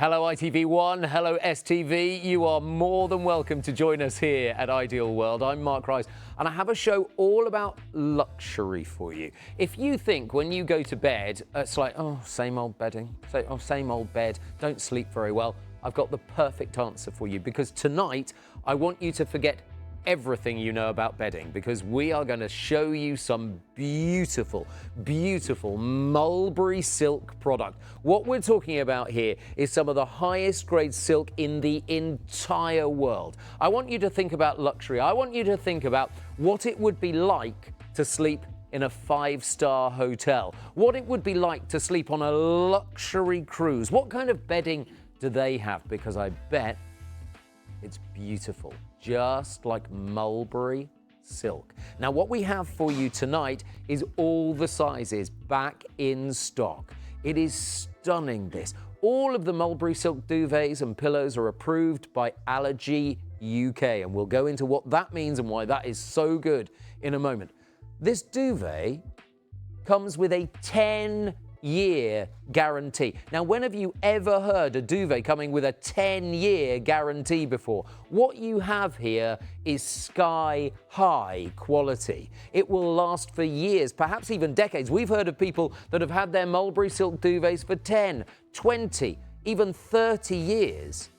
Hello ITV1, hello STV. You are more than welcome to join us here at Ideal World. I'm Mark Ryes and I have a show all about luxury for you. If you think when you go to bed, it's like, oh, same old bedding, same old bed, don't sleep very well, I've got the perfect answer for you, because tonight I want you to forget everything you know about bedding, because we are going to show you some beautiful, beautiful Mulberry silk product. What we're talking about here is some of the highest grade silk in the entire world. I want you to think about luxury. I want you to think about what it would be like to sleep in a 5-star hotel, what it would be like to sleep on a luxury cruise. What kind of bedding do they have? Because I bet it's beautiful, just like Mulberry silk. Now, what we have for you tonight is all the sizes back in stock. It is stunning, this. All of the Mulberry silk duvets and pillows are approved by Allergy UK, and we'll go into what that means and why that is so good in a moment. This duvet comes with a 10-year guarantee. Now, when have you ever heard a duvet coming with a 10-year guarantee before? What you have here is sky-high quality. It will last for years, perhaps even decades. We've heard of people that have had their Mulberry silk duvets for 10, 20, even 30 years.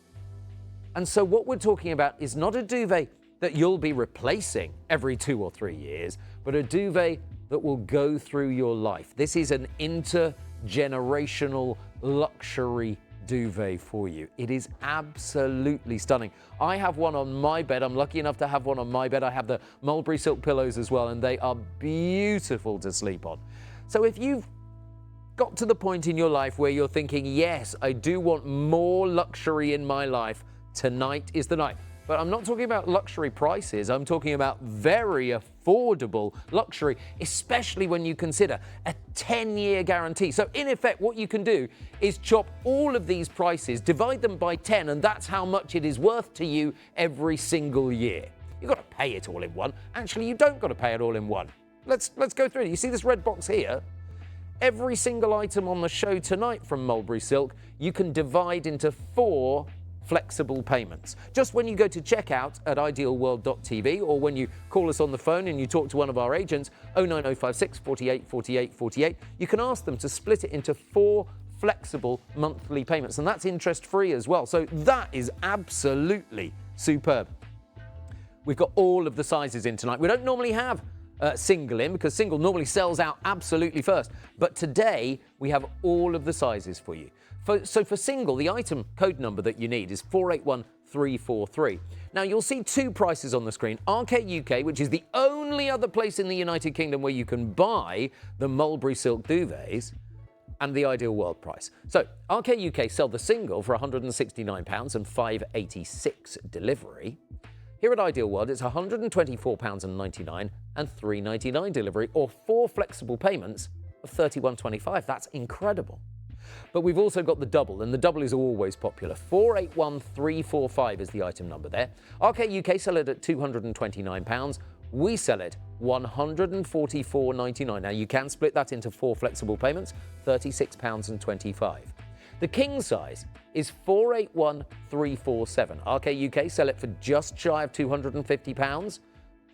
And so what we're talking about is not a duvet that you'll be replacing every 2 or 3 years, but a duvet that will go through your life. This is an intergenerational luxury duvet for you. It is absolutely stunning. I have one on my bed. I'm lucky enough to have one on my bed. I have the Mulberry silk pillows as well, and they are beautiful to sleep on. So if you've got to the point in your life where you're thinking, yes, I do want more luxury in my life, tonight is the night. But I'm not talking about luxury prices, I'm talking about very affordable luxury, especially when you consider a 10-year guarantee. So in effect, what you can do is chop all of these prices, divide them by 10, and that's how much it is worth to you every single year. You've got to pay it all in one. Actually, you don't got to pay it all in one. Let's go through it. You see this red box here? Every single item on the show tonight from Mulberry silk, you can divide into 4 flexible payments. Just when you go to checkout at idealworld.tv, or when you call us on the phone and you talk to one of our agents, 09056 48 48 48, you can ask them to split it into 4 flexible monthly payments, and that's interest-free as well. So that is absolutely superb. We've got all of the sizes in tonight. We don't normally have single in, because single normally sells out absolutely first. But today, we have all of the sizes for you. So for single, the item code number that you need is 481343. Now, you'll see 2 prices on the screen. RK UK, which is the only other place in the United Kingdom where you can buy the Mulberry silk duvets, and the Ideal World price. So RK UK sell the single for £169 and £586 delivery. Here at Ideal World, it's £124.99 and £3.99 delivery, or 4 flexible payments of £31.25. That's incredible. But we've also got the double, and the double is always popular. 481345 is the item number there. RK UK sell it at £229. We sell it £144.99. Now, you can split that into 4 flexible payments, £36.25. The king size is 481347. RK UK sell it for just shy of £250.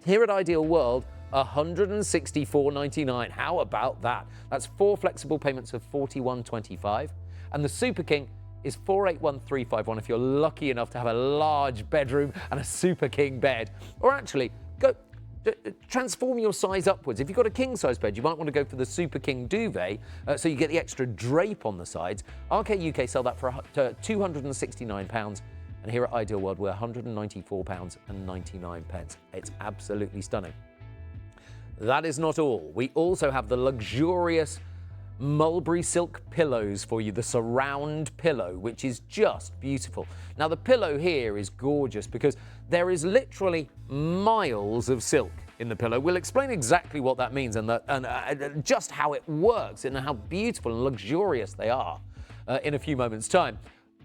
Here at Ideal World, £164.99. How about that? That's 4 flexible payments of £41.25. And the Super King is 481351 if you're lucky enough to have a large bedroom and a Super King bed. Or actually, transform your size upwards. If you've got a king-size bed, you might want to go for the Super King duvet, so you get the extra drape on the sides. RK UK sell that for £269. And here at Ideal World, we're £194.99. It's absolutely stunning. That is not all. We also have the luxurious Mulberry silk pillows for you, the surround pillow, which is just beautiful. Now, the pillow here is gorgeous because there is literally miles of silk in the pillow. We'll explain exactly what that means and just how it works and how beautiful and luxurious they are in a few moments' time.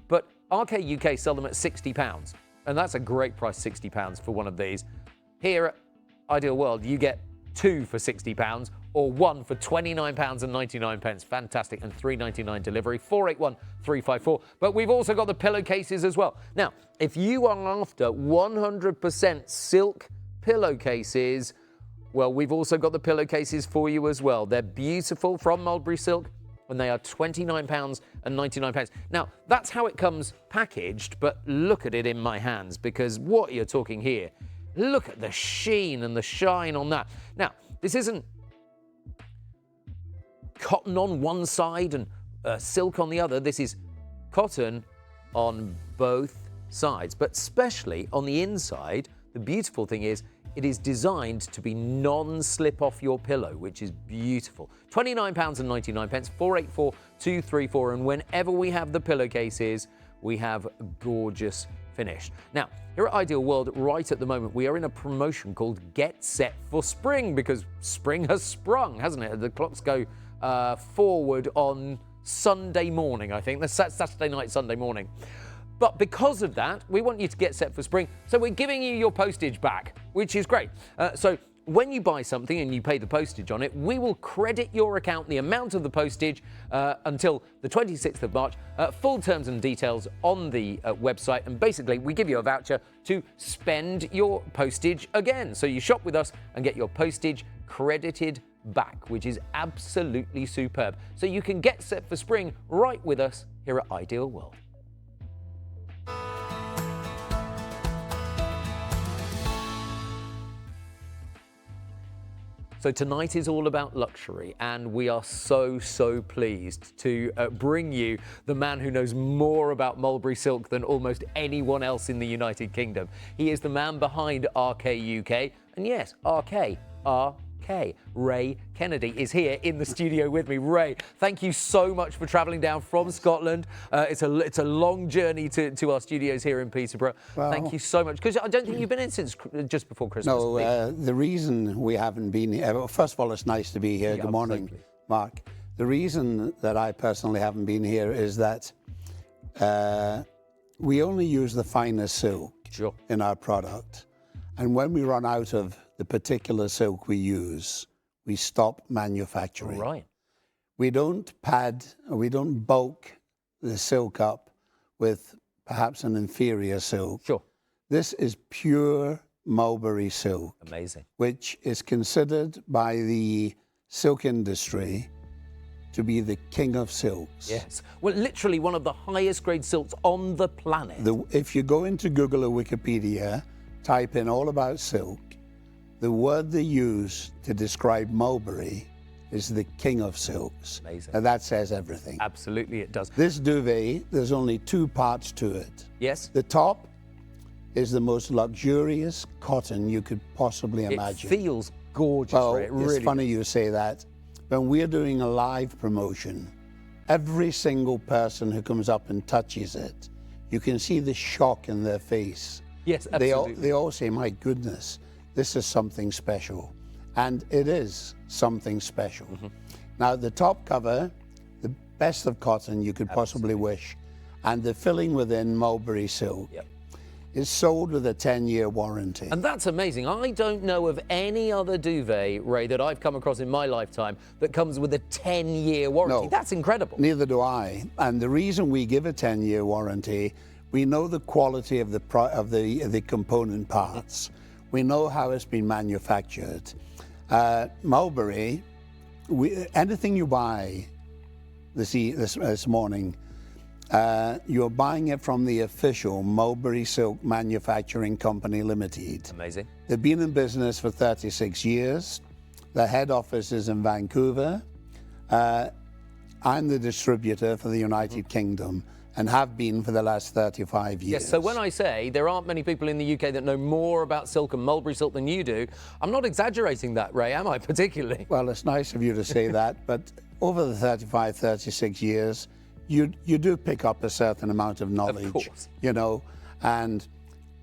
But RK UK sell them at £60, and that's a great price, £60 for one of these. Here at Ideal World, you get 2 for £60, or one for £29.99. Fantastic. And £3.99 delivery, 481-354. But we've also got the pillowcases as well. Now, if you are after 100% silk pillowcases, well, we've also got the pillowcases for you as well. They're beautiful from Mulberry Silk, and they are £29.99. Now, that's how it comes packaged, but look at it in my hands, because what you're talking here, look at the sheen and the shine on that. Now, this isn't cotton on one side and silk on the other. This is cotton on both sides, but especially on the inside. The beautiful thing is it is designed to be non-slip off your pillow, which is beautiful. £29.99, 484-234, and whenever we have the pillowcases, we have gorgeous finish. Now, here at Ideal World, right at the moment, we are in a promotion called Get Set for Spring, because spring has sprung, hasn't it? The clocks go forward on Sunday morning, I think. That's Saturday night, Sunday morning. But because of that, we want you to get set for spring. So we're giving you your postage back, which is great. So when you buy something and you pay the postage on it, we will credit your account the amount of the postage until the 26th of March. Full terms and details on the website. And basically, we give you a voucher to spend your postage again. So you shop with us and get your postage credited back, which is absolutely superb. So you can get set for spring right with us here at Ideal World. So tonight is all about luxury, and we are so pleased to bring you the man who knows more about Mulberry Silk than almost anyone else in the United Kingdom. He is the man behind RK UK, and yes, RK. Ray Kennedy is here in the studio with me. Ray, thank you so much for travelling down from Scotland. It's a long journey to our studios here in Peterborough. Well, thank you so much, because I don't think you've been in since just before Christmas. No, the reason we haven't been here, well, first of all, it's nice to be here. Yeah, good morning, absolutely. Mark. The reason that I personally haven't been here is that we only use the finest silk in our product. And when we run out of the particular silk we use, we stop manufacturing. Right. We don't pad, or we don't bulk the silk up with perhaps an inferior silk. Sure. This is pure Mulberry silk. Amazing. Which is considered by the silk industry to be the king of silks. Yes. Well, literally one of the highest grade silks on the planet. If you go into Google or Wikipedia, type in all about silk, the word they use to describe Mulberry is the king of silks. Amazing. And that says everything. Absolutely, it does. This duvet, there's only two parts to it. Yes. The top is the most luxurious cotton you could possibly imagine. It feels gorgeous. Well, Ray. It really it's funny you say that. When we're doing a live promotion, every single person who comes up and touches it, you can see the shock in their face. Yes, absolutely. They all say, my goodness, this is something special. And it is something special. Mm-hmm. Now, the top cover, the best of cotton you could possibly wish, and the filling within Mulberry silk. Yep. Is sold with a 10-year warranty. And that's amazing. I don't know of any other duvet, Ray, that I've come across in my lifetime that comes with a 10-year warranty. No, that's incredible. Neither do I. And the reason we give a 10-year warranty, we know the quality of the component parts. We know how it's been manufactured. Mulberry, anything you buy this morning, you're buying it from the official Mulberry Silk Manufacturing Company Limited. Amazing. They've been in business for 36 years. Their head office is in Vancouver. I'm the distributor for the United Kingdom and have been for the last 35 years. Yes, so when I say there aren't many people in the UK that know more about silk and Mulberry silk than you do, I'm not exaggerating that, Ray, am I, particularly? Well, it's nice of you to say that, but over the 35, 36 years, you do pick up a certain amount of knowledge, of course. You know, and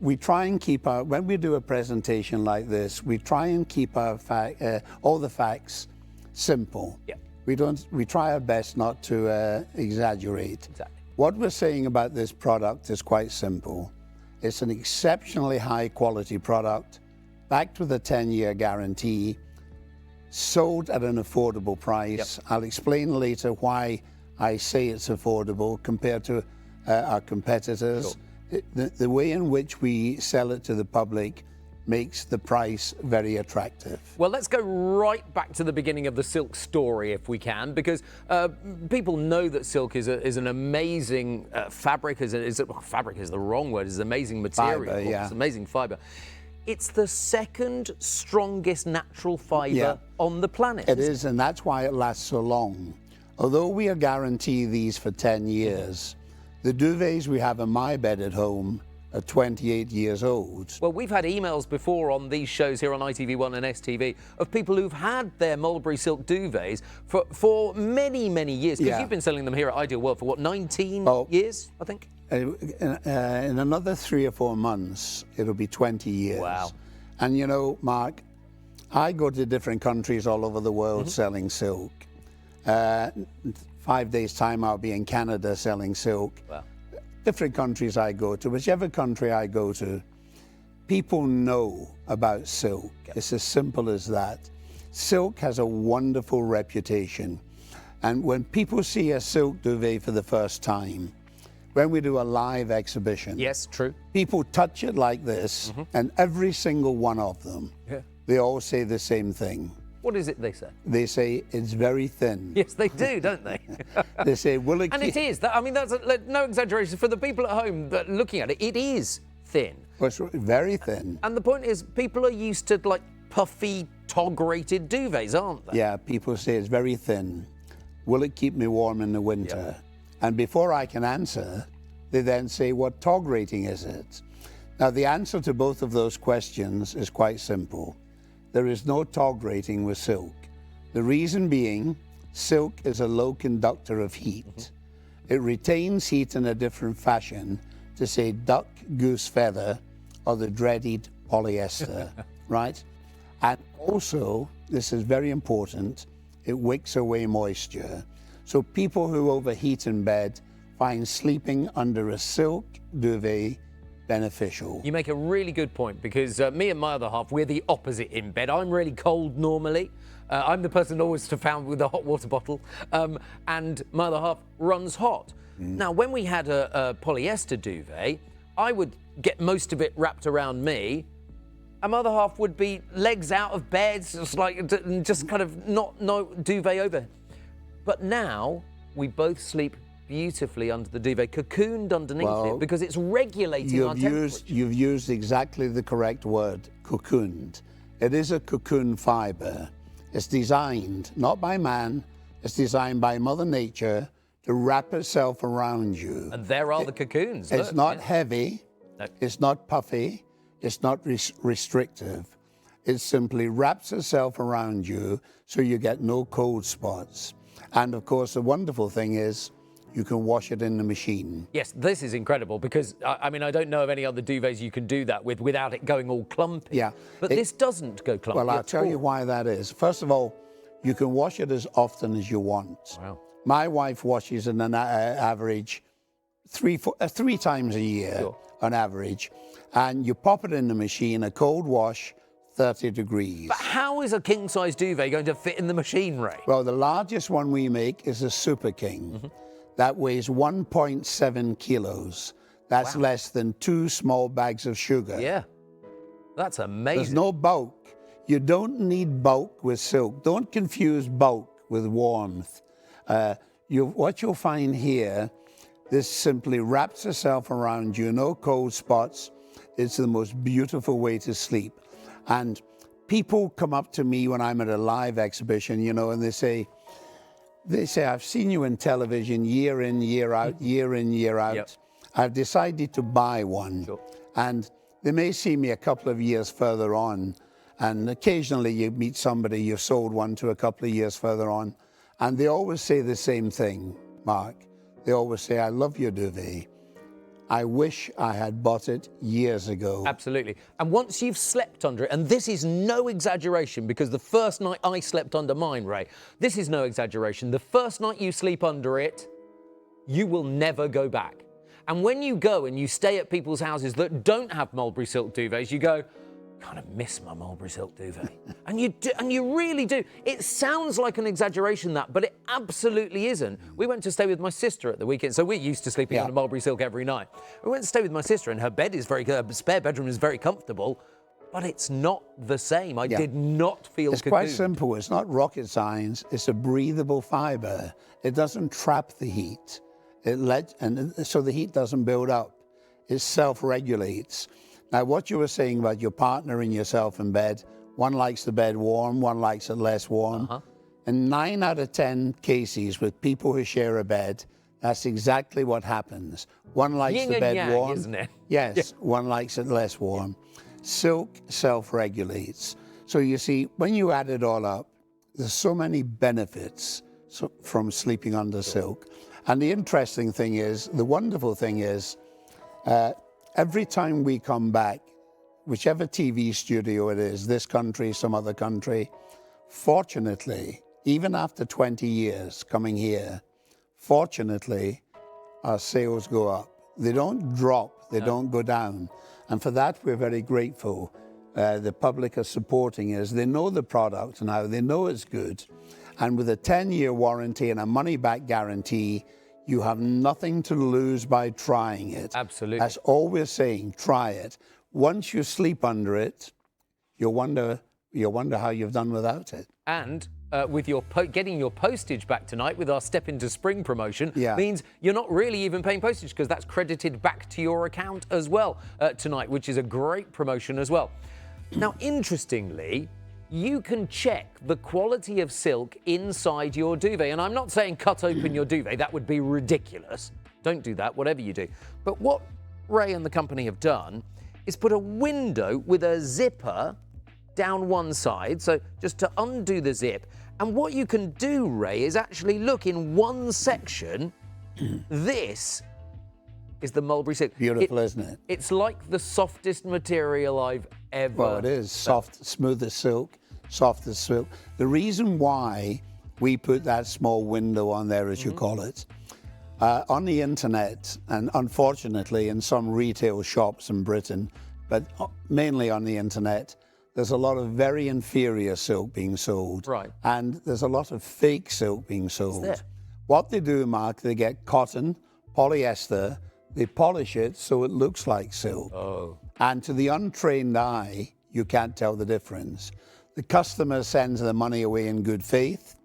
we try and keep our, when we do a presentation like this, we try and keep our all the facts simple. Yeah. We try our best not to exaggerate. Exactly. What we're saying about this product is quite simple. It's an exceptionally high quality product, backed with a 10-year guarantee. sold at an affordable price. Yep. I'll explain later why I say it's affordable compared to our competitors. Sure. The way in which we sell it to the public makes the price very attractive. Well, let's go right back to the beginning of the silk story, if we can, because people know that silk is an amazing fabric. Fabric is the wrong word. It's an amazing material. Fiber, yeah. It's amazing fiber. It's the second strongest natural fiber on the planet. It is, and that's why it lasts so long. Although we are guaranteed these for 10 years, the duvets we have in my bed at home are 28 years old. Well, we've had emails before on these shows here on ITV1 and STV of people who've had their Mulberry silk duvets for many, many years. Because you've been selling them here at Ideal World for, what, 19 years, I think? In another 3 or 4 months, it'll be 20 years. Wow. And you know, Mark, I go to different countries all over the world selling silk. 5 days' time, I'll be in Canada selling silk. Wow. Different countries I go to, whichever country I go to, people know about silk. It's as simple as that. Silk has a wonderful reputation. And when people see a silk duvet for the first time, when we do a live exhibition, Yes, true. people touch it like this, and every single one of them, they all say the same thing. What is it they say? They say, it's very thin. Yes, they do, don't they? They say, will it And it is. I mean, that's no exaggeration. For the people at home that looking at it, it is thin. Well, it's very thin. And the point is, people are used to like puffy, tog-rated duvets, aren't they? Yeah, people say it's very thin. Will it keep me warm in the winter? And before I can answer, they then say, what tog rating is it? Now, the answer to both of those questions is quite simple. There is no tog rating with silk. The reason being, silk is a low conductor of heat. It retains heat in a different fashion to say duck, goose feather, or the dreaded polyester, right? And also, this is very important, it wicks away moisture. So people who overheat in bed find sleeping under a silk duvet beneficial. You make a really good point, because me and my other half, we're the opposite in bed. I'm really cold normally. I'm the person always found with a hot water bottle, and my other half runs hot. Now, when we had a polyester duvet, I would get most of it wrapped around me, and my other half would be legs out of bed, just kind of no duvet over. But now we both sleep beautifully under the duvet, cocooned underneath it, because it's regulating our temperature. You've used exactly the correct word, cocooned. It is a cocoon fiber. It's designed, not by man, it's designed by Mother Nature to wrap itself around you. And there are the cocoons. It's not heavy, No. it's not puffy, it's not restrictive. It simply wraps itself around you so you get no cold spots. And of course, the wonderful thing is, you can wash it in the machine. Yes, this is incredible, because I mean, I don't know of any other duvets you can do that with without it going all clumpy. Yeah. But this doesn't go clumpy. Well, I'll tell you why that is. First of all, you can wash it as often as you want. Wow. My wife washes in an average three times a year on average. And you pop it in the machine, a cold wash, 30 degrees. But how is a king-size duvet going to fit in the machine, Ray? Well, the largest one we make is a Super King. That weighs 1.7 kilos. That's less than 2 small bags of sugar. Yeah, that's amazing. There's no bulk. You don't need bulk with silk. Don't confuse bulk with warmth. What you'll find here, this simply wraps itself around you, no cold spots. It's the most beautiful way to sleep. And people come up to me when I'm at a live exhibition, you know, and they say, I've seen you in television year in, year out, year in, year out. Yep. I've decided to buy one. Sure. And they may see me a couple of years further on. And occasionally you meet somebody you've sold one to a couple of years further on. And they always say the same thing, Mark. They always say, I love your duvet. I wish I had bought it years ago. Absolutely. And once you've slept under it, and this is no exaggeration, because the first night I slept under mine, Ray, this is no exaggeration. The first night you sleep under it, you will never go back. And when you go and you stay at people's houses that don't have mulberry silk duvets, you go, kind of miss my Mulberry silk duvet. And you do, and you really do. It sounds like an exaggeration, that, but it absolutely isn't. We went to stay with my sister at the weekend, so we're used to sleeping on a Mulberry silk every night. We went to stay with my sister, and her bed is her spare bedroom is very comfortable, but it's not the same. I did not feel It's quite simple. It's not rocket science. It's a breathable fiber. It doesn't trap the heat. So the heat doesn't build up. It self-regulates. Now, what you were saying about your partner and yourself in bed, one likes the bed warm, one likes it less warm. In 9 out of 10 cases with people who share a bed, that's exactly what happens. One likes the bed warm. Isn't it? Yes, one likes it less warm. Silk self-regulates. So you see, when you add it all up, there's so many benefits from sleeping under silk. And the interesting thing is, the wonderful thing is, every time we come back, whichever TV studio it is, this country, some other country, fortunately, even after 20 years coming here, fortunately, our sales go up. They don't drop, they don't go down. And for that, we're very grateful. The public are supporting us. They know the product now, they know it's good. And with a 10-year warranty and a money-back guarantee, you have nothing to lose by trying it. Absolutely. That's all we're saying, try it. Once you sleep under it, you'll wonder how you've done without it. And with your getting your postage back tonight with our Step into Spring promotion means you're not really even paying postage, because that's credited back to your account as well tonight, which is a great promotion as well. Now, interestingly, you can check the quality of silk inside your duvet. And I'm not saying cut open your duvet. That would be ridiculous. Don't do that, whatever you do. But what Ray and the company have done is put a window with a zipper down one side, so just to undo the zip. And what you can do, Ray, is actually look in one section. This is the Mulberry silk. Beautiful, isn't it? It's like the softest material I've ever. Well, it is soft, smooth as silk, soft as silk. The reason why we put that small window on there, as you call it, on the internet, and unfortunately in some retail shops in Britain, but mainly on the internet, there's a lot of very inferior silk being sold. Right. And there's a lot of fake silk being sold. there? What they do, Mark, they get cotton, polyester, they polish it so it looks like silk. Oh. And to the untrained eye, you can't tell the difference. The customer sends the money away in good faith,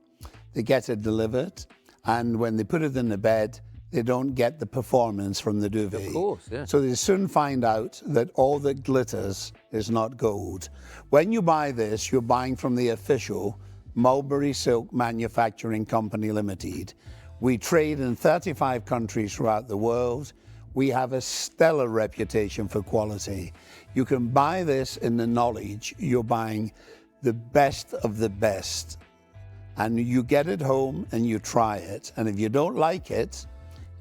they get it delivered, and when they put it in the bed, they don't get the performance from the duvet. Of course, yeah. So they soon find out that all that glitters is not gold. When you buy this, you're buying from the official Mulberry Silk Manufacturing Company Limited. We trade in 35 countries throughout the world. We have a stellar reputation for quality. You can buy this in the knowledge you're buying the best of the best. And you get it home and you try it. And if you don't like it,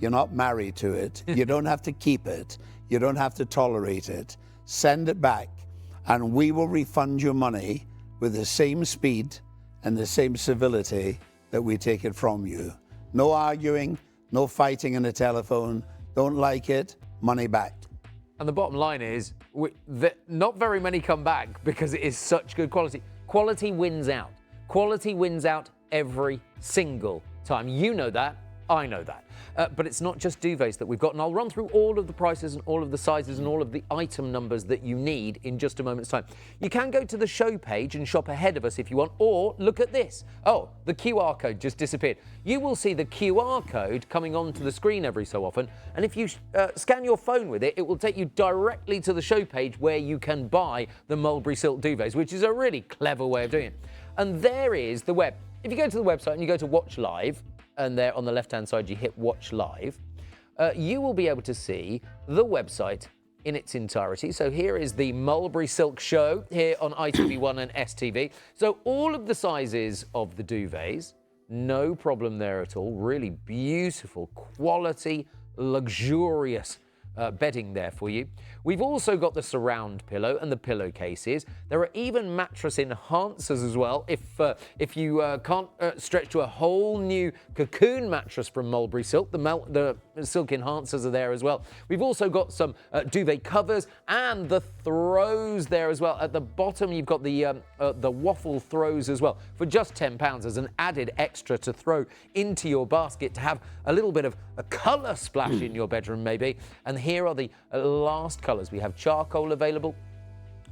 you're not married to it. You don't have to keep it. You don't have to tolerate it. Send it back, and we will refund your money with the same speed and the same civility that we take it from you. No arguing, no fighting on the telephone. Don't like it, money back. And the bottom line is, not very many come back because it is such good quality. Quality wins out. Quality wins out every single time. You know that. I know that. But it's not just duvets that we've got, and I'll run through all of the prices and all of the sizes and all of the item numbers that you need in just a moment's time. You can go to the show page and shop ahead of us if you want, or look at this. Oh, the QR code just disappeared. You will see the QR code coming onto the screen every so often, and if you scan your phone with it, it will take you directly to the show page where you can buy the Mulberry Silk duvets, which is a really clever way of doing it. And there is the web. If you go to the website and you go to Watch Live, and there on the left-hand side you hit Watch Live, you will be able to see the website in its entirety. So here is the Mulberry Silk Show here on ITV1 and STV. So all of the sizes of the duvets, no problem there at all. Really beautiful, quality, luxurious bedding there for you. We've also got the surround pillow and the pillowcases. There are even mattress enhancers as well. If you can't stretch to a whole new cocoon mattress from Mulberry Silk, the silk enhancers are there as well. We've also got some duvet covers and the throws there as well. At the bottom, you've got the waffle throws as well for just £10 as an added extra to throw into your basket to have a little bit of a colour splash in your bedroom maybe. And here are the last colours. We have charcoal available.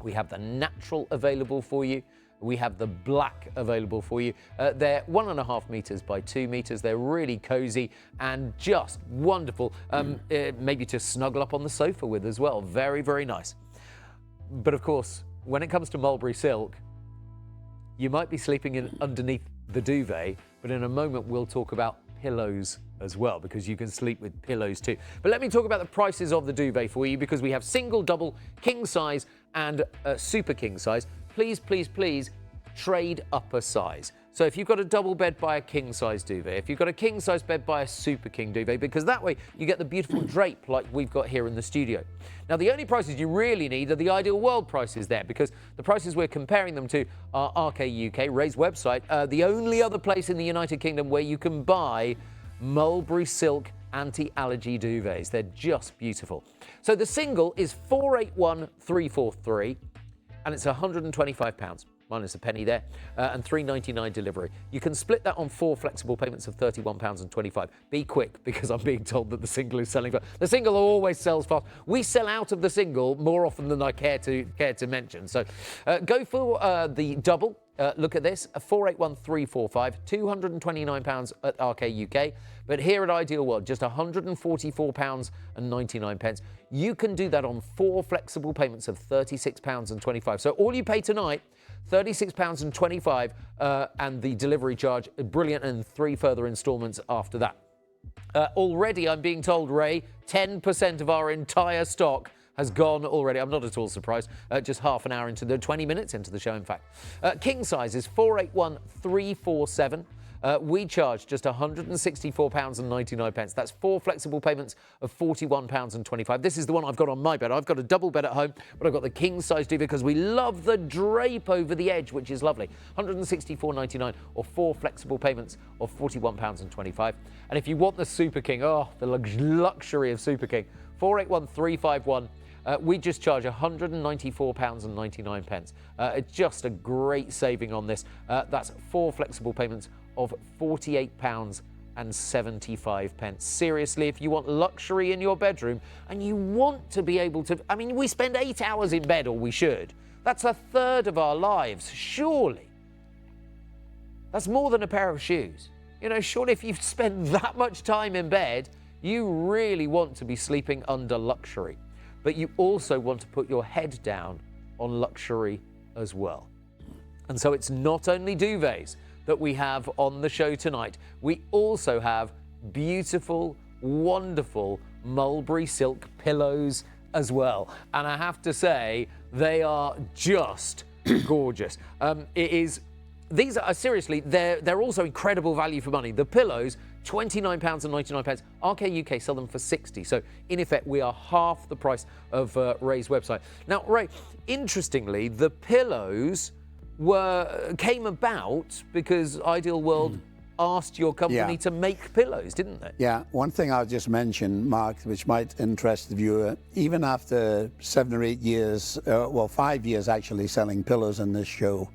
We have the natural available for you. We have the black available for you. They're 1.5 metres by 2 metres. They're really cosy and just wonderful, maybe to snuggle up on the sofa with as well. Very, very nice. But of course, when it comes to Mulberry Silk, you might be sleeping underneath the duvet, but in a moment we'll talk about pillows as well, because you can sleep with pillows too. But let me talk about the prices of the duvet for you, because we have single, double, king size and super king size. Please, please, please trade up a size. So if you've got a double bed, buy a king size duvet. If you've got a king size bed, buy a super king duvet, because that way you get the beautiful drape like we've got here in the studio. Now, the only prices you really need are the Ideal World prices there, because the prices we're comparing them to are RK UK, Ryes website, the only other place in the United Kingdom where you can buy Mulberry Silk anti-allergy duvets. They're just beautiful. So the single is 481,343, and it's £125. Minus a penny there, and £3.99 delivery. You can split that on 4 flexible payments of £31.25. Be quick, because I'm being told that the single is selling fast. The single always sells fast. We sell out of the single more often than I care to mention. So go for the double. Look at this, 481,345, £229 at RK UK. But here at Ideal World, just £144.99. You can do that on 4 flexible payments of £36.25. So all you pay tonight, £36.25, and the delivery charge, brilliant, and 3 further instalments after that. Already, I'm being told, Ray, 10% of our entire stock has gone already. I'm not at all surprised. Just half an hour into the 20 minutes into the show, in fact. King size is 481,347. We charge just £164.99. That's 4 flexible payments of £41.25. This is the one I've got on my bed. I've got a double bed at home, but I've got the king size duvet because we love the drape over the edge, which is lovely. £164.99 or 4 flexible payments of £41.25. And if you want the Super King, the luxury of Super King, 481,351. We just charge £194.99. It's just a great saving on this. That's 4 flexible payments of £48.75. Seriously, if you want luxury in your bedroom and you want to be able to, I mean, we spend 8 hours in bed, or we should. That's a third of our lives, surely. That's more than a pair of shoes. You know, surely if you've spent that much time in bed, you really want to be sleeping under luxury. But you also want to put your head down on luxury as well. And so it's not only duvets that we have on the show tonight. We also have beautiful, wonderful Mulberry Silk pillows as well. And I have to say, they are just gorgeous. These are seriously, they're also incredible value for money. The pillows, £29.99. RK UK sell them for £60. So in effect, we are half the price of Ryes website. Now, Ray, interestingly, the pillows came about because Ideal World asked your company to make pillows, didn't they? Yeah. One thing I'll just mention, Mark, which might interest the viewer, even after 7 or 8 years, 5 years actually selling pillows in this show,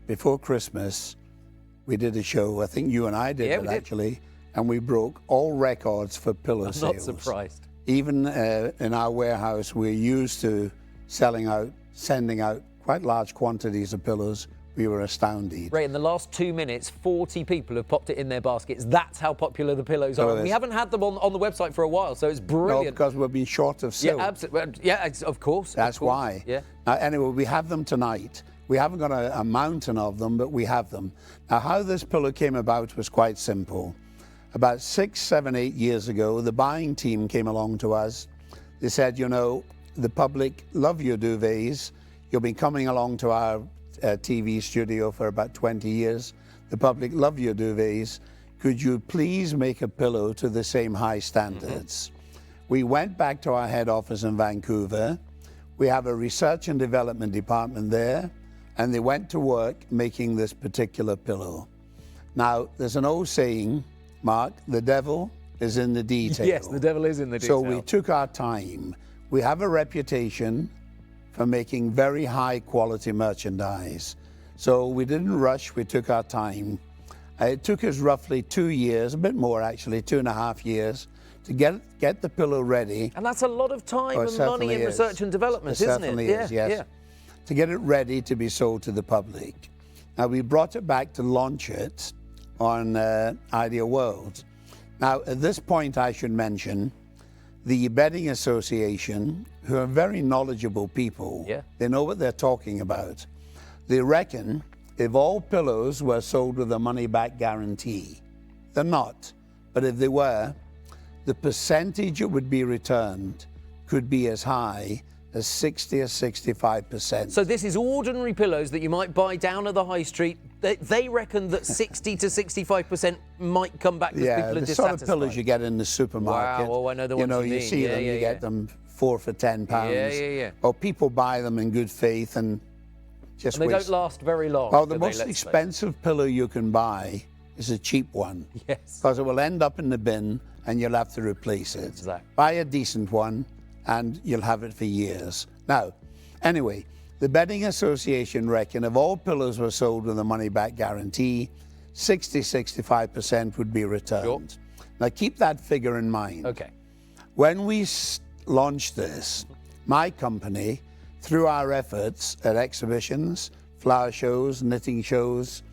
before Christmas, we did a show, I think you and I did actually, and we broke all records for pillow sales. I'm not surprised. Even in our warehouse, we're used to sending out quite large quantities of pillows. We were astounded. Ray, in the last 2 minutes, 40 people have popped it in their baskets. That's how popular the pillows are. We haven't had them on the website for a while, so it's brilliant. No, because we've been short of silk. Yeah, absolutely. Yeah, of course. That's why. Yeah. Now, anyway, we have them tonight. We haven't got a mountain of them, but we have them. Now, how this pillow came about was quite simple. About 6, 7, 8 years ago, the buying team came along to us. They said, you know, the public love your duvets. You've been coming along to our TV studio for about 20 years. The public love your duvets. Could you please make a pillow to the same high standards? We went back to our head office in Vancouver. We have a research and development department there, and they went to work making this particular pillow. Now, there's an old saying, Mark, the devil is in the detail. Yes, the devil is in the detail. So we took our time. We have a reputation for making very high quality merchandise. So we didn't rush, we took our time. It took us roughly 2 years, a bit more actually, 2.5 years, to get the pillow ready. And that's a lot of time Oh, and money in research and development, It isn't certainly it? is, yes. To get it ready to be sold to the public. Now, we brought it back to launch it on Ideal World. Now, at this point, I should mention the Bedding Association, who are very knowledgeable people. Yeah. They know what they're talking about. They reckon if all pillows were sold with a money-back guarantee, they're not, but if they were, the percentage it would be returned could be as high as 60 or 65%. So this is ordinary pillows that you might buy down at the high street. They reckon that 60 to 65% might come back because people are the dissatisfied. sort of pillows you get in the supermarket. Wow, oh, I know the ones you you mean. see Yeah, them, yeah, you yeah. get them 4 for £10. Yeah. Or people buy them in good faith and just And they waste. don't last very long. Well, the do they? most Let's expensive pillow you can buy is a cheap one. face it. Yes. Because it will end up in the bin and you'll have to replace it. Exactly. Buy a decent one and you'll have it for years. Now, anyway, the Bedding Association reckon if all pillows were sold with a money-back guarantee, 60-65% would be returned. Sure. Now, keep that figure in mind. Okay. When we launched this, my company, through our efforts at exhibitions, flower shows, knitting shows,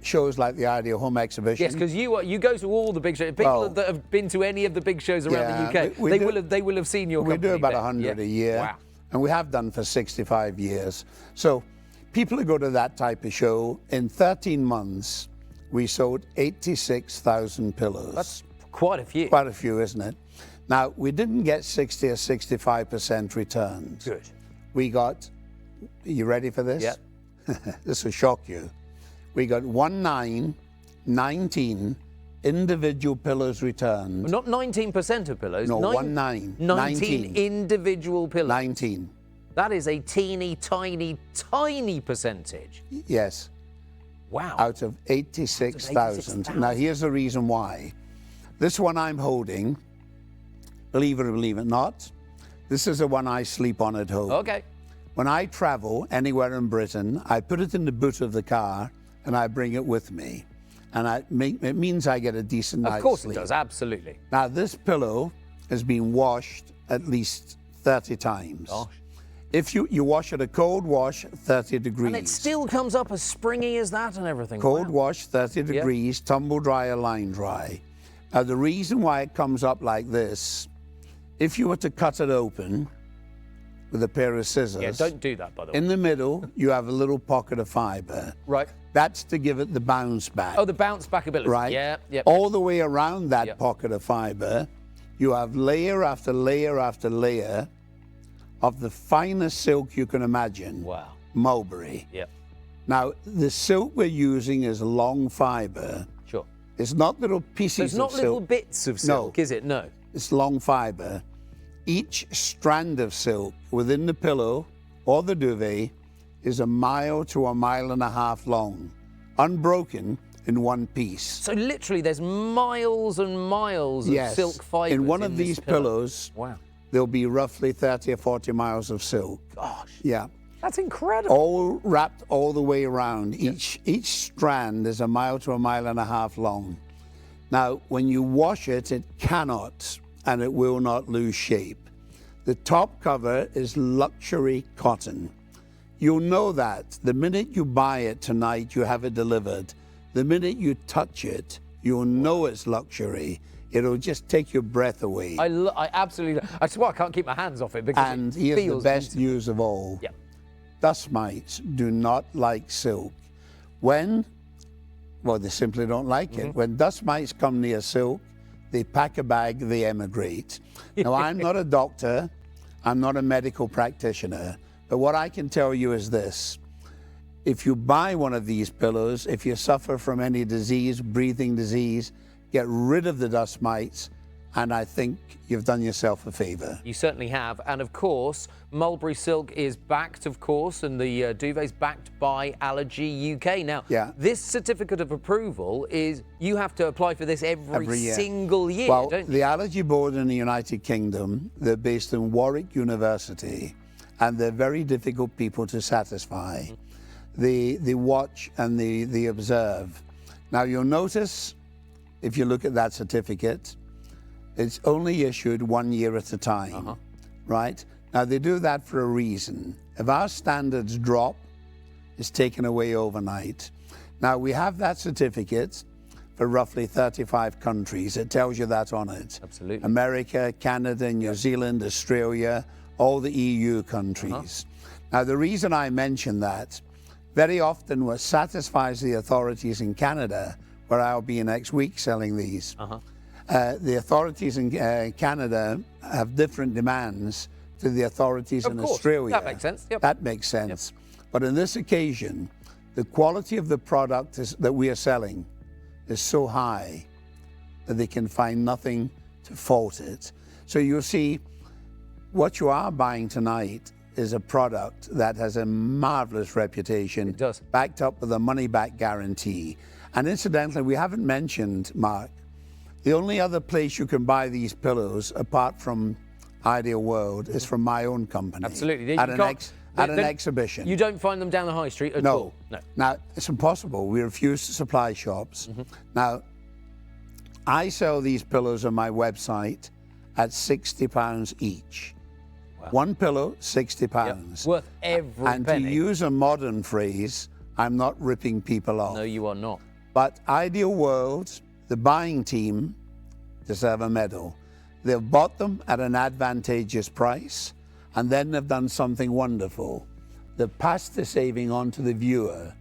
shows like the Ideal Home Exhibition. Yes, because you go to all the big shows. People Well, that have been to any of the big shows around yeah, the UK, we they will have seen your We company do about there. 100 Yeah. a year. Wow. And we have done for 65 years. So people who go to that type of show, in 13 months, we sold 86,000 pillows. That's quite a few. Quite a few, isn't it? Now, we didn't get 60 or 65% returned. Good. We got, you ready for this? Yeah. This will shock you. We got 19 individual pillows returned. Not 19% of pillows. No, 19 individual pillows. 19. That is a teeny, tiny percentage. Yes. Wow. Out of 86,000. Now, here's the reason why. This one I'm holding, believe it or believe it not, this is the one I sleep on at home. Okay. When I travel anywhere in Britain, I put it in the boot of the car and I bring it with me. And it means I get a decent night's sleep. Of course it does, absolutely. Now, this pillow has been washed at least 30 times. Gosh. If you wash it a cold wash, 30 degrees. And it still comes up as springy as that and everything. Cold Wow. wash, 30 degrees, tumble dry or line dry. Now, the reason why it comes up like this, if you were to cut it open with a pair of scissors. Yeah, don't do that, by the way. In the middle, you have a little pocket of fiber. Right. That's to give it the bounce back. Oh, the bounce back ability. Right? Yeah, yeah. All the way around that pocket of fiber, you have layer after layer after layer of the finest silk you can imagine. Wow. Mulberry. Yep. Now, the silk we're using is long fiber. Sure. It's not little pieces So it's not of little silk. bits of silk, is it? No. It's long fiber. Each strand of silk within the pillow or the duvet is 1 mile to 1.5 miles long, unbroken in one piece. So literally there's miles and miles of silk fibers in one of this these pillow. pillows, Wow. there'll be roughly 30 or 40 miles of silk. Gosh. Yeah. That's incredible. All wrapped all the way around. Each strand is 1 mile to 1.5 miles long. Now, when you wash it, it cannot and it will not lose shape. The top cover is luxury cotton. You'll know that the minute you buy it tonight, you have it delivered. The minute you touch it, you'll know it's luxury. It'll just take your breath away. I absolutely. I swear I can't keep my hands off it because And it here's the feels best news of all. Yeah. Dust mites do not like silk. Well, they simply don't like it. When dust mites come near silk, they pack a bag, they emigrate. Now, I'm not a doctor, I'm not a medical practitioner, but what I can tell you is this. If you buy one of these pillows, if you suffer from any disease, breathing disease, get rid of the dust mites, and I think you've done yourself a favor. You certainly have. And of course, Mulberry Silk is backed, of course, and the duvet's backed by Allergy UK. Now, this certificate of approval is, you have to apply for this every year. single year, Well, don't you? the Allergy Board in the United Kingdom, they're based in Warwick University, and they're very difficult people to satisfy. They watch and they observe. Now, you'll notice, if you look at that certificate, it's only issued 1 year at a time, right? Now, they do that for a reason. If our standards drop, it's taken away overnight. Now, we have that certificate for roughly 35 countries. It tells you that on it. Absolutely. America, Canada, New Zealand, Australia, all the EU countries. Now, the reason I mention that, very often what satisfies the authorities in Canada, where I'll be next week selling these, the authorities in Canada have different demands to the authorities in Australia. That makes sense. Yep. That makes sense. But on this occasion, the quality of the product that we are selling is so high that they can find nothing to fault it. So you'll see what you are buying tonight is a product that has a marvelous reputation. It does. Backed up with a money-back guarantee. And incidentally, we haven't mentioned, Mark, the only other place you can buy these pillows, apart from Ideal World, is from my own company. Absolutely. At an exhibition. You don't find them down the high street at all? No. Now, it's impossible. We refuse to supply shops. Now, I sell these pillows on my website at £60 each. Wow. One pillow, £60. Yep. Worth every and penny. To use a modern phrase, I'm not ripping people off. No, you are not. But Ideal World, the buying team, deserve a medal. They've bought them at an advantageous price, and then they've done something wonderful. They've passed the saving on to the viewer.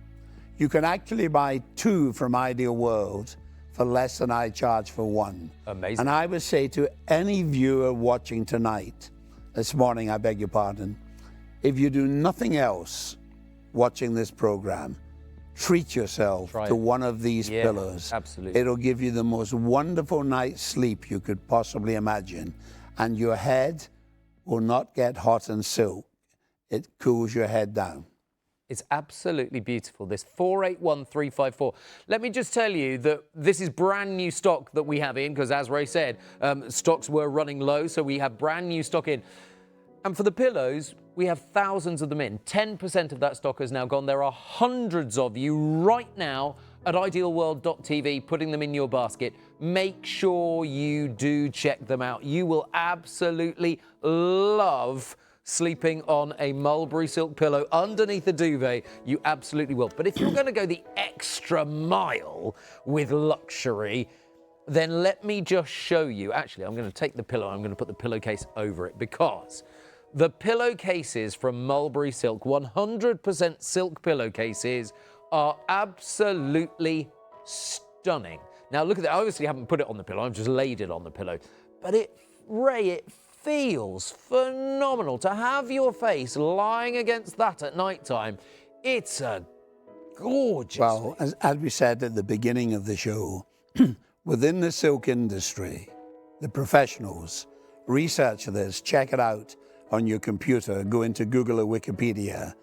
You can actually buy two from Ideal World for less than I charge for one. Amazing. And I would say to any viewer watching tonight, this morning, I beg your pardon, if you do nothing else watching this program, treat yourself to one of these pillows. Absolutely. It'll give you the most wonderful night's sleep you could possibly imagine. And your head will not get hot and silk. It cools your head down. It's absolutely beautiful, this 481354. Let me just tell you that this is brand new stock that we have in, because as Ray said, stocks were running low, so we have brand new stock in. And for the pillows, we have thousands of them in. 10% of that stock has now gone. There are hundreds of you right now at idealworld.tv putting them in your basket. Make sure you do check them out. You will absolutely love sleeping on a mulberry silk pillow underneath a duvet. You absolutely will. But if you're going to go the extra mile with luxury, then let me just show you. Actually, I'm going to take the pillow, I'm going to put the pillowcase over it, because the pillowcases from Mulberry Silk, 100% silk pillowcases, are absolutely stunning. Now look at that. I obviously haven't put it on the pillow, I've just laid it on the pillow. But Ray, it feels phenomenal to have your face lying against that at night time. It's a gorgeous. Well, as we said at the beginning of the show, within the silk industry, the professionals, research this, check it out on your computer, go into Google or Wikipedia.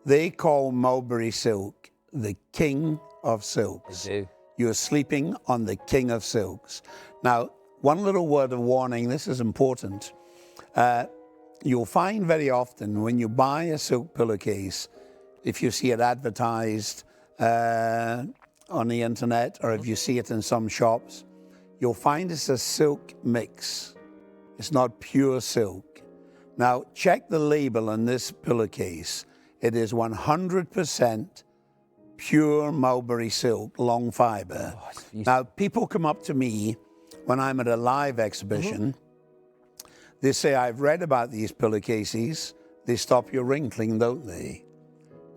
They call Mulberry Silk the king of silks. They do. You're sleeping on the king of silks. Now, one little word of warning, this is important. You'll find very often when you buy a silk pillowcase, if you see it advertised on the internet, or if you see it in some shops, you'll find it's a silk mix. It's not pure silk. Now, check the label on this pillowcase. It is 100% pure mulberry silk, long fiber. Oh, now, people come up to me when I'm at a live exhibition. They say, I've read about these pillowcases. They stop your wrinkling, don't they?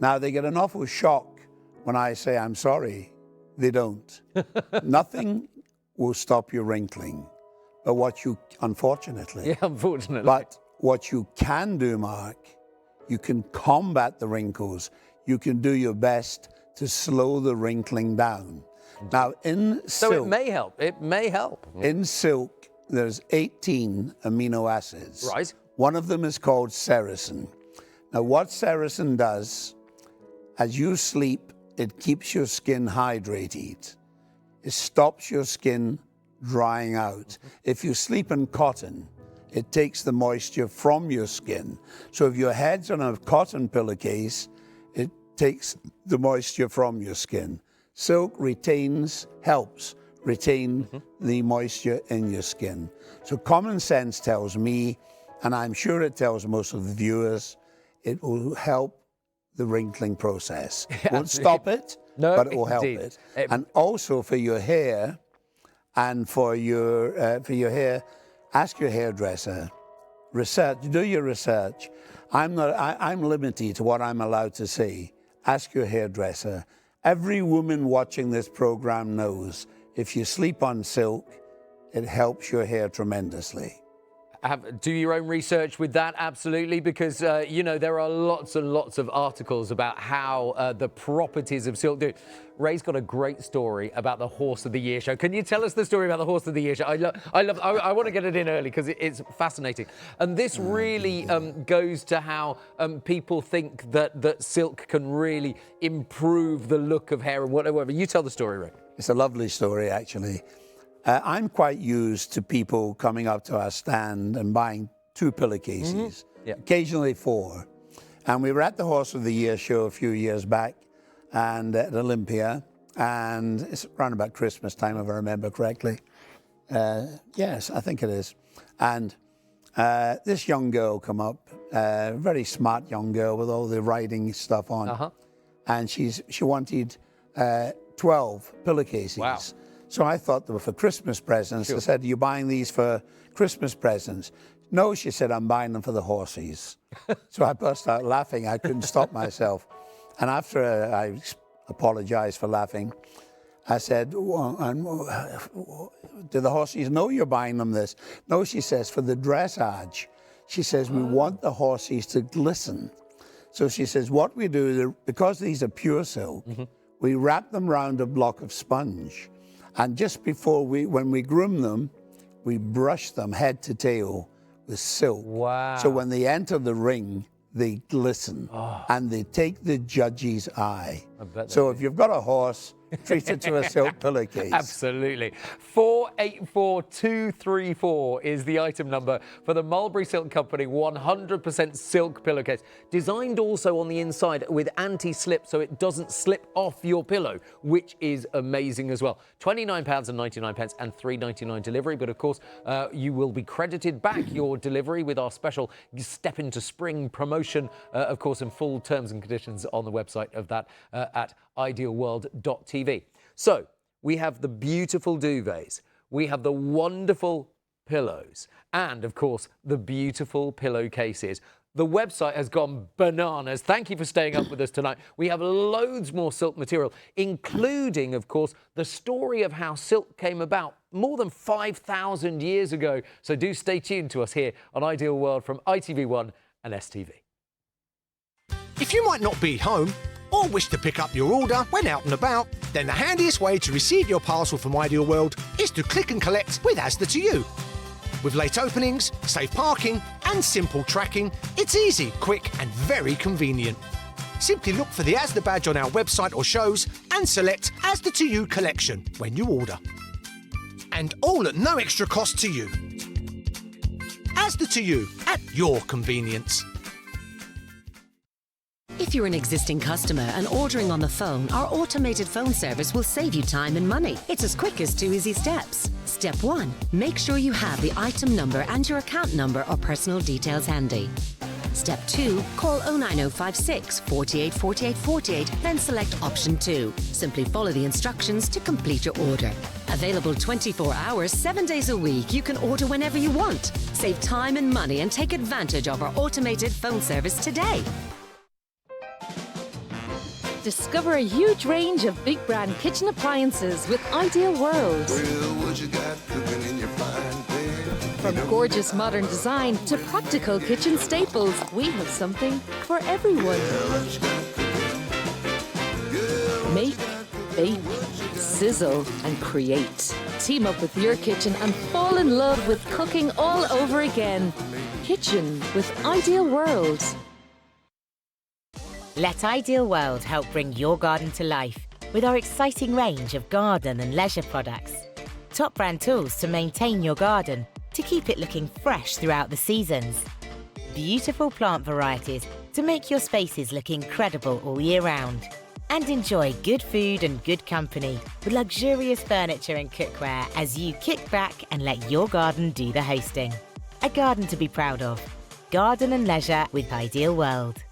Now, they get an awful shock when I say, I'm sorry, they don't. Nothing will stop your wrinkling. But what you, unfortunately. Yeah, unfortunately. But what you can do, Mark, you can combat the wrinkles. You can do your best to slow the wrinkling down. Now, in silk. So it may help. It may help. In silk, there's 18 amino acids. Right. One of them is called sericin. Now, what sericin does, as you sleep, it keeps your skin hydrated. It stops your skin drying out. If you sleep in cotton, it takes the moisture from your skin. So if your head's on a cotton pillowcase, it takes the moisture from your skin. Silk helps retain the moisture in your skin. So common sense tells me, and I'm sure it tells most of the viewers, it will help the wrinkling process. Won't stop it, but it will help it. And also for your hair, and for your hair, ask your hairdresser. Do your research. I'm limited to what I'm allowed to say. Ask your hairdresser. Every woman watching this program knows if you sleep on silk, it helps your hair tremendously. Do your own research with that, absolutely, because, you know, there are lots and lots of articles about how the properties of silk do. Ray's got a great story about the Horse of the Year show. Can you tell us the story about the Horse of the Year show? I want to get it in early because it's fascinating. And this really goes to how people think that silk can really improve the look of hair and whatever. You tell the story, Ray. It's a lovely story, actually. I'm quite used to people coming up to our stand and buying 2 pillowcases, occasionally 4. And we were at the Horse of the Year show a few years back and at Olympia, and it's around about Christmas time, if I remember correctly. Yes, I think it is. And this young girl come up, very smart young girl with all the riding stuff on. And she wanted 12 pillowcases. Wow. So I thought they were for Christmas presents. Sure. I said, are you buying these for Christmas presents? No, she said, I'm buying them for the horses. So I burst out laughing. I couldn't stop myself. And after I apologized for laughing, I said, do the horses know you're buying them this? No, she says, for the dressage. She says, we want the horses to glisten. So she says, what we do, because these are pure silk, we wrap them around a block of sponge. And just before when we groom them, we brush them head to tail with silk. Wow. So when they enter the ring, they glisten and they take the judge's eye. So if you've got a horse, treat it to a silk pillowcase. Absolutely. 484234 is the item number for the Mulberry Silk Company 100% silk pillowcase. Designed also on the inside with anti-slip so it doesn't slip off your pillow, which is amazing as well. £29.99 and £3.99 delivery. But of course, you will be credited back your delivery with our special Step into Spring promotion, of course, in full terms and conditions on the website of that at idealworld.tv. So we have the beautiful duvets, we have the wonderful pillows, and of course the beautiful pillowcases. The website has gone bananas. Thank you for staying up with us tonight. We have loads more silk material, including, of course, the story of how silk came about more than 5,000 years ago. So do stay tuned to us here on Ideal World from ITV1 and STV. If you might not be home or wish to pick up your order when out and about, then the handiest way to receive your parcel from Ideal World is to click and collect with Asda to You. With late openings, safe parking and simple tracking, it's easy, quick and very convenient. Simply look for the Asda badge on our website or shows and select Asda to You collection when you order. And all at no extra cost to you. Asda to You, at your convenience. If you're an existing customer and ordering on the phone, our automated phone service will save you time and money. It's as quick as 2 easy steps. Step 1. Make sure you have the item number and your account number or personal details handy. Step 2. Call 09056 48 48 48, then select option 2. Simply follow the instructions to complete your order. Available 24 hours, 7 days a week. You can order whenever you want. Save time and money and take advantage of our automated phone service today. Discover a huge range of big brand kitchen appliances with Ideal World. From gorgeous modern design to practical kitchen staples, we have something for everyone. Make, bake, sizzle and create. Team up with your kitchen and fall in love with cooking all over again. Kitchen with Ideal World. Let Ideal World help bring your garden to life with our exciting range of garden and leisure products. Top brand tools to maintain your garden, to keep it looking fresh throughout the seasons. Beautiful plant varieties to make your spaces look incredible all year round. And enjoy good food and good company with luxurious furniture and cookware as you kick back and let your garden do the hosting. A garden to be proud of. Garden and leisure with Ideal World.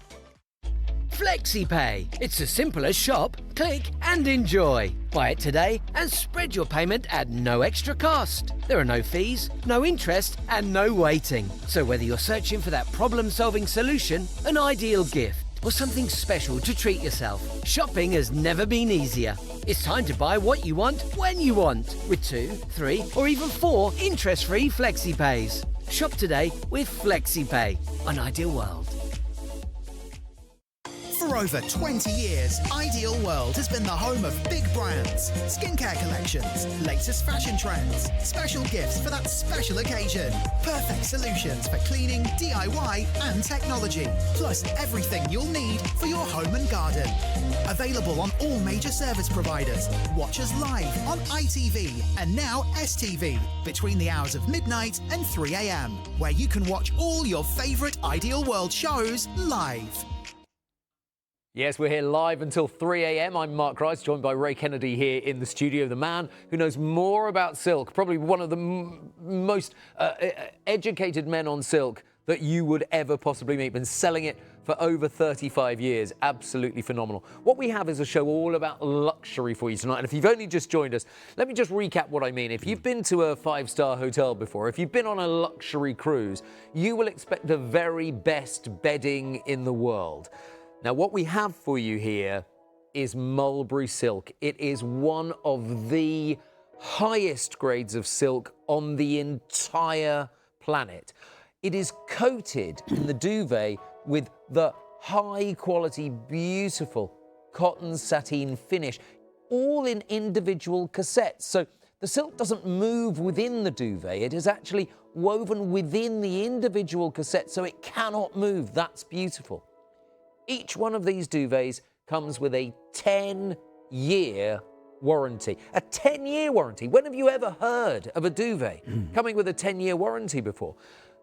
FlexiPay. It's as simple as shop, click and enjoy. Buy it today and spread your payment at no extra cost. There are no fees, no interest and no waiting. So whether you're searching for that problem-solving solution, an ideal gift, or something special to treat yourself, shopping has never been easier. It's time to buy what you want, when you want, with 2, 3 or even 4 interest-free FlexiPays. Shop today with FlexiPay on Ideal World. For over 20 years, Ideal World has been the home of big brands, skincare collections, latest fashion trends, special gifts for that special occasion, perfect solutions for cleaning, DIY and technology, plus everything you'll need for your home and garden. Available on all major service providers. Watch us live on ITV and now STV between the hours of midnight and 3 a.m, where you can watch all your favourite Ideal World shows live. Yes, we're here live until 3 a.m. I'm Mark Ryes, joined by Ray Kennedy here in the studio. The man who knows more about silk, probably one of the most educated men on silk that you would ever possibly meet. Been selling it for over 35 years. Absolutely phenomenal. What we have is a show all about luxury for you tonight. And if you've only just joined us, let me just recap what I mean. If you've been to a 5-star hotel before, if you've been on a luxury cruise, you will expect the very best bedding in the world. Now, what we have for you here is Mulberry silk. It is one of the highest grades of silk on the entire planet. It is coated in the duvet with the high-quality, beautiful cotton sateen finish, all in individual cassettes. So the silk doesn't move within the duvet. It is actually woven within the individual cassette, so it cannot move. That's beautiful. Each one of these duvets comes with a 10-year warranty. A 10-year warranty. When have you ever heard of a duvet coming with a 10-year warranty before?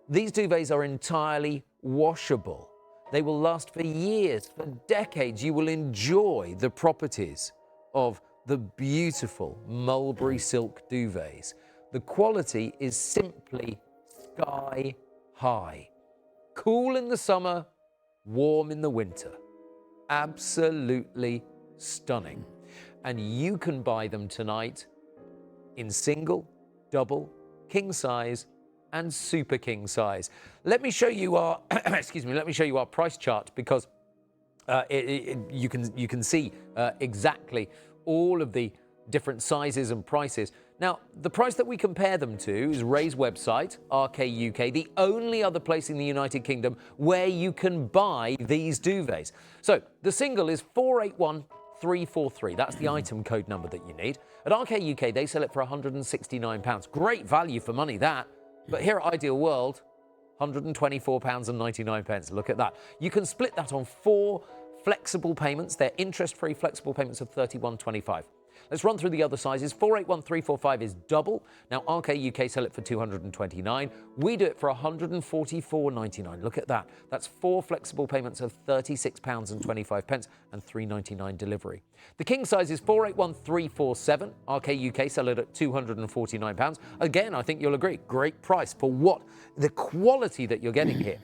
These duvets are entirely washable. They will last for years, for decades. You will enjoy the properties of the beautiful Mulberry silk duvets. The quality is simply sky high. Cool in the summer, warm in the winter. Absolutely stunning. And you can buy them tonight in single, double, king size and super king size. Let me show you our excuse me, let me show you our price chart, because you can see exactly all of the different sizes and prices. Now, the price that we compare them to is Ray's website, RK UK, the only other place in the United Kingdom where you can buy these duvets. So the single is 481343. That's the item code number that you need. At RK UK, they sell it for £169. Great value for money, that. But here at Ideal World, £124.99. Look at that. You can split that on 4 flexible payments. They're interest-free flexible payments of £31.25. Let's run through the other sizes. 481345 is double. Now, RK UK sell it for £229. We do it for £144.99. Look at that. That's 4 flexible payments of £36.25 and £3.99 delivery. The king size is 481347. RK UK sell it at £249. Again, I think you'll agree, great price for what the quality that you're getting here.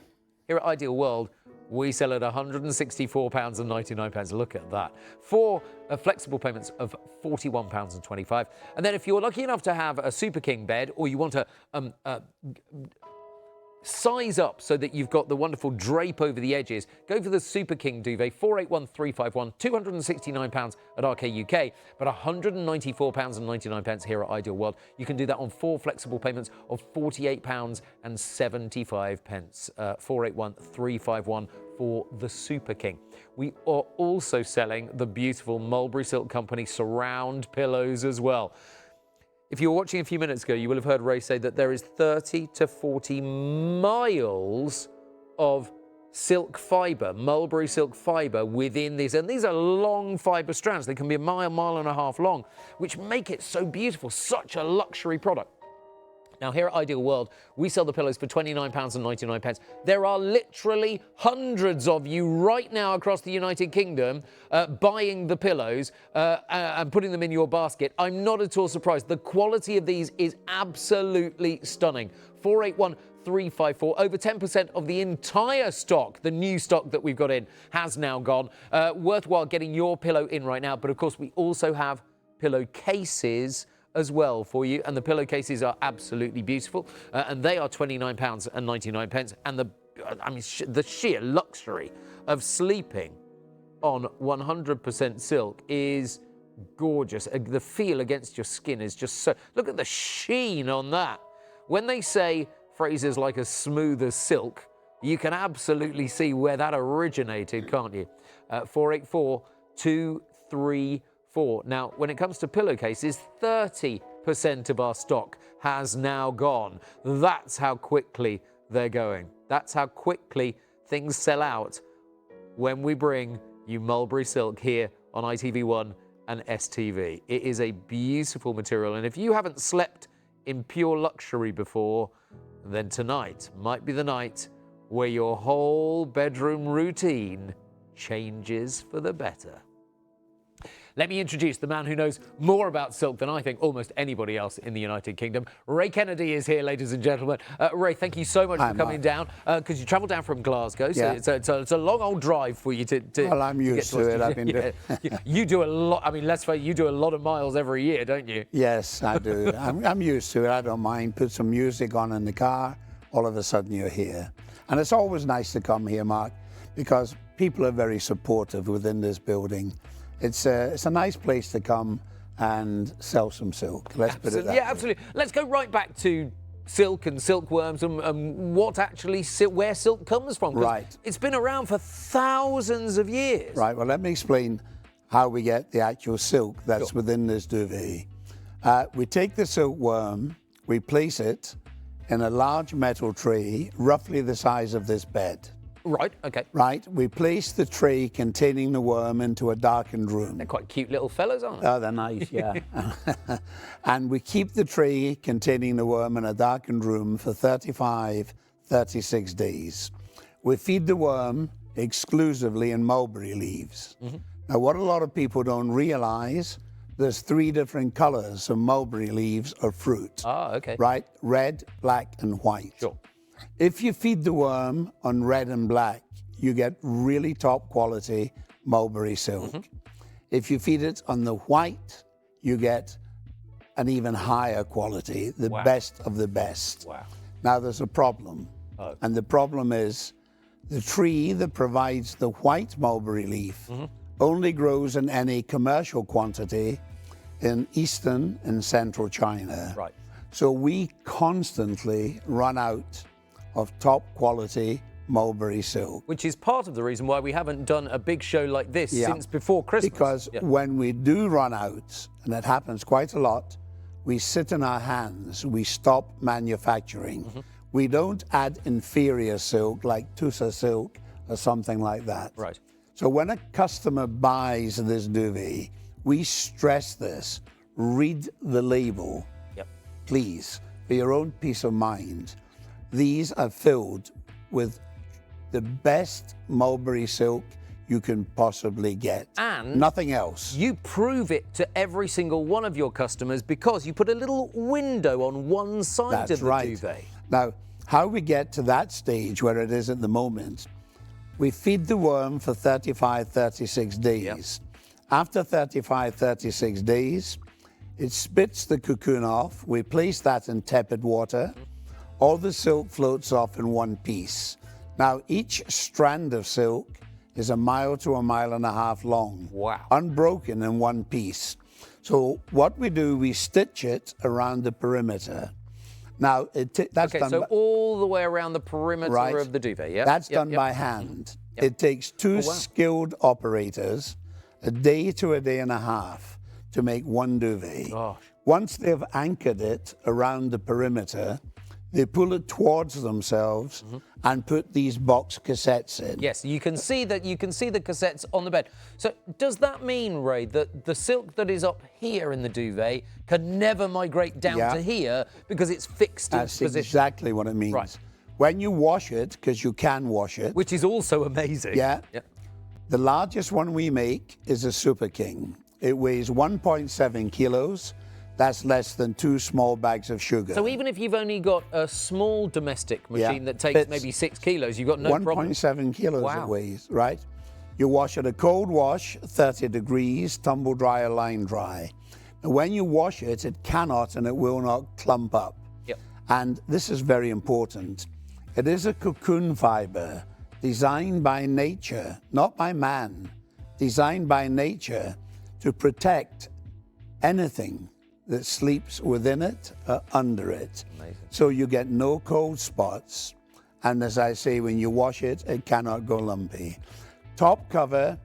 Here at Ideal World, we sell at £164.99. Look at that. 4 flexible payments of £41.25. And then if you're lucky enough to have a Super King bed, or you want to size up so that you've got the wonderful drape over the edges, go for the Super King duvet, 481351, £269 at RK UK, but £194.99 here at Ideal World. You can do that on 4 flexible payments of £48.75, 481351 for the Super King. We are also selling the beautiful Mulberry Silk Company surround pillows as well. If you were watching a few minutes ago, you will have heard Ray say that there is 30 to 40 miles of silk fibre, mulberry silk fibre within these. And these are long fibre strands. They can be a mile, mile and a half long, which make it so beautiful, such a luxury product. Now, here at Ideal World, we sell the pillows for £29.99. There are literally hundreds of you right now across the United Kingdom buying the pillows and putting them in your basket. I'm not at all surprised. The quality of these is absolutely stunning. 481354. Over 10% of the entire stock, the new stock that we've got in, has now gone. Worthwhile getting your pillow in right now. But of course, we also have pillowcases as well for you, and the pillowcases are absolutely beautiful, and they are £29.99. And the sheer luxury of sleeping on 100% silk is gorgeous. The feel against your skin is just so. Look at the sheen on that. When they say phrases like as smooth as silk, you can absolutely see where that originated, can't you? 484234. Now, when it comes to pillowcases, 30% of our stock has now gone. That's how quickly they're going. That's how quickly things sell out when we bring you Mulberry Silk here on ITV1 and STV. It is a beautiful material, and if you haven't slept in pure luxury before, then tonight might be the night where your whole bedroom routine changes for the better. Let me introduce the man who knows more about silk than I think almost anybody else in the United Kingdom. Ray Kennedy is here, ladies and gentlemen. Ray, thank you so much for coming down, because you travelled down from Glasgow, so it's a long old drive for you to well, I'm used to it. I've been doing You do a lot. I mean, let's face it, you do a lot of miles every year, don't you? Yes, I do. I'm used to it. I don't mind. Put some music on in the car, all of a sudden you're here. And it's always nice to come here, Mark, because people are very supportive within this building. It's a nice place to come and sell some silk. Let's put it that way. Yeah, absolutely. Let's go right back to silk and silkworms and what actually where silk comes from. Right. It's been around for thousands of years. Right. Well, let me explain how we get the actual silk that's within this duvet. We take the silkworm, we place it in a large metal tray, roughly the size of this bed. Right, okay. Right, we place the tray containing the worm into a darkened room. They're quite cute little fellas, aren't they? Oh, they're nice, yeah. And we keep the tray containing the worm in a darkened room for 36 days. We feed the worm exclusively in mulberry leaves. Now, what a lot of people don't realize, there's 3 different colors of mulberry leaves or fruit. Ah, okay. Right, red, black, and white. Sure. If you feed the worm on red and black, you get really top quality mulberry silk. If you feed it on the white, you get an even higher quality, the best of the best. Wow. Now there's a problem. And the problem is the tree that provides the white mulberry leaf only grows in any commercial quantity in eastern and central China. Right. So we constantly run out of top quality mulberry silk. Which is part of the reason why we haven't done a big show like this since before Christmas. Because when we do run out, and it happens quite a lot, we sit in our hands, we stop manufacturing. We don't add inferior silk like Tussa silk or something like that. Right. So when a customer buys this duvet, we stress this, read the label, please, for your own peace of mind. These are filled with the best mulberry silk you can possibly get. And nothing else. You prove it to every single one of your customers because you put a little window on one side of the duvet. Now, how we get to that stage where it is at the moment, we feed the worm for 36 days. After 36 days, it spits the cocoon off. We place that in tepid water. All the silk floats off in one piece. Now, each strand of silk is 1 mile to 1.5 miles long. Wow. Unbroken in one piece. So what we do, we stitch it around the perimeter. Now, that's done so all the way around the perimeter of the duvet, yeah? That's done by hand. It takes 2 skilled operators a day to a day and a half to make one duvet. Gosh. Once they've anchored it around the perimeter, they pull it towards themselves and put these box cassettes in. Yes, you can see the cassettes on the bed. So does that mean, Ray, that the silk that is up here in the duvet can never migrate down to here because it's fixed in That's position? exactly what it means. Right. When you wash it, because you can wash it. Which is also amazing. Yeah. Yep. The largest one we make is a Super King. It weighs 1.7 kilos. That's less than 2 small bags of sugar. So even if you've only got a small domestic machine that takes maybe 6 kilos, you've got no problem? 1.7 kilos it weighs, right? You wash it a cold wash, 30 degrees, tumble dry or line dry. And when you wash it, it cannot and it will not clump up. Yep. And this is very important. It is a cocoon fiber designed by nature, not by man, designed by nature to protect anything that sleeps within it or under it. Amazing. So you get no cold spots. And as I say, when you wash it, it cannot go lumpy. Top cover,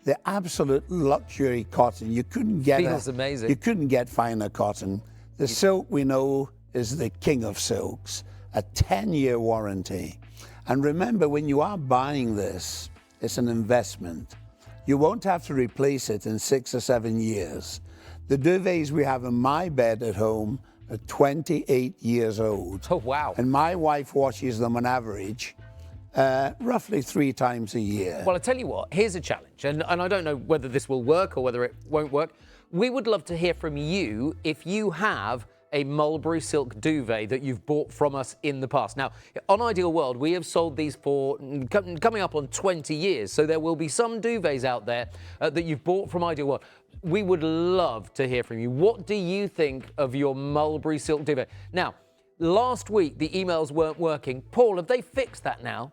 the absolute luxury cotton. You couldn't get Feels amazing. You couldn't get finer cotton. The silk we know is the king of silks, a 10-year warranty. And remember, when you are buying this, it's an investment. You won't have to replace it in 6 or 7 years. The duvets we have in my bed at home are 28 years old. Oh, wow. And my wife washes them on average roughly 3 times a year. Well, I tell you what, here's a challenge, and I don't know whether this will work or whether it won't work. We would love to hear from you if you have a Mulberry silk duvet that you've bought from us in the past. Now, on Ideal World, we have sold these for coming up on 20 years, so there will be some duvets out there that you've bought from Ideal World. We would love to hear from you. What do you think of your Mulberry silk duvet? Now, last week, the emails weren't working. Paul, have they fixed that now?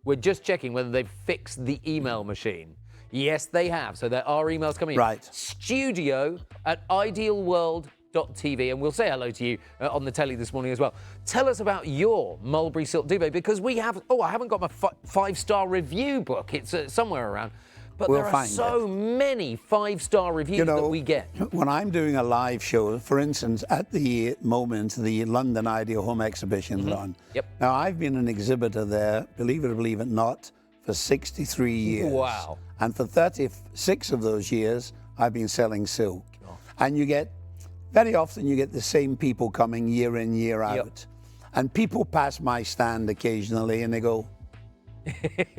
We're just checking whether they've fixed the email machine. Yes, they have. So there are emails coming in. Right. studio@idealworld.tv, and we'll say hello to you on the telly this morning as well. Tell us about your Mulberry silk duvet, because we have, I haven't got my 5-star review book. It's somewhere around. But We'll there are find so many 5-star reviews that we get. When I'm doing a live show, for instance, at the moment, the London Ideal Home Exhibition is on. Yep. Now, I've been an exhibitor there, believe it or believe it not, for 63 years. Wow. And for 36 of those years, I've been selling silk. Oh. And very often you get the same people coming year in, year out. Yep. And people pass my stand occasionally and they go,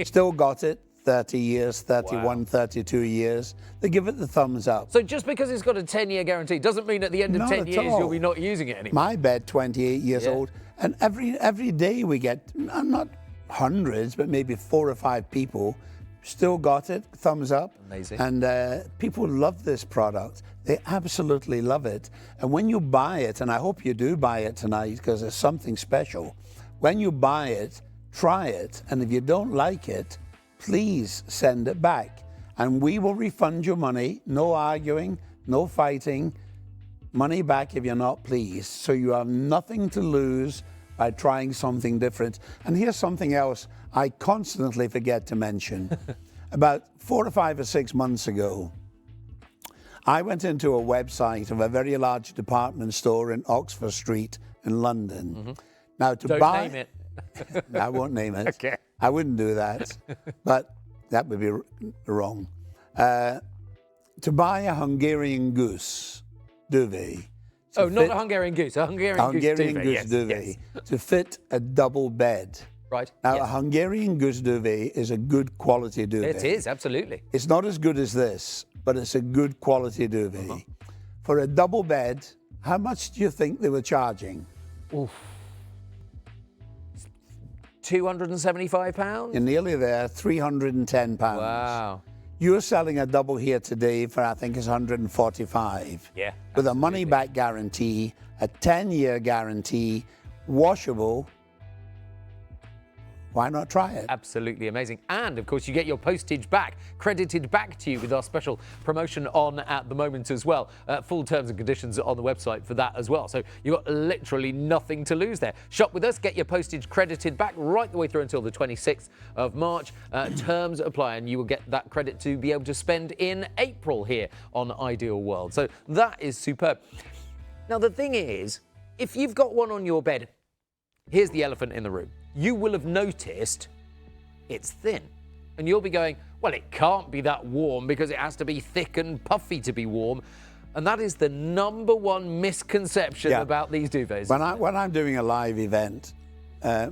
still got it. 30 years, 31, 32 years. They give it the thumbs up. So just because it's got a 10-year guarantee doesn't mean at the end of Not 10 at years all. you'll be not using it anymore. My bed, 28 years old, and every day we get, not hundreds, but maybe 4 or 5 people still got it, thumbs up. Amazing. And people love this product. They absolutely love it. And when you buy it, and I hope you do buy it tonight because it's something special, when you buy it, try it, and if you don't like it, please send it back and we will refund your money. No arguing, no fighting. Money back if you're not pleased. So you have nothing to lose by trying something different. And here's something else I constantly forget to mention. About 4 or 5 or 6 months ago, I went into a website of a very large department store in Oxford Street in London. Now to Don't buy... name it. I won't name it. Okay. I wouldn't do that, but that would be wrong. To buy a Hungarian goose duvet. Oh, not a Hungarian goose, a Hungarian goose duvet. Duvet to fit a double bed. Right. Now, a Hungarian goose duvet is a good quality duvet. It is, absolutely. It's not as good as this, but it's a good quality duvet. For a double bed, how much do you think they were charging? Oof. £275? You're nearly there, £310. Wow. You're selling a double here today for, I think it's 145. Yeah. With a money-back guarantee, a 10-year guarantee, washable. Why not try it? Absolutely amazing. And of course, you get your postage back, credited back to you with our special promotion on at the moment as well. Full terms and conditions on the website for that as well. So you've got literally nothing to lose there. Shop with us, get your postage credited back right the way through until the 26th of March. Terms apply, and you will get that credit to be able to spend in April here on Ideal World. So that is superb. Now, the thing is, if you've got one on your bed, here's the elephant in the room. You will have noticed it's thin. And you'll be going, well, it can't be that warm because it has to be thick and puffy to be warm. And that is the #1 misconception about these duvets. When I'm doing a live event,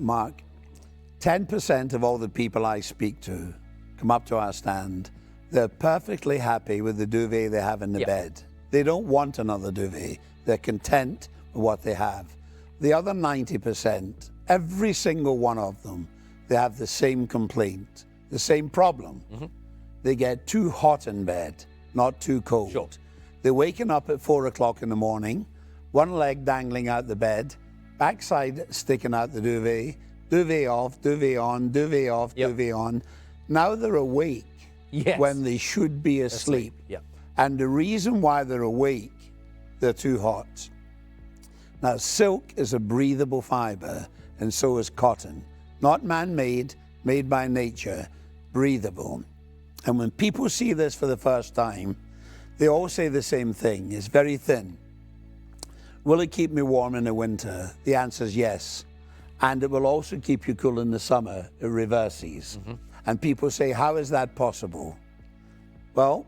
Mark, 10% of all the people I speak to come up to our stand. They're perfectly happy with the duvet they have in the bed. They don't want another duvet. They're content with what they have. The other 90%, every single one of them, they have the same complaint, the same problem. They get too hot in bed, not too cold. Sure. They're waking up at 4 o'clock in the morning, one leg dangling out the bed, backside sticking out the duvet, duvet off, duvet on, duvet off, duvet on. Now they're awake when they should be asleep. And the reason why they're awake, they're too hot. Now, silk is a breathable fiber, and so is cotton. Not man-made, made by nature, breathable. And when people see this for the first time, they all say the same thing. It's very thin. Will it keep me warm in the winter? The answer is yes. And it will also keep you cool in the summer. It reverses. And people say, how is that possible? Well,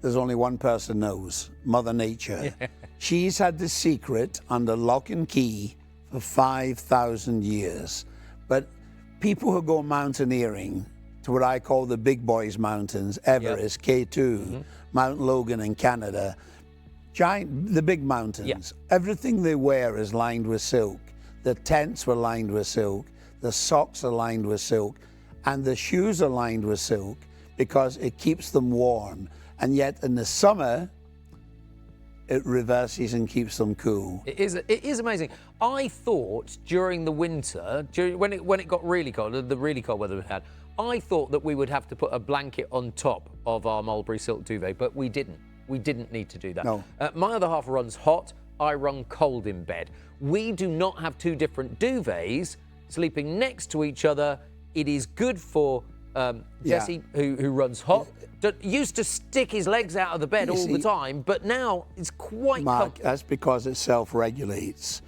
there's only one person knows, Mother Nature. She's had the secret under lock and key for 5,000 years. But people who go mountaineering to what I call the big boys mountains, Everest, K2, Mount Logan in Canada, the big mountains, everything they wear is lined with silk. The tents were lined with silk, the socks are lined with silk, and the shoes are lined with silk because it keeps them warm. And yet in the summer, it reverses and keeps them cool. It is amazing. I thought during the winter, when it got really cold, the really cold weather we had, I thought that we would have to put a blanket on top of our Mulberry silk duvet, but we didn't. We didn't need to do that. No. My other half runs hot, I run cold in bed. We do not have two different duvets sleeping next to each other. It is good for Jesse, who runs hot, used to stick his legs out of the bed all the time, but now it's quite Mark, that's because it self-regulates.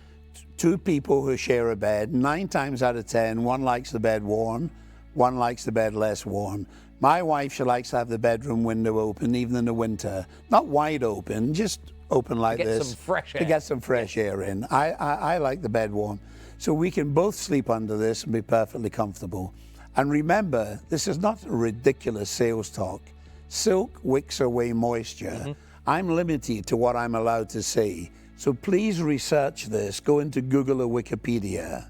Two people who share a bed, 9 times out of 10, one likes the bed warm, one likes the bed less warm. My wife, she likes to have the bedroom window open, even in the winter. Not wide open, just open like this. To get some fresh air. To get some fresh air in. I like the bed warm. So we can both sleep under this and be perfectly comfortable. And remember, this is not a ridiculous sales talk. Silk wicks away moisture. I'm limited to what I'm allowed to say. So please research this. Go into Google or Wikipedia,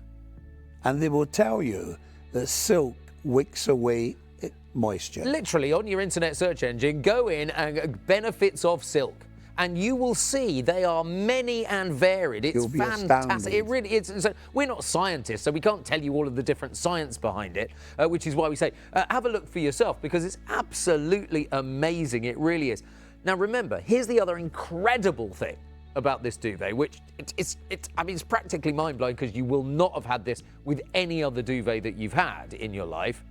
and they will tell you that silk wicks away moisture. Literally, on your internet search engine, go in and benefits of silk. And you will see they are many and varied. It's You'll be fantastic. astounded. It really is. So we're not scientists, so we can't tell you all of the different science behind it, which is why we say have a look for yourself, because it's absolutely amazing. It really is. Now, remember, here's the other incredible thing about this duvet, which it's practically mind-blowing, because you will not have had this with any other duvet that you've had in your life.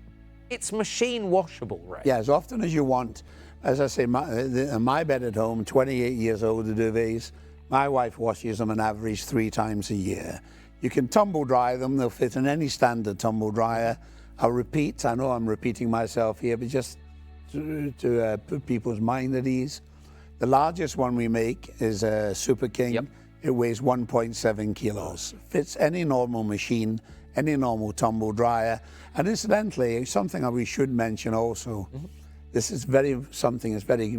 It's machine washable, right? Yeah, as often as you want. As I say, my bed at home, 28 years old, the duvets, my wife washes them on average 3 times a year. You can tumble dry them. They'll fit in any standard tumble dryer. I'll repeat, I know I'm repeating myself here, but just to put people's mind at ease. The largest one we make is a Super King. It weighs 1.7 kilos. Fits any normal machine, any normal tumble dryer. And incidentally, something we should mention also, this is something that's very,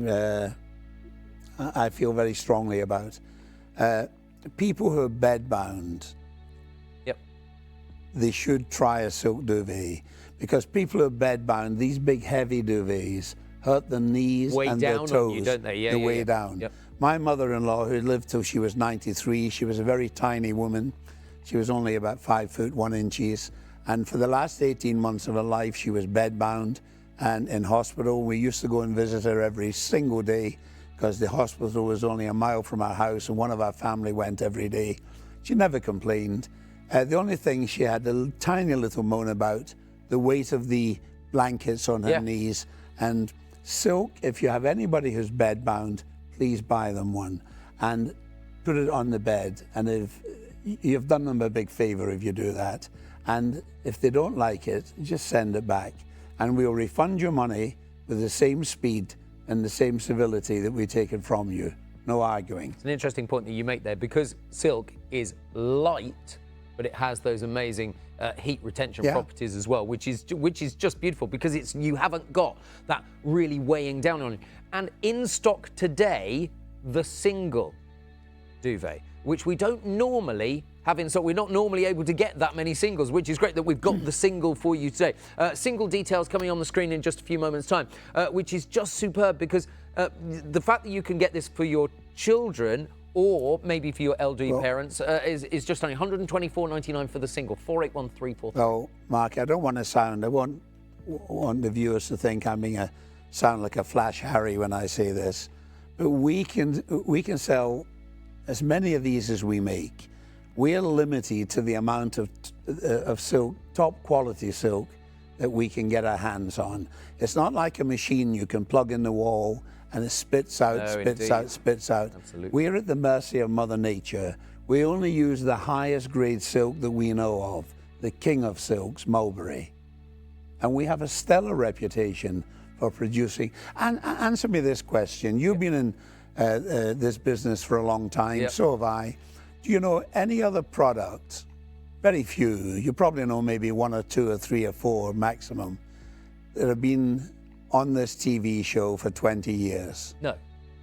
I feel very strongly about. People who are bedbound, they should try a silk duvet, because people who are bedbound, these big heavy duvets, hurt the knees and their toes. On you, don't they? They weigh down. My mother-in-law, who lived till she was 93, she was a very tiny woman. She was only about 5 foot 1 inches. And for the last 18 months of her life, she was bedbound and in hospital. We used to go and visit her every single day because the hospital was only a mile from our house, and one of our family went every day. She never complained. The only thing she had a tiny little moan about, the weight of the blankets on her knees. And Silk, if you have anybody who's bedbound, please buy them one and put it on the bed. And if you've done them a big favor if you do that. And if they don't like it, just send it back. And we'll refund your money with the same speed and the same civility that we take it from you. No arguing. It's an interesting point that you make there, because silk is light, but it has those amazing heat retention properties as well, which is just beautiful, because you haven't got that really weighing down on it. And in stock today, the single duvet, which we don't normally have in stock. We're not normally able to get that many singles, which is great that we've got the single for you today. Single details coming on the screen in just a few moments' time, which is just superb, because the fact that you can get this for your children or maybe for your elderly parents is just only $124.99 for the single. 481343. Well, Mark, I don't want to sound, I want the viewers to think I'm being sound like a flash Harry when I say this, but we can sell as many of these as we make. We are limited to the amount of silk, top quality silk, that we can get our hands on. It's not like a machine you can plug in the wall and it spits out, spits out. Absolutely. We are at the mercy of Mother Nature. We only use the highest grade silk that we know of, the king of silks, Mulberry. And we have a stellar reputation for producing. And answer me this question. You've been in this business for a long time, so have I. Do you know any other products? Very few. You probably know maybe one or two or three or four maximum that have been on this TV show for 20 years. No.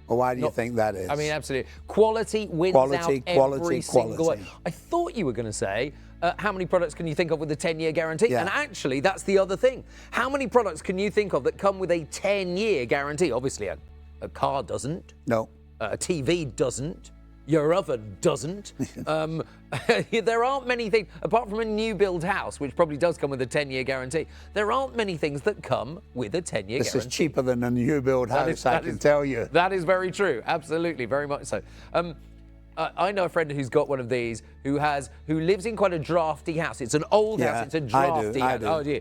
Well, why do you think that is? I mean, absolutely. Quality wins out every single way. I thought you were going to say, how many products can you think of with a 10-year guarantee? Yeah. And actually, that's the other thing. How many products can you think of that come with a 10-year guarantee? Obviously, a car doesn't. No. A TV doesn't. Your oven doesn't. There aren't many things, apart from a new build house, which probably does come with a 10-year guarantee. There aren't many things that come with a 10-year guarantee. This is cheaper than a new build house, I can tell you. That is very true. Absolutely, very much so. I know a friend who's got one of these, who lives in quite a drafty house. It's an old house. It's a drafty house. I do. Oh dear.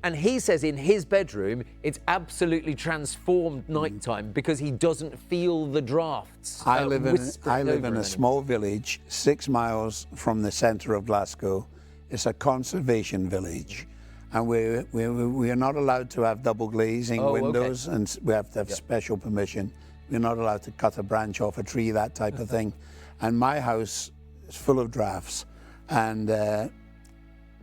And he says in his bedroom, it's absolutely transformed nighttime because he doesn't feel the drafts. I live in a small village 6 miles from the centre of Glasgow. It's a conservation village. And we are not allowed to have double glazing windows, and we have to have special permission. We're not allowed to cut a branch off a tree, that type of thing. And my house is full of drafts, and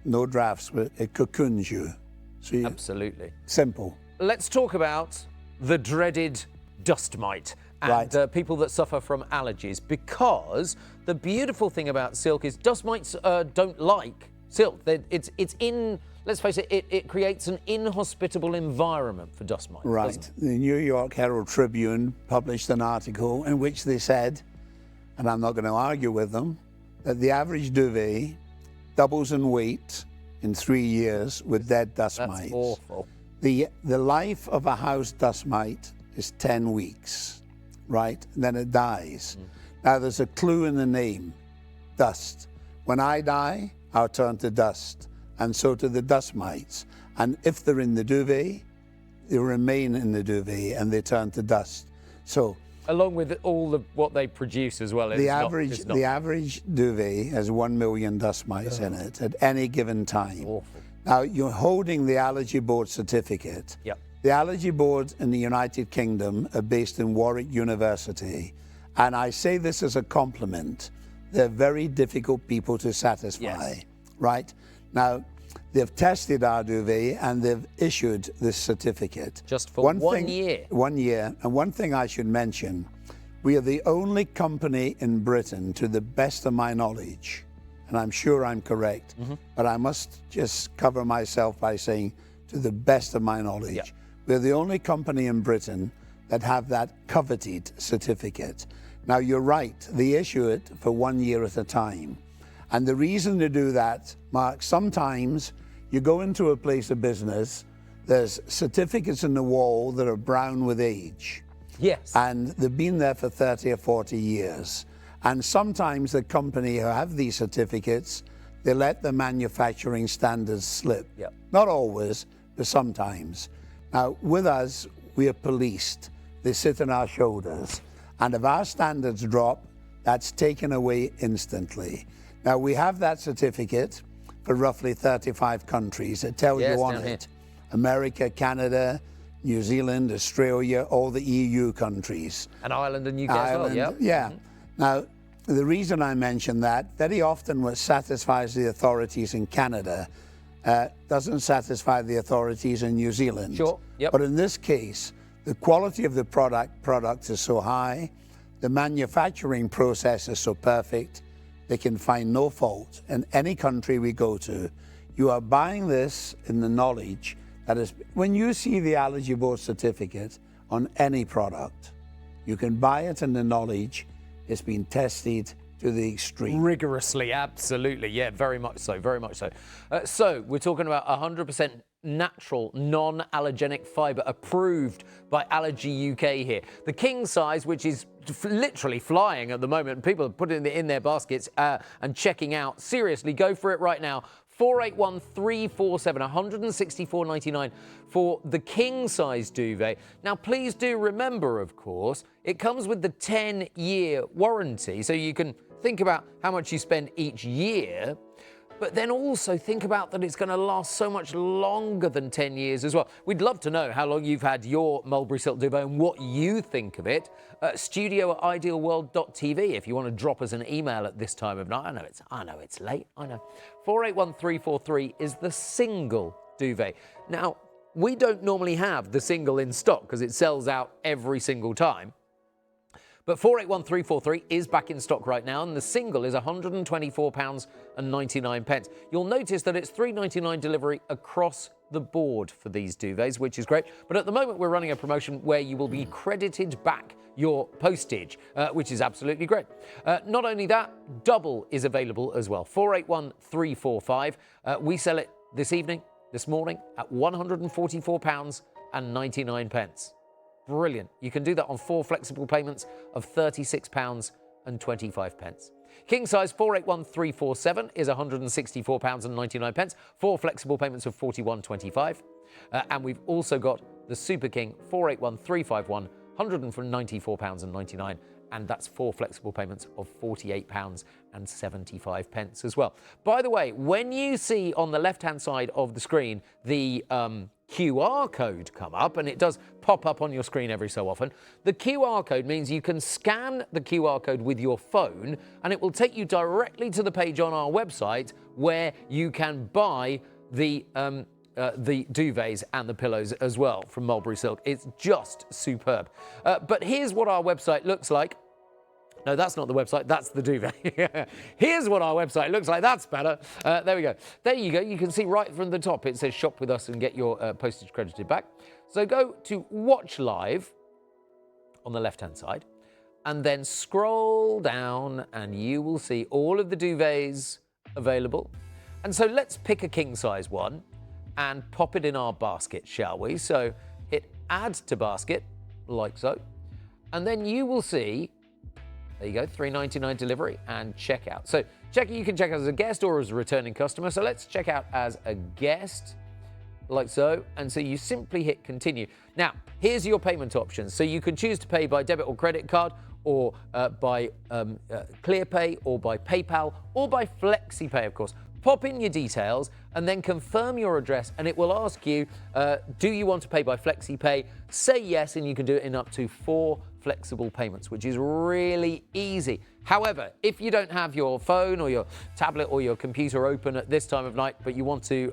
no drafts, it cocoons you. So absolutely. Simple. Let's talk about the dreaded dust mite and people that suffer from allergies, because the beautiful thing about silk is dust mites don't like silk. Let's face it, it creates an inhospitable environment for dust mites. Right. The New York Herald Tribune published an article in which they said, and I'm not going to argue with them, that the average duvet doubles in weight in 3 years with dead dust mites. That's awful. The life of a house dust mite is 10 weeks, right? And then it dies. Now there's a clue in the name, dust. When I die, I'll turn to dust, and so do the dust mites. And if they're in the duvet, they remain in the duvet and they turn to dust. So, along with all what they produce as well. The average duvet has 1 million dust mites in it at any given time. Awful. Now, you're holding the Allergy Board certificate. Yep. The Allergy Board in the United Kingdom are based in Warwick University. And I say this as a compliment. They're very difficult people to satisfy, right? Now, they've tested our duvet and they've issued this certificate. Just for 1 year? 1 year. And one thing I should mention, we are the only company in Britain, to the best of my knowledge, and I'm sure I'm correct, but I must just cover myself by saying, to the best of my knowledge, we're the only company in Britain that have that coveted certificate. Now, you're right, they issue it for 1 year at a time. And the reason to do that, Mark, sometimes You go into a place of business, there's certificates in the wall that are brown with age. Yes. And they've been there for 30 or 40 years. And sometimes the company who have these certificates, they let the manufacturing standards slip. Yep. Not always, but sometimes. Now, with us, we are policed. They sit on our shoulders. And if our standards drop, that's taken away instantly. Now, we have that certificate for roughly 35 countries. It tells you on it. America, Canada, New Zealand, Australia, all the EU countries. And Ireland and UK as well, yeah. Yeah. Now, the reason I mention that, very often what satisfies the authorities in Canada doesn't satisfy the authorities in New Zealand. Sure, yep. But in this case, the quality of the product is so high, the manufacturing process is so perfect, they can find no fault. In any country we go to, you are buying this in the knowledge that is, when you see the Allergy Board certificate on any product, you can buy it in the knowledge it's been tested to the extreme. Rigorously, absolutely. Yeah, very much so, very much so. So we're talking about 100% natural, non-allergenic fibre approved by Allergy UK here. The king size, which is literally flying at the moment. People are putting it in their baskets and checking out. Seriously, go for it right now. 481347, 164.99 for the king size duvet. Now, please do remember, of course, it comes with the 10-year warranty, so you can think about how much you spend each year, but then also think about that it's going to last so much longer than 10 years as well. We'd love to know how long you've had your Mulberry silk duvet and what you think of it. studio@idealworld.tv if you want to drop us an email at this time of night. I know it's late, I know. 481343 is the single duvet. Now, we don't normally have the single in stock because it sells out every single time. But 481343 is back in stock right now, and the single is £124.99. You'll notice that it's £3.99 delivery across the board for these duvets, which is great. But at the moment, we're running a promotion where you will be credited back your postage, which is absolutely great. Not only that, double is available as well. 481345. We sell it this morning, at £144.99. Brilliant. You can do that on 4 flexible payments of £36.25. King size 481347 is £164.99. 4 flexible payments of £41.25. And we've also got the Super King 481351, £194.99. And that's 4 flexible payments of £48.75 as well. By the way, when you see on the left-hand side of the screen the QR code come up, and it does pop up on your screen every so often, the QR code means you can scan the QR code with your phone, and it will take you directly to the page on our website where you can buy the duvets and the pillows as well from Mulberry Silk. It's just superb. But here's what our website looks like. No, that's not the website, that's the duvet. Here's what our website looks like, that's better. There we go. There you go, you can see right from the top, it says shop with us and get your postage credited back. So go to watch live on the left-hand side, and then scroll down and you will see all of the duvets available. And so let's pick a king size one and pop it in our basket, shall we? So hit add to basket, like so. And then you will see, there you go, $3.99 delivery and checkout. So you can check out as a guest or as a returning customer. So let's check out as a guest, like so. And so you simply hit continue. Now, here's your payment options. So you can choose to pay by debit or credit card, or by ClearPay, or by PayPal, or by FlexiPay, of course. Pop in your details and then confirm your address, and it will ask you, do you want to pay by FlexiPay? Say yes, and you can do it in up to 4 flexible payments, which is really easy. However, if you don't have your phone or your tablet or your computer open at this time of night, but you want to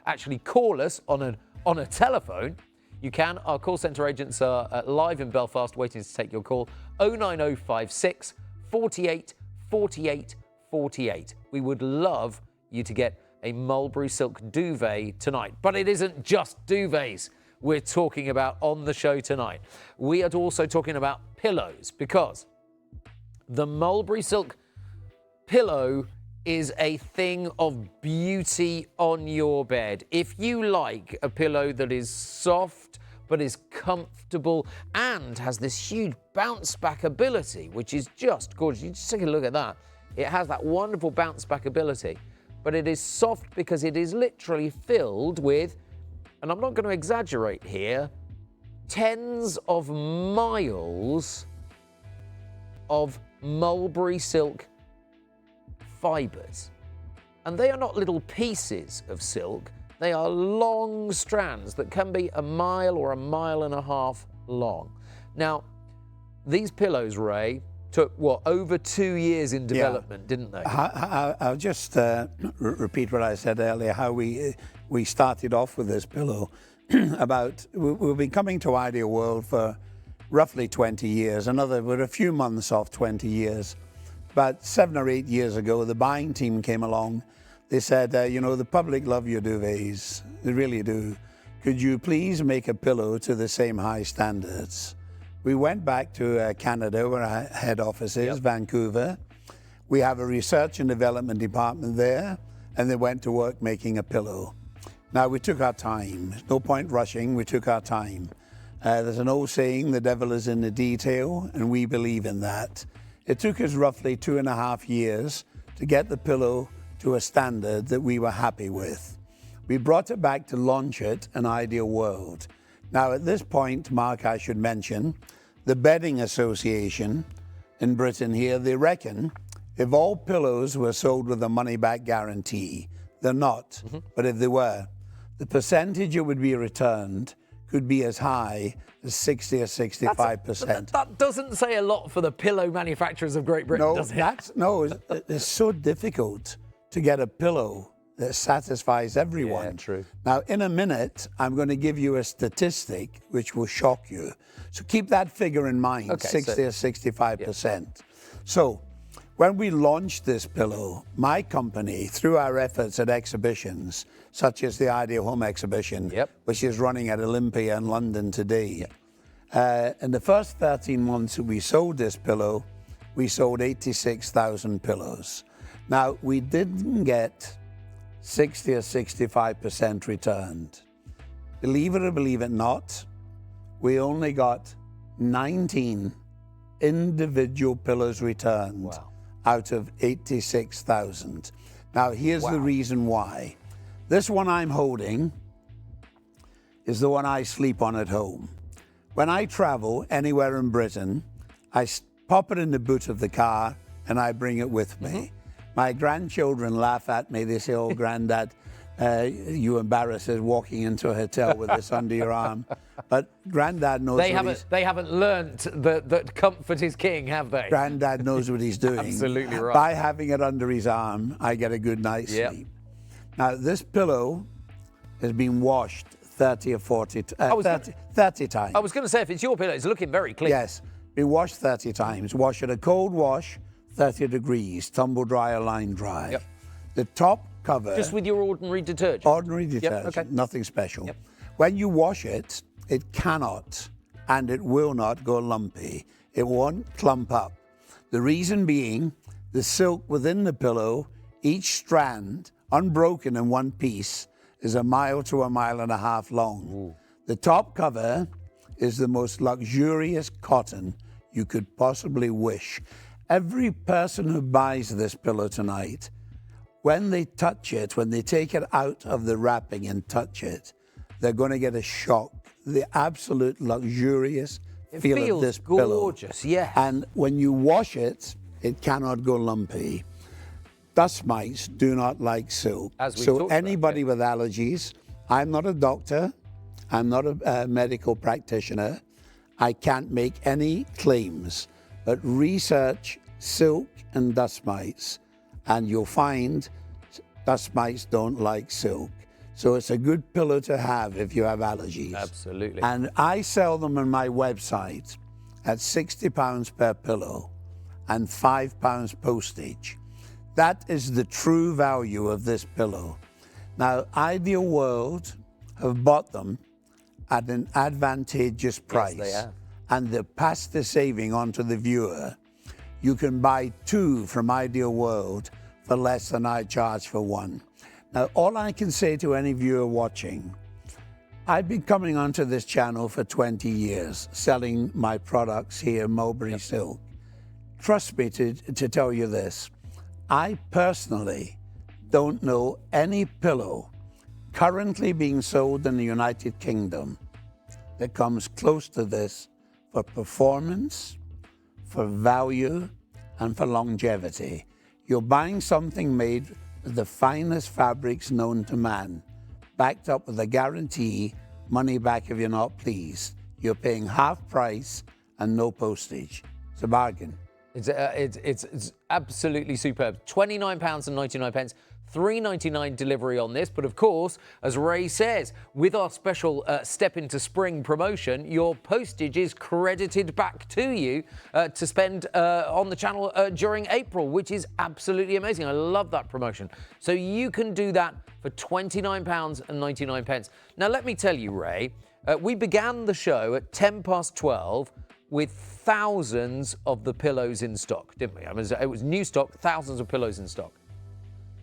actually call us on a telephone, you can. Our call centre agents are live in Belfast waiting to take your call. 09056 48 48 48. We would love you to get a Mulberry Silk duvet tonight. But it isn't just duvets we're talking about on the show tonight. We are also talking about pillows, because the Mulberry Silk pillow is a thing of beauty on your bed. If you like a pillow that is soft but is comfortable and has this huge bounce back ability, which is just gorgeous. You just take a look at that. It has that wonderful bounce back ability, but it is soft because it is literally filled with, and I'm not going to exaggerate here, tens of miles of mulberry silk fibres. And they are not little pieces of silk, they are long strands that can be a mile or a mile and a half long. Now, these pillows, Ray, took, what, over 2 years in development, didn't they? I'll just repeat what I said earlier, how we started off with this pillow. We've been coming to Ideal World for roughly 20 years, we're a few months off 20 years. About 7 or 8 years ago, the buying team came along. They said, you know, the public love your duvets, they really do. Could you please make a pillow to the same high standards? We went back to Canada, where our head office is, Vancouver. We have a research and development department there, and they went to work making a pillow. Now, we took our time. No point rushing, we took our time. There's an old saying, the devil is in the detail, and we believe in that. It took us roughly 2.5 years to get the pillow to a standard that we were happy with. We brought it back to launch it in Ideal World. Now, at this point, Mark, I should mention, the Bedding Association in Britain here, they reckon if all pillows were sold with a money-back guarantee, they're not, but if they were, the percentage it would be returned could be as high as 60 or 65%. That doesn't say a lot for the pillow manufacturers of Great Britain, does it? It's so difficult to get a pillow that satisfies everyone. Yeah, true. Now, in a minute, I'm going to give you a statistic which will shock you. So keep that figure in mind, Okay, 60 or 65%. So when we launched this pillow, my company, through our efforts at exhibitions, such as the Ideal Home Exhibition, which is running at Olympia in London today, in the first 13 months that we sold this pillow, we sold 86,000 pillows. Now, we didn't get 60 or 65% returned. Believe it or believe it not, we only got 19 individual pillows returned out of 86,000. Now, here's the reason why. This one I'm holding is the one I sleep on at home. When I travel anywhere in Britain, I pop it in the boot of the car and I bring it with me. My grandchildren laugh at me. They say, oh, Granddad, you embarrass us walking into a hotel with this under your arm. But Granddad knows they haven't learnt that comfort is king, have they? Granddad knows what he's doing. Absolutely right. By having it under his arm, I get a good night's sleep. Now, this pillow has been washed 30 or 40 times. I was going to say, if it's your pillow, it's looking very clean. Yes, been washed 30 times. Wash it a cold wash, 30 degrees, tumble dry or line dry. The top cover... Just with your ordinary detergent? Ordinary detergent, nothing special. When you wash it, it cannot and it will not go lumpy. It won't clump up. The reason being, the silk within the pillow, each strand, unbroken in one piece, is 1 mile to 1.5 miles long. The top cover is the most luxurious cotton you could possibly wish. Every person who buys this pillow tonight, when they touch it, when they take it out of the wrapping and touch it, they're going to get a shock. The absolute luxurious feel of this pillow. It feels gorgeous, yes. And when you wash it, it cannot go lumpy. Dust mites do not like silk. So anybody with allergies, I'm not a doctor, I'm not a medical practitioner, I can't make any claims, but research silk and dust mites, and you'll find dust mites don't like silk. So it's a good pillow to have if you have allergies. Absolutely. And I sell them on my website at £60 per pillow and £5 postage. That is the true value of this pillow. Now, Ideal World have bought them at an advantageous price. Yes, they have. And they pass the saving on to the viewer. You can buy 2 from Ideal World for less than I charge for one. Now, all I can say to any viewer watching, I've been coming onto this channel for 20 years, selling my products here, Mulberry Silk. Trust me to tell you this, I personally don't know any pillow currently being sold in the United Kingdom that comes close to this for performance, for value, and for longevity. You're buying something made with the finest fabrics known to man, backed up with a guarantee, money back if you're not pleased. You're paying half price and no postage. It's a bargain. It's absolutely superb. £29.99, $3.99 delivery on this. But of course, as Ray says, with our special Step into Spring promotion, your postage is credited back to you to spend on the channel during April, which is absolutely amazing. I love that promotion. So you can do that for £29.99. Now, let me tell you, Ray, we began the show at 12:10 with thousands of the pillows in stock, didn't we? I mean, it was new stock, thousands of pillows in stock.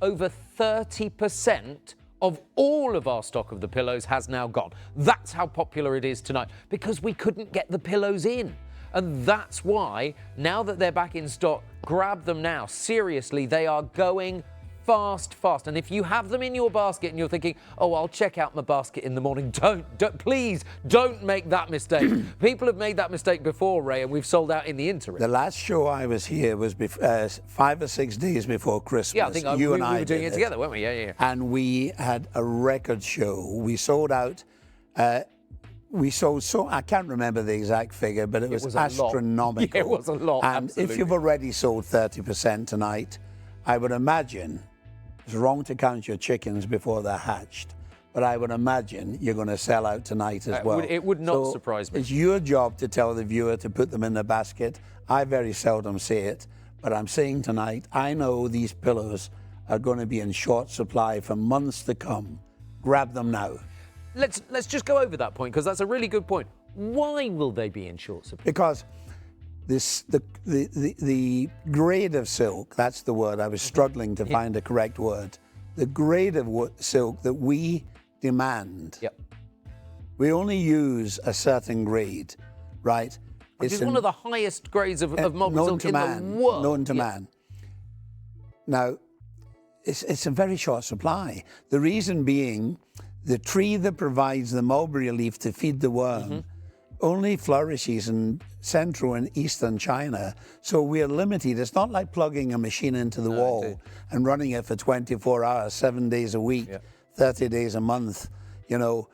Over 30% of all of our stock of the pillows has now gone. That's how popular it is tonight, because we couldn't get the pillows in. And that's why, now that they're back in stock, grab them now. Seriously, they are going fast. And if you have them in your basket and you're thinking, oh, I'll check out my basket in the morning, please don't make that mistake. People have made that mistake before, Ray, and we've sold out in the interim. The last show I was here was 5 or 6 days before Christmas. Yeah, I think we were doing it together, weren't we? Yeah. And we had a record show. We sold out. We sold I can't remember the exact figure, but it was astronomical. Yeah, it was a lot. And absolutely. if you've already sold 30% tonight, I would imagine it's wrong to count your chickens before they're hatched, but I would imagine you're going to sell out tonight as well. It would not surprise me. It's your job to tell the viewer to put them in the basket. I very seldom say it, but I'm saying tonight, I know these pillows are going to be in short supply for months to come. Grab them now. Let's just go over that point, because that's a really good point. Why will they be in short supply? Because the grade of silk, that's the word, I was struggling to find a correct word. The grade of silk that we demand, we only use a certain grade, right? It's one of the highest grades of modern silk in the world. Known to man. Now, it's a very short supply. The reason being, the tree that provides the mulberry leaf to feed the worm only flourishes in central and eastern China, so we're limited. It's not like plugging a machine into the wall and running it for 24 hours, 7 days a week, 30 days a month. You know,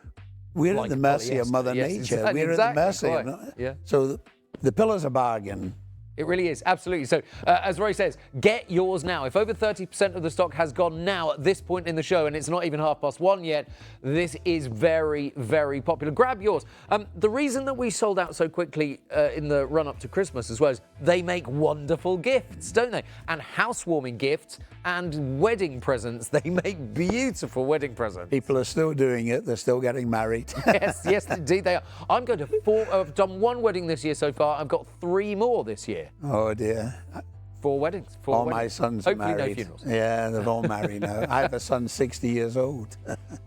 we're at the mercy of Mother Nature. We're at the mercy of So the pillar's a bargain. It really is, absolutely. So, as Ray says, get yours now. If over 30% of the stock has gone now at this point in the show, and it's not even 1:30 yet, this is very, very popular. Grab yours. The reason that we sold out so quickly in the run-up to Christmas as well is they make wonderful gifts, don't they? And housewarming gifts and wedding presents. They make beautiful wedding presents. People are still doing it. They're still getting married. Yes, indeed they are. I'm going to I've done 1 wedding this year so far. I've got 3 more this year. Oh dear. 4 weddings. All my sons are married. Hopefully no funerals. Yeah, they're all married now. I have a son 60 years old.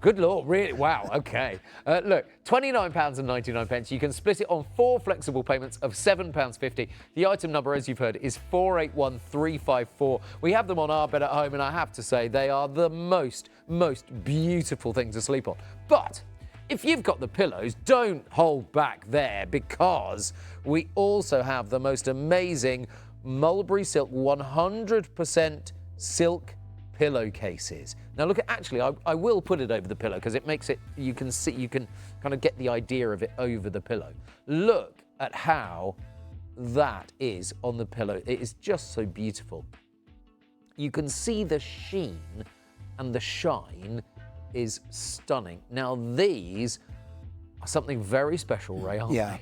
Good Lord, really? Wow, okay. Look, £29.99. You can split it on 4 flexible payments of £7.50. The item number, as you've heard, is 481354. We have them on our bed at home, and I have to say they are the most beautiful thing to sleep on. But if you've got the pillows, don't hold back there, because we also have the most amazing Mulberry Silk 100% silk pillowcases. Now look at, actually, I will put it over the pillow because it makes it, you can kind of get the idea of it over the pillow. Look at how that is on the pillow. It is just so beautiful. You can see the sheen and the shine is stunning. Now these are something very special, Ray, aren't they?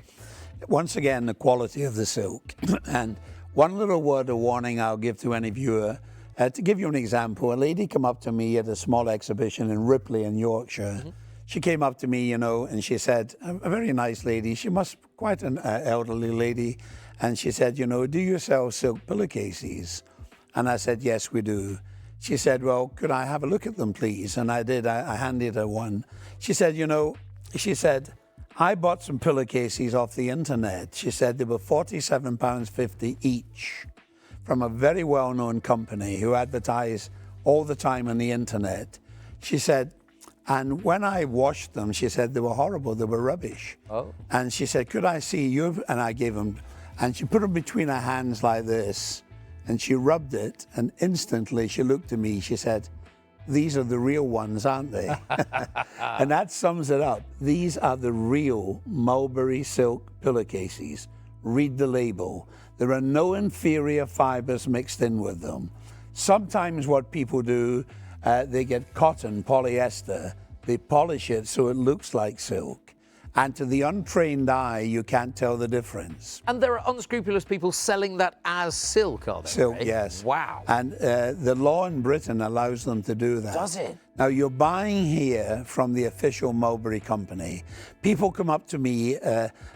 Once again, the quality of the silk. And one little word of warning I'll give to any viewer. To give you an example, a lady came up to me at a small exhibition in Ripley in Yorkshire. She came up to me, you know, and she said, a very nice lady, she must be quite an elderly lady, and she said, you know, do you sell silk pillowcases? And I said, yes, we do. She said, well, could I have a look at them, please? And I did. I handed her one. She said, you know, she said, I bought some pillowcases off the internet. She said they were £47.50 each from a very well-known company who advertise all the time on the internet. She said, and when I washed them, she said they were horrible, they were rubbish. Oh. And she said, could I see you? And I gave them, and she put them between her hands like this, and she rubbed it, and instantly she looked at me, she said, these are the real ones, aren't they? And that sums it up. These are the real Mulberry silk pillowcases. Read the label. There are no inferior fibers mixed in with them. Sometimes what people do, they get cotton, polyester, they polish it so it looks like silk. And to the untrained eye, you can't tell the difference. And there are unscrupulous people selling that as silk, are there? Silk, Ray? yes. Wow. And the law in Britain allows them to do that. Does it? Now, you're buying here from the official Mulberry company. People come up to me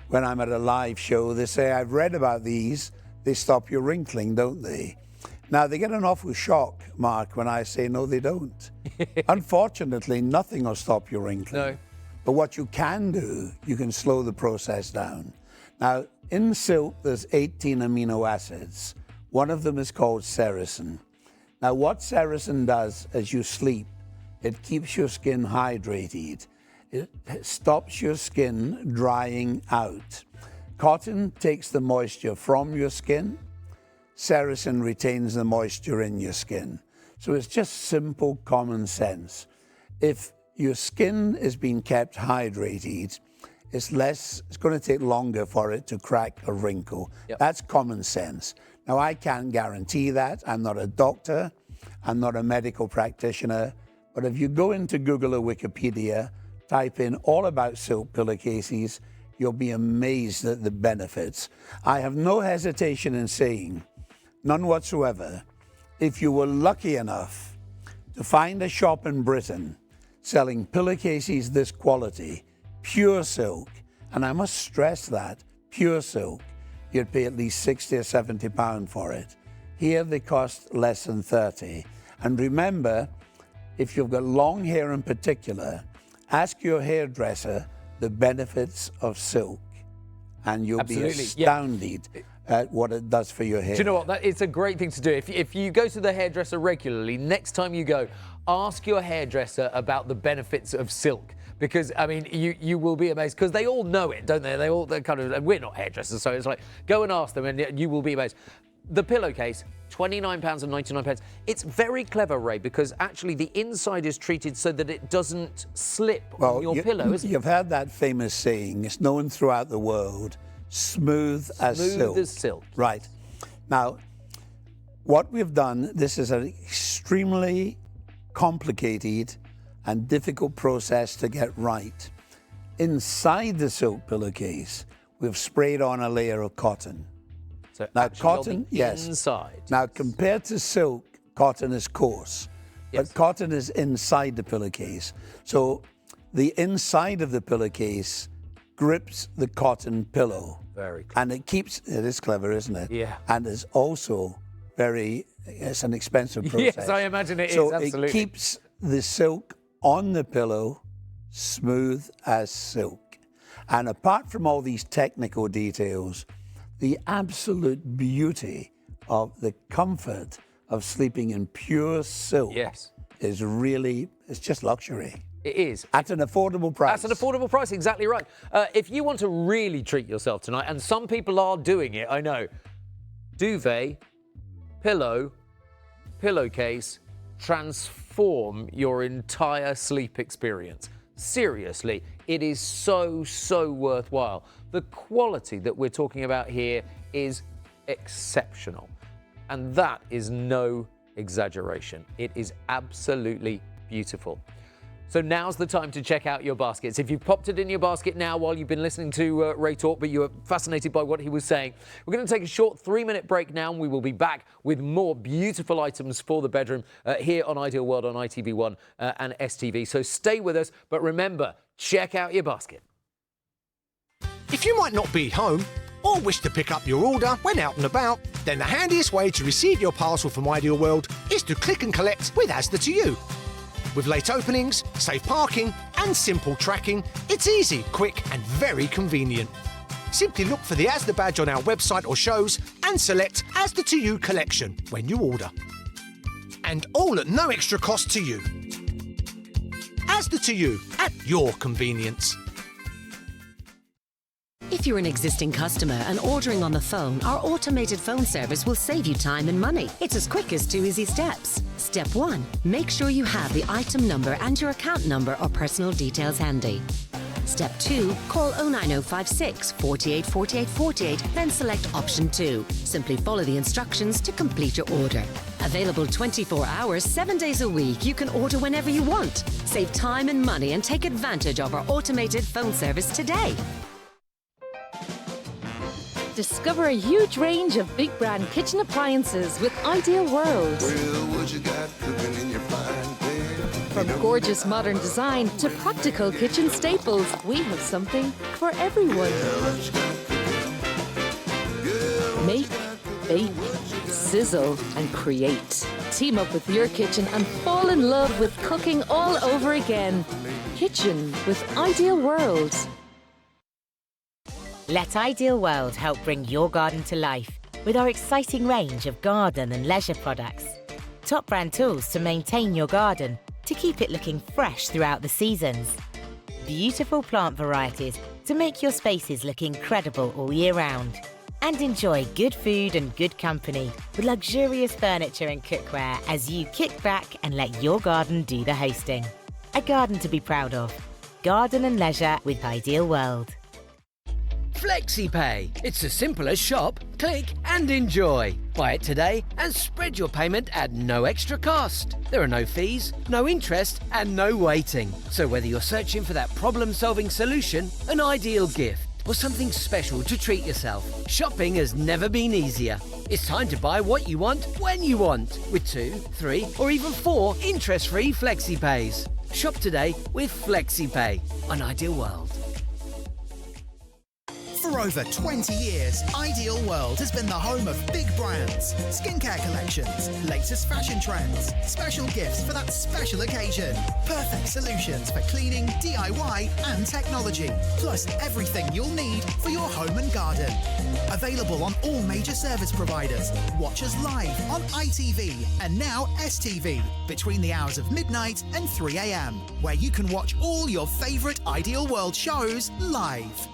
when I'm at a live show. They say, I've read about these. They stop your wrinkling, don't they? Now, they get an awful shock, Mark, when I say, no, they don't. Unfortunately, nothing will stop your wrinkling. No. But what you can do, you can slow the process down. Now, in silk, there's 18 amino acids. One of them is called sericin. Now, what sericin does as you sleep, it keeps your skin hydrated. It stops your skin drying out. Cotton takes the moisture from your skin. Sericin retains the moisture in your skin. So it's just simple common sense. If your skin is being kept hydrated, it's going to take longer for it to crack a wrinkle. Yep. That's common sense. Now, I can't guarantee that. I'm not a doctor. I'm not a medical practitioner. But if you go into Google or Wikipedia, type in all about silk pillowcases, you'll be amazed at the benefits. I have no hesitation in saying, none whatsoever, if you were lucky enough to find a shop in Britain selling pillowcases this quality, pure silk, and I must stress that, pure silk, you'd pay at least 60 or 70 pounds for it. Here they cost less than 30. And remember, if you've got long hair in particular, ask your hairdresser the benefits of silk, and you'll Absolutely, be astounded at what it does for your hair. Do you know what? It's a great thing to do. If you go to the hairdresser regularly, next time you go, ask your hairdresser about the benefits of silk. Because, I mean, you will be amazed. Because they all know it, don't they? They're kind of, and we're not hairdressers, so it's like, go and ask them and you will be amazed. The pillowcase, £29.99. It's very clever, Ray, because actually the inside is treated so that it doesn't slip on your pillow, isn't it? You've heard that famous saying, it's known throughout the world, smooth as silk. Smooth as silk. Right. Now, what we've done, this is an extremely complicated and difficult process to get right. Inside the silk pillowcase, we've sprayed on a layer of cotton. So now, cotton, yes. Inside. Now, compared to silk, cotton is coarse, but cotton is inside the pillowcase. So the inside of the pillowcase grips the cotton pillow. Very clever. And it is clever, isn't it? Yeah. And it's also it's an expensive process. Yes, I imagine it is, so absolutely. it keeps the silk on the pillow smooth as silk. And apart from all these technical details, the absolute beauty of the comfort of sleeping in pure silk is really, it's just luxury. It is. At an affordable price. At an affordable price, exactly right. If you want to really treat yourself tonight, and some people are doing it, I know, duvet, pillow, pillowcase, transform your entire sleep experience. Seriously, it is so, so worthwhile. The quality that we're talking about here is exceptional. And that is no exaggeration. It is absolutely beautiful. So now's the time to check out your baskets. If you've popped it in your basket now while you've been listening to Ray talk, but you were fascinated by what he was saying, we're going to take a short 3-minute break now, and we will be back with more beautiful items for the bedroom here on Ideal World on ITV1 and STV. So stay with us, but remember, check out your basket. If you might not be home or wish to pick up your order when out and about, then the handiest way to receive your parcel from Ideal World is to click and collect with Asda to You. With late openings, safe parking and simple tracking, it's easy, quick and very convenient. Simply look for the Asda badge on our website or shows and select Asda to You collection when you order. And all at no extra cost to you. Asda to You, at your convenience. If you're an existing customer and ordering on the phone, our automated phone service will save you time and money. It's as quick as 2 easy steps. Step 1. Make sure you have the item number and your account number or personal details handy. Step 2. Call 09056 48 48 48, then select option 2. Simply follow the instructions to complete your order. Available 24 hours, 7 days a week. You can order whenever you want. Save time and money and take advantage of our automated phone service today. Discover a huge range of big brand kitchen appliances with Ideal World. From gorgeous modern design to practical kitchen staples, we have something for everyone. Make, bake, sizzle and create. Team up with your kitchen and fall in love with cooking all over again. Kitchen with Ideal World. Let Ideal World help bring your garden to life with our exciting range of garden and leisure products. Top brand tools to maintain your garden, to keep it looking fresh throughout the seasons. Beautiful plant varieties to make your spaces look incredible all year round. And enjoy good food and good company with luxurious furniture and cookware as you kick back and let your garden do the hosting. A garden to be proud of. Garden and leisure with Ideal World. FlexiPay. It's as simple as shop, click and enjoy. Buy it today and spread your payment at no extra cost. There are no fees, no interest and no waiting. So whether you're searching for that problem-solving solution, an ideal gift or something special to treat yourself, shopping has never been easier. It's time to buy what you want when you want with 2, 3 or even 4 interest-free FlexiPays. Shop today with FlexiPay on Ideal World. For over 20 years, Ideal World has been the home of big brands, skincare collections, latest fashion trends, special gifts for that special occasion, perfect solutions for cleaning, DIY and technology, plus everything you'll need for your home and garden. Available on all major service providers. Watch us live on ITV and now STV between the hours of midnight and 3 a.m, where you can watch all your favourite Ideal World shows live.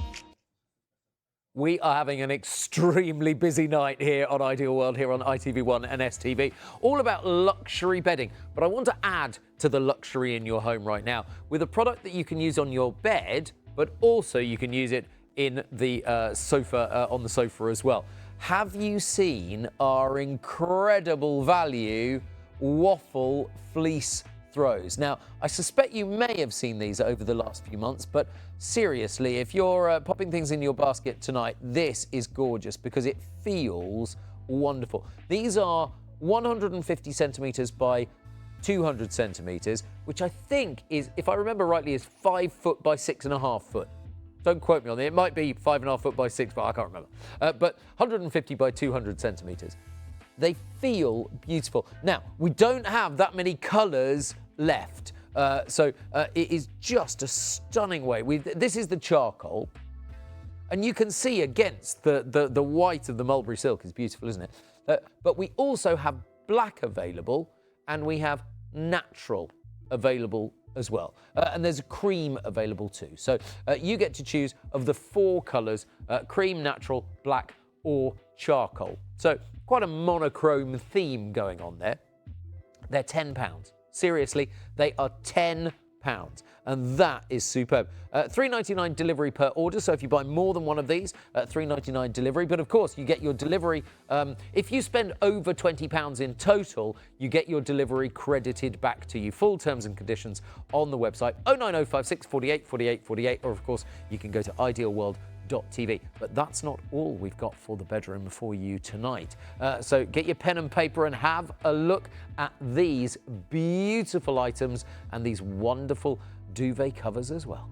We are having an extremely busy night here on Ideal World, here on ITV1 and STV, all about luxury bedding. But I want to add to the luxury in your home right now with a product that you can use on your bed, but also you can use it in the sofa, on the sofa as well. Have you seen our incredible value waffle fleece throws? Now, I suspect you may have seen these over the last few months, but seriously, if you're popping things in your basket tonight, this is gorgeous because it feels wonderful. These are 150 centimetres by 200 centimetres, which I think is, if I remember rightly, is 5 foot by 6.5 foot. Don't quote me on it. It might be 5.5 foot by 6, but I can't remember. But 150 by 200 centimetres. They feel beautiful. Now, we don't have that many colours left. So it is just a stunning way. This is the charcoal. And you can see against the white of the mulberry silk is beautiful, isn't it? But we also have black available and we have natural available as well. And there's a cream available too. So you get to choose of the 4 colours, cream, natural, black or charcoal. So quite a monochrome theme going on there. They're £10. Seriously, they are £10. And that is superb. $3.99 delivery per order. So if you buy more than one of these, $3.99 delivery. But of course, you get your delivery. If you spend over £20 in total, you get your delivery credited back to you. Full terms and conditions on the website 09056 48 48 48. Or of course, you can go to idealworld.tv. But that's not all we've got for the bedroom for you tonight. So get your pen and paper and have a look at these beautiful items and these wonderful duvet covers as well.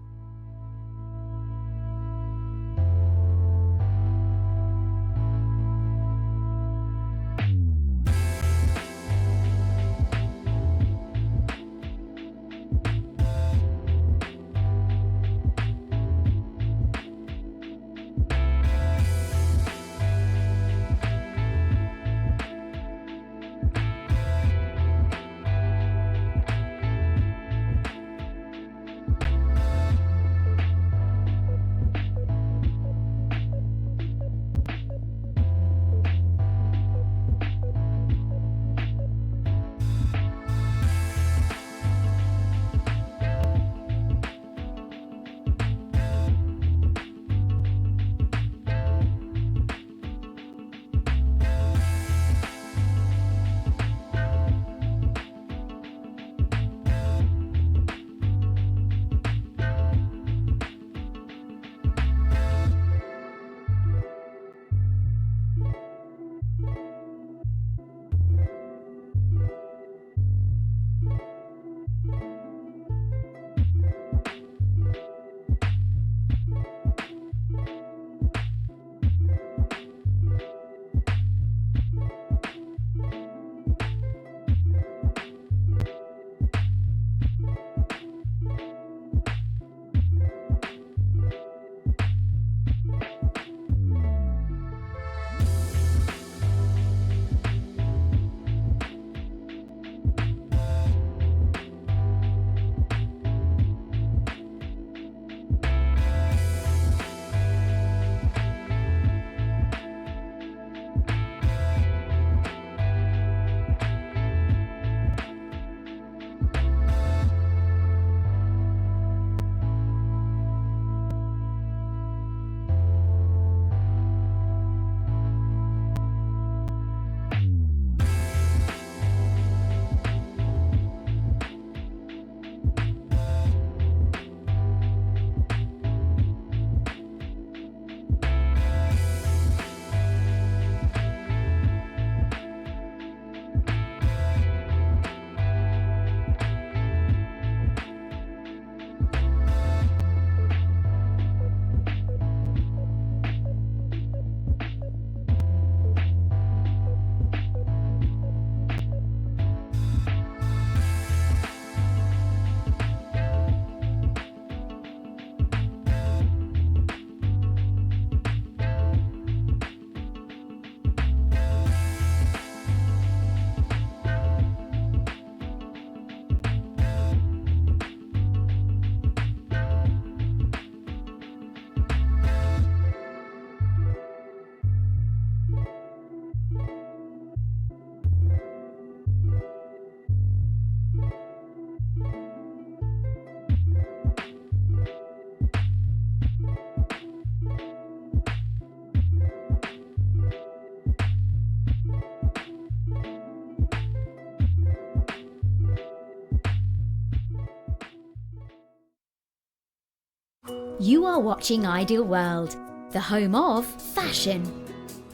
You are watching Ideal World, the home of fashion,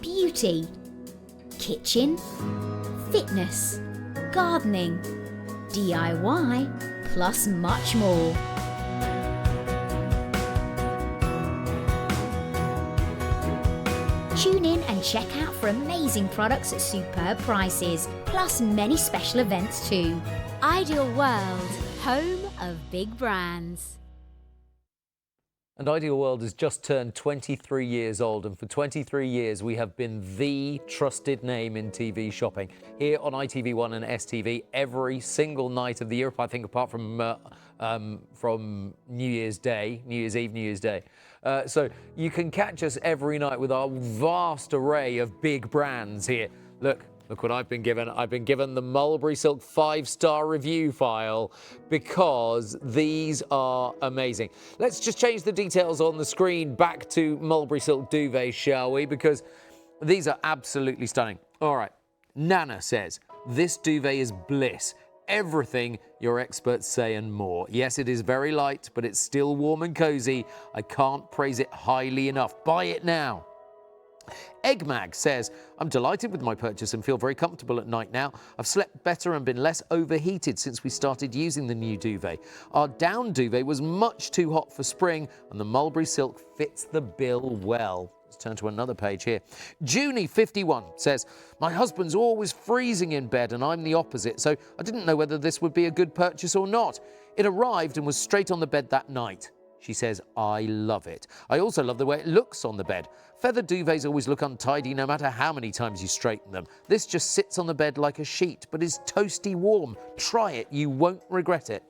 beauty, kitchen, fitness, gardening, DIY, plus much more. Tune in and check out for amazing products at superb prices, plus many special events too. Ideal World, home of big brands. And Ideal World has just turned 23 years old, and for 23 years we have been the trusted name in TV shopping here on ITV1 and STV every single night of the year, I think, apart from New Year's Day, New Year's Eve, New Year's Day. So you can catch us every night with our vast array of big brands here. Look what I've been given. I've been given the Mulberry Silk 5-star review file because these are amazing. Let's just change the details on the screen back to Mulberry Silk duvets, shall we? Because these are absolutely stunning. All right, Nana says, this duvet is bliss. Everything your experts say and more. Yes, it is very light, but it's still warm and cozy. I can't praise it highly enough. Buy it now. Eggmag says, I'm delighted with my purchase and feel very comfortable at night now. I've slept better and been less overheated since we started using the new duvet. Our down duvet was much too hot for spring, and the Mulberry Silk fits the bill well. Let's turn to another page here. Junie51 says, my husband's always freezing in bed and I'm the opposite, so I didn't know whether this would be a good purchase or not. It arrived and was straight on the bed that night. She says, I love it. I also love the way it looks on the bed. Feather duvets always look untidy no matter how many times you straighten them. This just sits on the bed like a sheet, but is toasty warm. Try it, you won't regret it.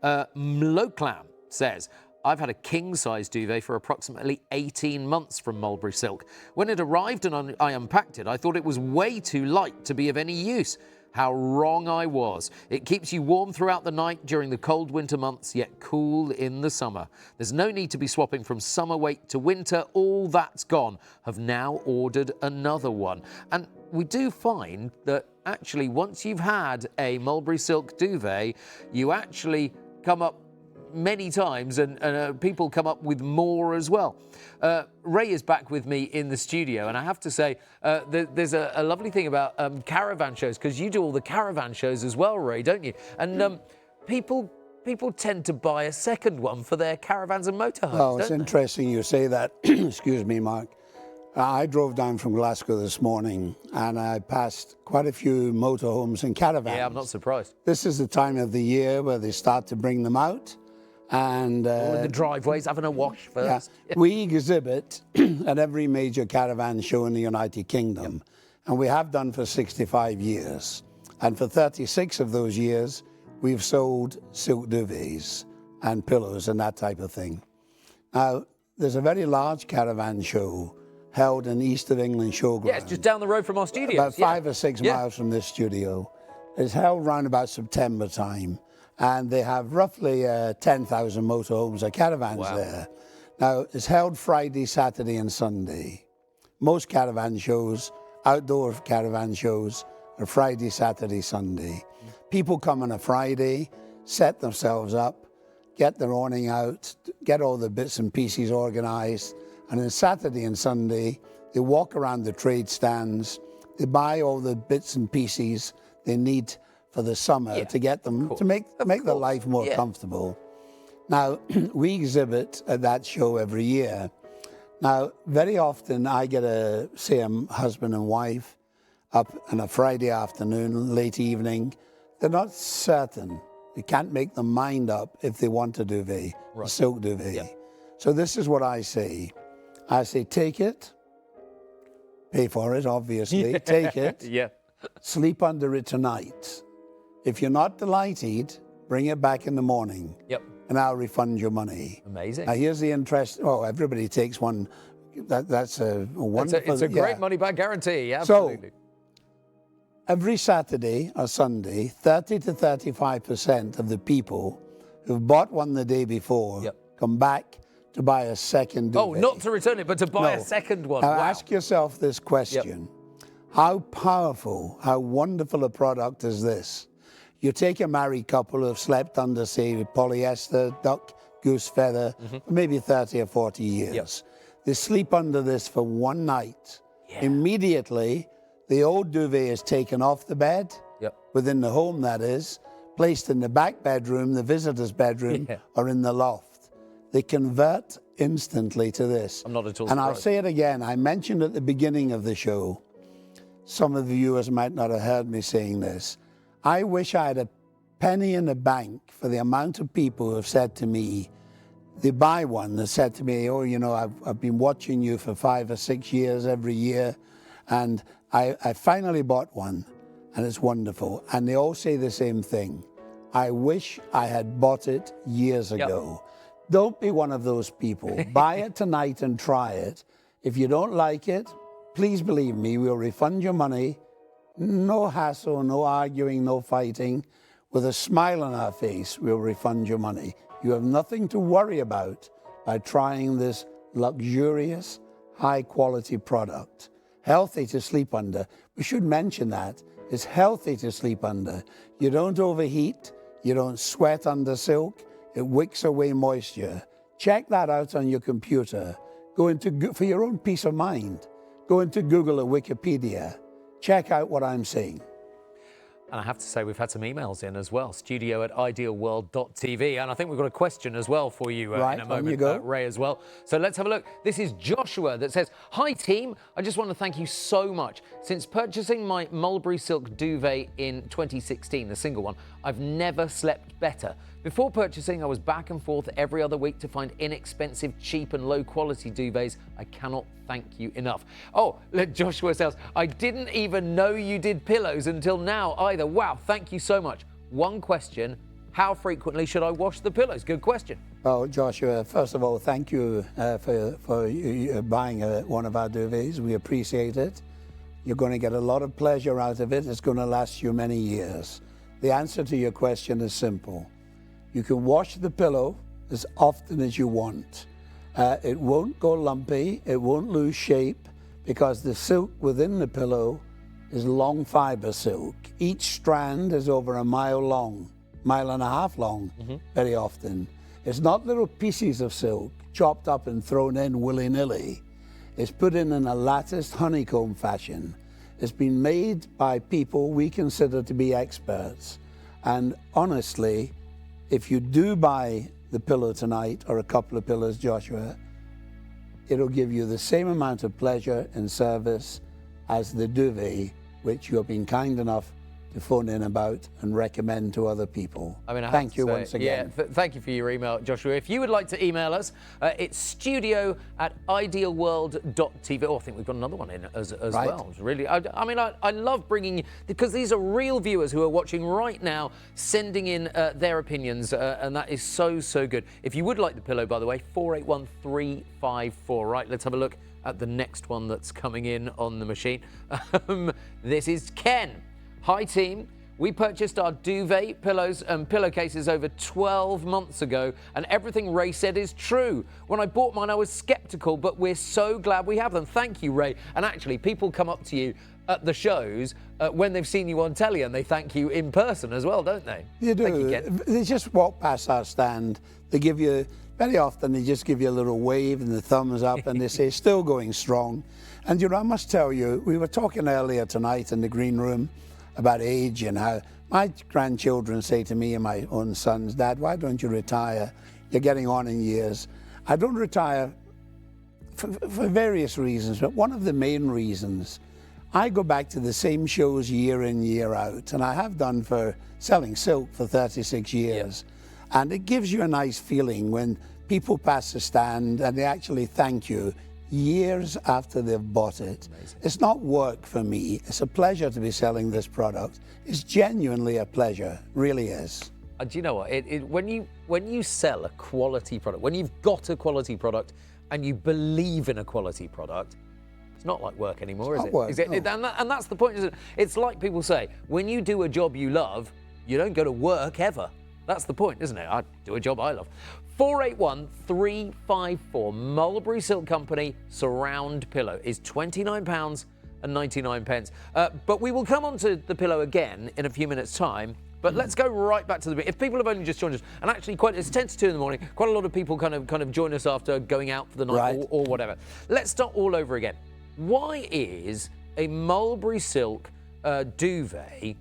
Mloclam says, I've had a king-size duvet for approximately 18 months from Mulberry Silk. When it arrived and I unpacked it, I thought it was way too light to be of any use. How wrong I was. It keeps you warm throughout the night during the cold winter months, yet cool in the summer. There's no need to be swapping from summer weight to winter. All that's gone. Have now ordered another one. And we do find that actually once you've had a Mulberry Silk duvet, you actually come up many times and people come up with more as well. Ray is back with me in the studio, and I have to say there's a lovely thing about caravan shows, because you do all the caravan shows as well, Ray, don't you? And people tend to buy a second one for their caravans and motorhomes. Oh, it's interesting you say that. Excuse me, Mark. I drove down from Glasgow this morning and I passed quite a few motorhomes and caravans. Yeah, I'm not surprised. This is the time of the year where they start to bring them out. And all in the driveways, having a wash first. Yeah. We exhibit at every major caravan show in the United Kingdom, and we have done for 65 years. And for 36 of those years, we've sold silk duvets and pillows and that type of thing. Now, there's a very large caravan show held in East of England Showground. Yeah, it's just down the road from our studio. About 5 or 6 miles from this studio. It's held around about September time. And they have roughly 10,000 motorhomes or caravans there. Now, it's held Friday, Saturday and Sunday. Most caravan shows, outdoor caravan shows, are Friday, Saturday, Sunday. People come on a Friday, set themselves up, get their awning out, get all the bits and pieces organised, and then Saturday and Sunday, they walk around the trade stands, they buy all the bits and pieces they need for the summer to get them, to make their life more comfortable. Now, we exhibit at that show every year. Now, very often I get a husband and wife up on a Friday afternoon, late evening. They're not certain. They can't make their mind up if they want a duvet, a silk duvet. Yeah. So this is what I say. I say, take it, pay for it, obviously, take it, sleep under it tonight. If you're not delighted, bring it back in the morning. And I'll refund your money. Amazing. Now here's the interest. Oh, everybody takes one. That's a wonderful. It's a great money back guarantee. Absolutely. So every Saturday or Sunday, 30 to 35% of the people who've bought one the day before come back to buy a second duvet. Oh, not to return it, but to buy a second one. Now ask yourself this question. How powerful, how wonderful a product is this? You take a married couple who've slept under, say, polyester duck goose feather, maybe 30 or 40 years. They sleep under this for one night. Immediately, the old duvet is taken off the bed, within the home that is, placed in the back bedroom, the visitor's bedroom, or in the loft. They convert instantly to this. I'm not at all And I'll surprised. say it again, I mentioned at the beginning of the show, some of the viewers might not have heard me saying this. I wish I had a penny in the bank for the amount of people who have said to me, they buy one, they said to me, oh, you know, I've been watching you for 5 or 6 years every year, and I finally bought one, and it's wonderful. And they all say the same thing. I wish I had bought it years ago. Don't be one of those people. Buy it tonight and try it. If you don't like it, please believe me, we'll refund your money. No hassle, no arguing, no fighting. With a smile on our face, we'll refund your money. You have nothing to worry about by trying this luxurious, high-quality product. Healthy to sleep under. We should mention that. It's healthy to sleep under. You don't overheat. You don't sweat under silk. It wicks away moisture. Check that out on your computer. For your own peace of mind, go into Google or Wikipedia. Check out what I'm saying. And I have to say, we've had some emails in as well, studio@idealworld.tv. And I think we've got a question as well for you Right, in a on moment, you go. Ray, as well. So let's have a look. This is Joshua that says, hi, team. I just want to thank you so much. Since purchasing my Mulberry silk duvet in 2016, the single one, I've never slept better. Before purchasing, I was back and forth every other week to find inexpensive, cheap and low-quality duvets. I cannot thank you enough. Oh, Joshua says, I didn't even know you did pillows until now either. Wow, thank you so much. One question, how frequently should I wash the pillows? Good question. Well, Joshua, first of all, thank you for buying one of our duvets. We appreciate it. You're going to get a lot of pleasure out of it. It's going to last you many years. The answer to your question is simple. You can wash the pillow as often as you want. It won't go lumpy, it won't lose shape, because the silk within the pillow is long fiber silk. Each strand is over a mile long, 1.5 miles long, very often. It's not little pieces of silk chopped up and thrown in willy-nilly. It's put in a latticed honeycomb fashion. It's been made by people we consider to be experts. And honestly, if you do buy the pillow tonight, or a couple of pillows, Joshua, it'll give you the same amount of pleasure and service as the duvet, which you have been kind enough to phone in about and recommend to other people. I mean, I thank have you to say, once again. Yeah, thank you for your email, Joshua. If you would like to email us, it's studio@idealworld.tv. Oh, I think we've got another one in as Right. well. It's really, I mean, I love bringing, because these are real viewers who are watching right now, sending in their opinions, and that is so, so good. If you would like the pillow, by the way, 481354. Right, let's have a look at the next one that's coming in on the machine. This is Ken. Hi team, we purchased our duvet, pillows and pillowcases over 12 months ago, and everything Ray said is true. When I bought mine, I was skeptical, but we're so glad we have them. Thank you, Ray. And actually, people come up to you at the shows when they've seen you on telly, and they thank you in person as well, don't they? You do. Thank you, Ken. They just walk past our stand. They give you, very often, they just give you a little wave and the thumbs up, and they say, still going strong. And you know, I must tell you, we were talking earlier tonight in the green room about age and how my grandchildren say to me and my own sons, Dad, why don't you retire? You're getting on in years. I don't retire for various reasons, but one of the main reasons, I go back to the same shows year in, year out, and I have done for selling silk for 36 years. And it gives you a nice feeling when people pass the stand and they actually thank you years after they've bought it. Amazing. It's not work for me. It's a pleasure to be selling this product. It's genuinely a pleasure, really is. And do you know what? When you sell a quality product, when you've got a quality product and you believe in a quality product, it's not like work anymore, is it? Work, No. And that's the point, isn't it? It's like people say, when you do a job you love, you don't go to work ever. That's the point, isn't it? I do a job I love. 481354, Mulberry Silk Company surround pillow is £29.99. But we will come on to the pillow again in a few minutes' time. But let's go right back to the bit. If people have only just joined us, and actually it's 10 to 2 in the morning, quite a lot of people kind of join us after going out for the night Right. or whatever. Let's start all over again. Why is a mulberry silk duvet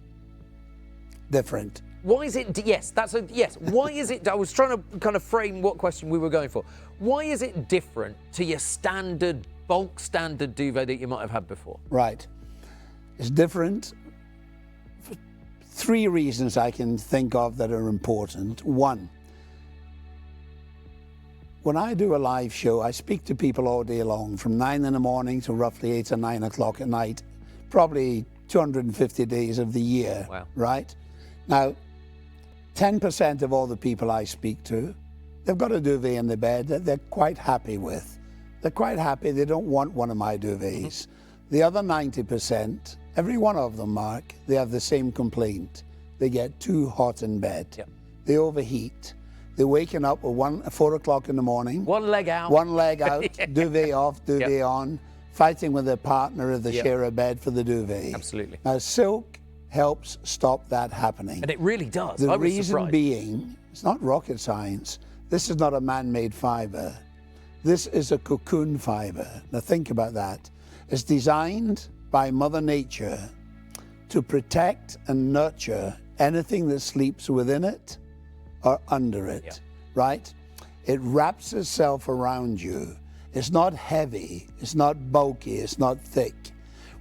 Different. Why is it? Yes, that's a yes. Why is it? I was trying to kind of frame what question we were going for. Why is it different to your standard bulk standard duvet that you might have had before? Right. It's different for 3 reasons I can think of that are important. One, when I do a live show, I speak to people all day long, from 9 in the morning to roughly 8 or 9 o'clock at night, probably 250 days of the year. Wow. Right? Now, 10% of all the people I speak to, they've got a duvet in the bed that they're quite happy with. They're quite happy. They don't want one of my duvets. The other 90%, every one of them, Mark, they have the same complaint. They get too hot in bed. Yep. They overheat. They're waking up at 4 o'clock in the morning. One leg out. One leg out, duvet off, duvet on, fighting with their partner if they share a bed for the duvet. Absolutely. Now, silk helps stop that happening. And it really does. The I was reason surprised. being, it's not rocket science. This is not a man-made fiber. This is a cocoon fiber. Now think about that. It's designed by Mother Nature to protect and nurture anything that sleeps within it or under it, right? It wraps itself around you. It's not heavy, it's not bulky, it's not thick.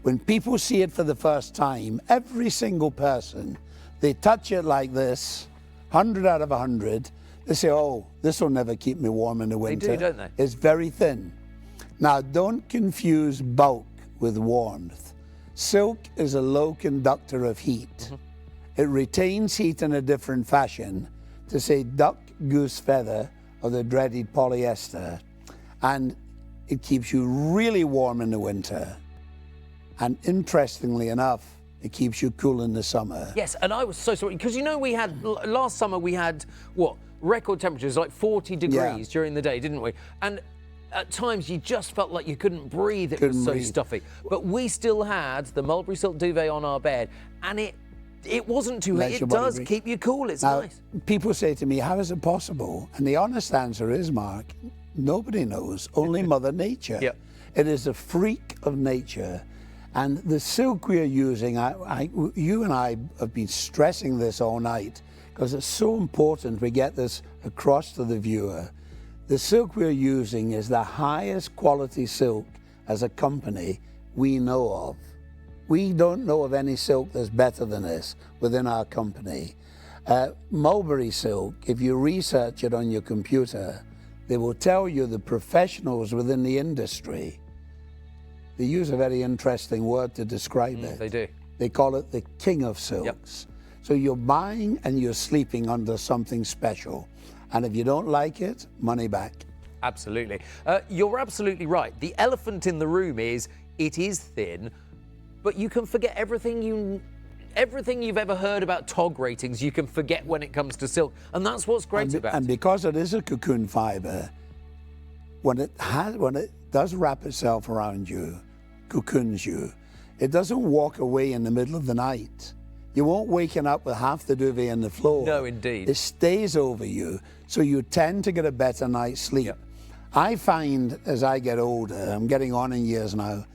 When people see it for the first time, every single person, they touch it like this, 100 out of 100, they say, oh, this will never keep me warm in the winter. They do, don't they? It's very thin. Now, don't confuse bulk with warmth. Silk is a low conductor of heat. It retains heat in a different fashion, to say duck, goose feather, or the dreaded polyester. And it keeps you really warm in the winter. And interestingly enough, it keeps you cool in the summer. Yes, and I was so sorry because we had last summer we had what record temperatures like 40 degrees during the day, didn't we? And at times you just felt like you couldn't breathe. It was so stuffy. But we still had the mulberry silk duvet on our bed, and it wasn't too hot. It does keep you cool. It's now, nice. People say to me, how is it possible? And the honest answer is, Mark, nobody knows, only Mother Nature. Yep. It is a freak of nature. And the silk we are using, you and I have been stressing this all night because it's so important we get this across to the viewer. The silk we're using is the highest quality silk as a company we know of. We don't know of any silk that's better than this within our company. Mulberry silk, if you research it on your computer, they will tell you the professionals within the industry. They use a very interesting word to describe it. They do. They call it the king of silks. Yep. So you're buying and you're sleeping under something special. And if you don't like it, money back. Absolutely. You're absolutely right. The elephant in the room is it is thin, but you can forget everything you've ever heard about TOG ratings. You can forget when it comes to silk, and that's what's great about it. And because it is a cocoon fiber, when it does wrap itself around you, cocoons you, it doesn't walk away in the middle of the night. You won't waken up with half the duvet on the floor. No, indeed. It stays over you, so you tend to get a better night's sleep. Yep. I find as I get older, I'm getting on in years now,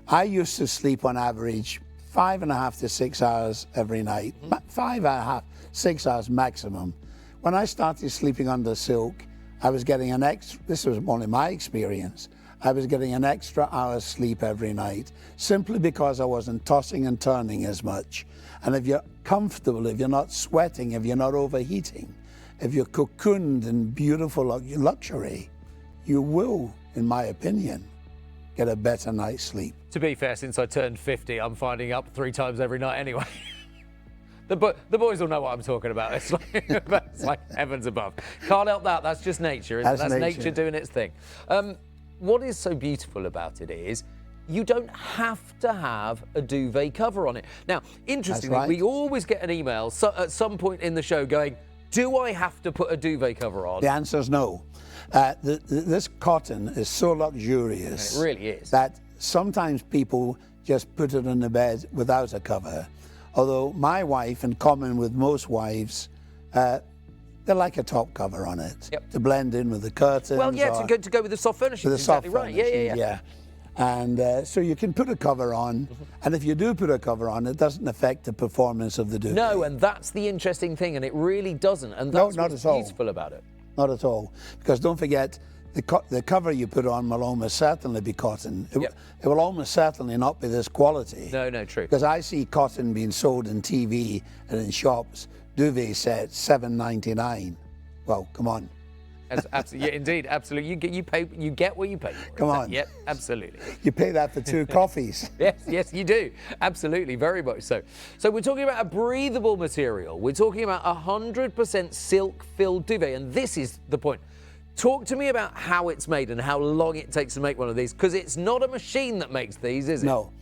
I used to sleep on average 5.5 to 6 hours every night. 5.5, 6 hours maximum. When I started sleeping under silk, I was getting an extra, this was only my experience, I was getting an extra hour's sleep every night, simply because I wasn't tossing and turning as much. And if you're comfortable, if you're not sweating, if you're not overheating, if you're cocooned in beautiful luxury, you will, in my opinion, get a better night's sleep. To be fair, since I turned 50, I'm finding up 3 times every night anyway. The boys will know what I'm talking about. It's like heavens above. Can't help that. That's just nature. That's nature doing its thing. What is so beautiful about it is you don't have to have a duvet cover on it. Now, interestingly, we always get an email at some point in the show going, do I have to put a duvet cover on? The answer is no. This cotton is so luxurious. It really is. That sometimes people just put it in the bed without a cover. Although my wife, in common with most wives, they like a top cover on it to blend in with the curtains. Well, yeah, to go with the soft furnishings. With the soft exactly right. furnishings, yeah. And so you can put a cover on, and if you do put a cover on, it doesn't affect the performance of the duvet. No, and that's the interesting thing, and it really doesn't. And that's what's beautiful about it. Not at all. Because don't forget, the cover you put on will almost certainly be cotton. It will almost certainly not be this quality. No, true. Because I see cotton being sold in TV and in shops, duvet sets, $7.99. Well, come on. Yeah, indeed, absolutely. You get what you pay for. Come on. Yep, absolutely. You pay that for 2 coffees. Yes, you do. Absolutely, very much so. So we're talking about a breathable material. We're talking about 100% silk-filled duvet, and this is the point. Talk to me about how it's made and how long it takes to make one of these, because it's not a machine that makes these, is it? No.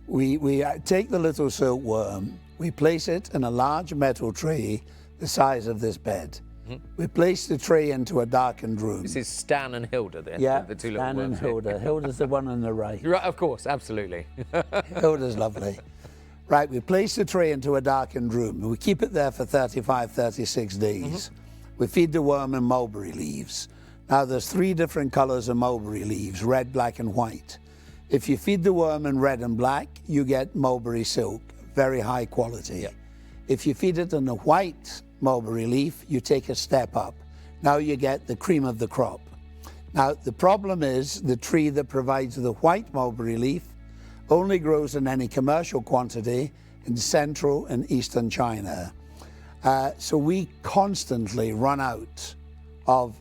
We take the little silkworm, we place it in a large metal tray the size of this bed. We place the tray into a darkened room. This is Stan and Hilda there. Yeah, the two Stan little and worms. Hilda. Hilda's the one on the right. Right, of course, absolutely. Hilda's lovely. Right, we place the tray into a darkened room. We keep it there for 35, 36 days. We feed the worm in mulberry leaves. Now, there's 3 different colors of mulberry leaves, red, black, and white. If you feed the worm in red and black, you get mulberry silk, very high quality. If you feed it in the white mulberry leaf, you take a step up. Now you get the cream of the crop. Now, the problem is the tree that provides the white mulberry leaf only grows in any commercial quantity in central and eastern China. So we constantly run out of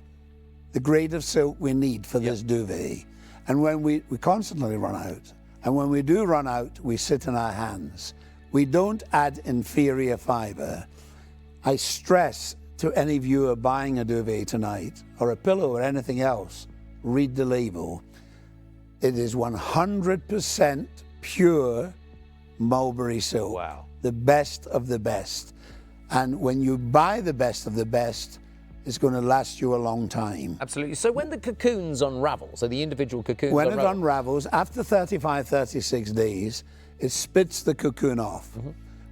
the grade of silk we need for this duvet. And when we constantly run out, and when we do run out, we sit in our hands. We don't add inferior fiber. I stress to any viewer buying a duvet tonight, or a pillow or anything else, read the label. It is 100% pure mulberry silk. Wow. The best of the best. And when you buy the best of the best, it's going to last you a long time. Absolutely. So when the cocoons unravel, so the individual cocoons When it unravels, after 35, 36 days, it spits the cocoon off.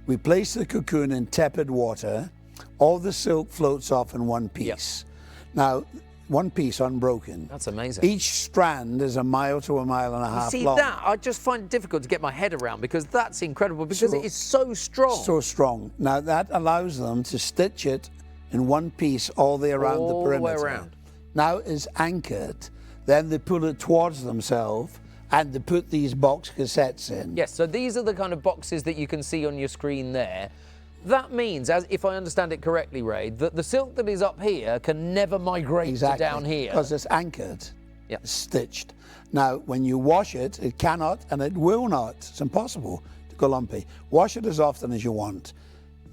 We place the cocoon in tepid water. All the silk floats off in one piece. Now, one piece unbroken. That's amazing. Each strand is 1 mile to 1.5 miles See, long. that I just find it difficult to get my head around, because that's incredible, because it is so strong. So strong. Now, that allows them to stitch it in one piece all the way around the perimeter. All the way around. Now it's anchored. Then they pull it towards themselves, and they put these box cassettes in. Yes, so these are the kind of boxes that you can see on your screen there. That means, as if I understand it correctly, Ray, that the silk that is up here can never migrate to down here. Because it's anchored, stitched. Now, when you wash it, it cannot and it will not. It's impossible to go lumpy. Wash it as often as you want.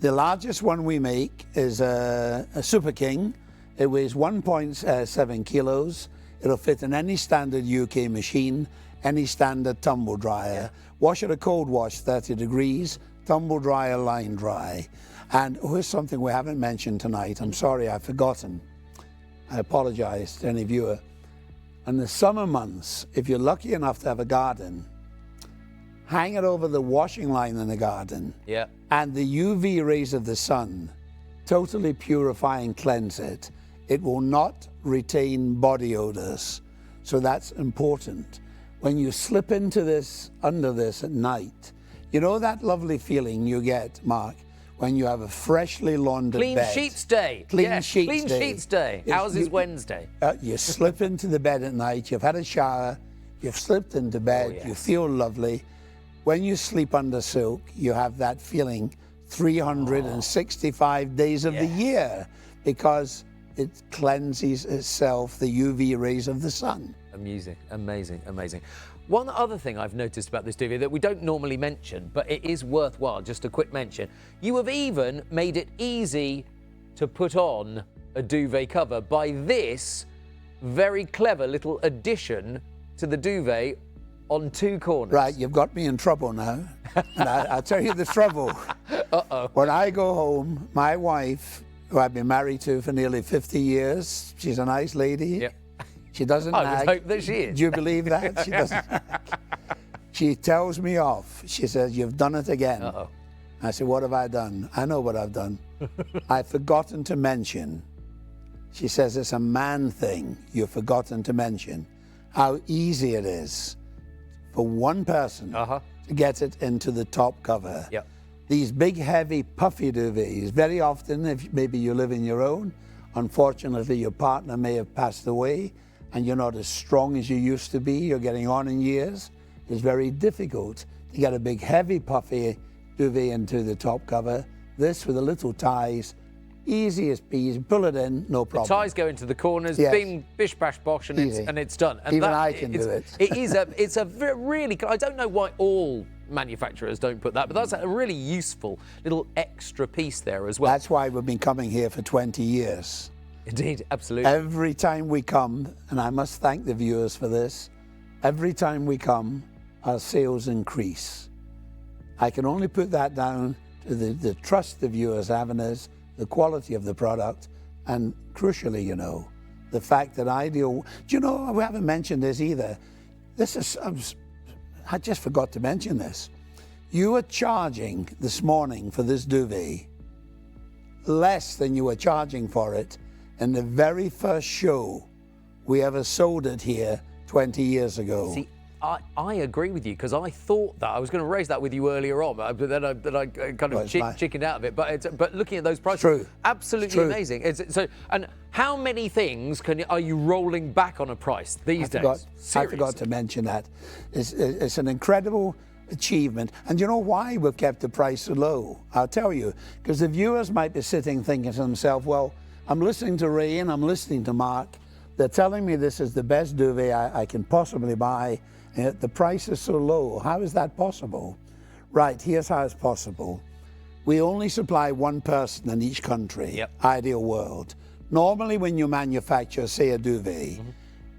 The largest one we make is a Super King. It weighs 1.7 kilos. It'll fit in any standard UK machine, any standard tumble dryer. Wash it a cold wash, 30 degrees. Tumble dryer, line dry. And here's something we haven't mentioned tonight. I'm sorry, I've forgotten. I apologize to any viewer. In the summer months, if you're lucky enough to have a garden, hang it over the washing line in the garden. Yeah. And the UV rays of the sun totally purify and cleanse it. It will not retain body odors. So that's important. When you slip into this, under this at night, you know that lovely feeling you get, Mark, when you have a freshly laundered Clean bed? sheets day. Clean sheets Clean day. sheets day. Ours is Wednesday. You slip into the bed at night, you've had a shower, you've slipped into bed, you feel lovely. When you sleep under silk, you have that feeling 365 days of the year, because it cleanses itself, the UV rays of the sun. Amazing, amazing, amazing. One other thing I've noticed about this duvet that we don't normally mention, but it is worthwhile, just a quick mention. You have even made it easy to put on a duvet cover by this very clever little addition to the duvet on 2 corners. Right, you've got me in trouble now. And I'll tell you the trouble. Uh-oh. When I go home, my wife, who I've been married to for nearly 50 years, she's a nice lady. Yep. She doesn't nag. I would hope that she is. Do you believe that? She doesn't nag. She tells me off. She says, "You've done it again." Uh-oh. I said, what have I done? I know what I've done. I've forgotten to mention. She says, it's a man thing. You've forgotten to mention how easy it is for one person to get it into the top cover. Yep. These big, heavy, puffy duvets, very often, if maybe you live in your own, unfortunately your partner may have passed away and you're not as strong as you used to be, you're getting on in years, it's very difficult to get a big, heavy, puffy duvet into the top cover. This with the little ties, easy as peas, pull it in, no problem. The ties go into the corners, Yes. bing, bish, bash, bosh, and it's done. And Even I can do it. It's a really, I don't know why all manufacturers don't put that, but that's a really useful little extra piece there as well. That's why we've been coming here for 20 years. Indeed, absolutely. Every time we come, and I must thank the viewers for this, every time we come, our sales increase. I can only put that down to the trust the viewers have in us, the quality of the product, and crucially, you know, the fact that Ideal, do you know, we haven't mentioned this either. This is, I just forgot to mention this. You were charging this morning for this duvet less than you were charging for it in the very first show we ever sold it here 20 years ago. See, I agree with you, because I thought that. I was going to raise that with you earlier on, but then I kind of chickened out of it. But looking at those prices, true. Absolutely amazing. And how many things are you rolling back on a price these days? I forgot to mention that. It's an incredible achievement. And you know why we've kept the price so low? I'll tell you. Because the viewers might be sitting thinking to themselves, well, I'm listening to Ray and I'm listening to Mark. They're telling me this is the best duvet I can possibly buy. And yet the price is so low. How is that possible? Right, here's how it's possible. We only supply one person in each country, Ideal World. Normally when you manufacture, say, a duvet,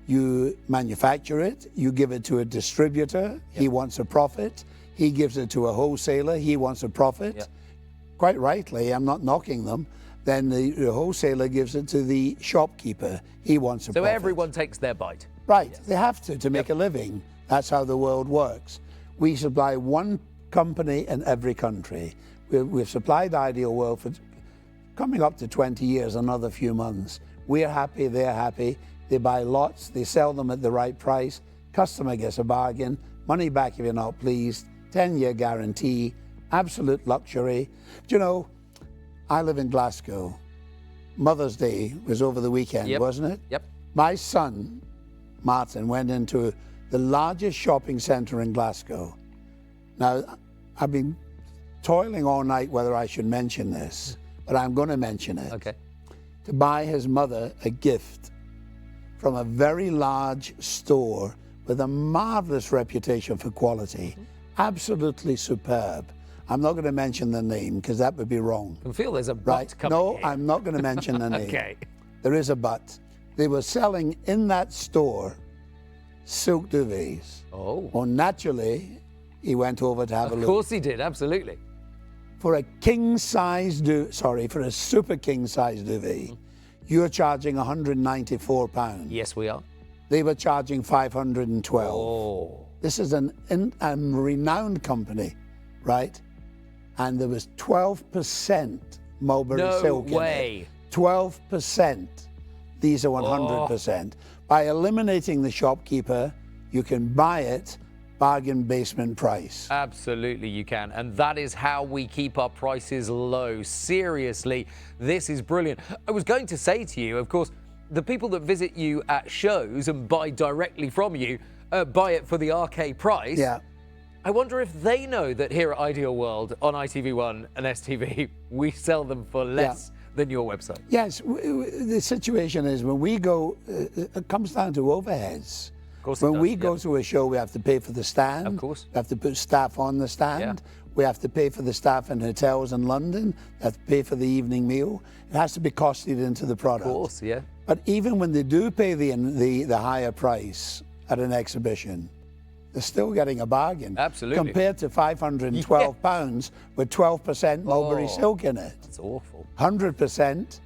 you manufacture it, you give it to a distributor, he wants a profit, he gives it to a wholesaler, he wants a profit. Quite rightly, I'm not knocking them. Then the wholesaler gives it to the shopkeeper, he wants a profit. So everyone takes their bite. Right, they have to make a living. That's how the world works. We supply one company in every country. We've supplied Ideal World for coming up to 20 years, another few months. We're happy, they're happy. They buy lots, they sell them at the right price. Customer gets a bargain, money back if you're not pleased, 10-year guarantee, absolute luxury. Do you know, I live in Glasgow. Mother's Day was over the weekend, wasn't it? Yep. My son, Martin, went into the largest shopping centre in Glasgow. Now, I've been toiling all night whether I should mention this, but I'm going to mention it. Okay. To buy his mother a gift from a very large store with a marvellous reputation for quality, absolutely superb. I'm not going to mention the name because that would be wrong. I feel there's a but coming No, here. I'm not going to mention the name. Okay. There is a but. They were selling in that store silk duvets. Oh. Well, naturally, he went over to have a look. Of course he did, absolutely. For a king-size for a super king-size duvet, you're charging £194. Yes, we are. They were charging $512. Oh. This is a renowned company, right? And there was 12% Mulberry silk No way. in it. 12%. These are 100%. By eliminating the shopkeeper, you can buy it bargain basement price. Absolutely you can, and that is how we keep our prices low. Seriously, this is brilliant. I was going to say to you, of course, the people that visit you at shows and buy directly from you, buy it for the RK price. Yeah. I wonder if they know that here at Ideal World on ITV1 and STV, we sell them for less than your website. Yes, the situation is when we go, it comes down to overheads. Of course when we go to a show, we have to pay for the stand. Of course. We have to put staff on the stand. We have to pay for the staff in hotels in London. We have to pay for the evening meal. It has to be costed into the product. Of course, yeah. But even when they do pay the higher price at an exhibition, they're still getting a bargain. Absolutely. Compared to £512 with 12% Mulberry silk in it. That's awful. 100%,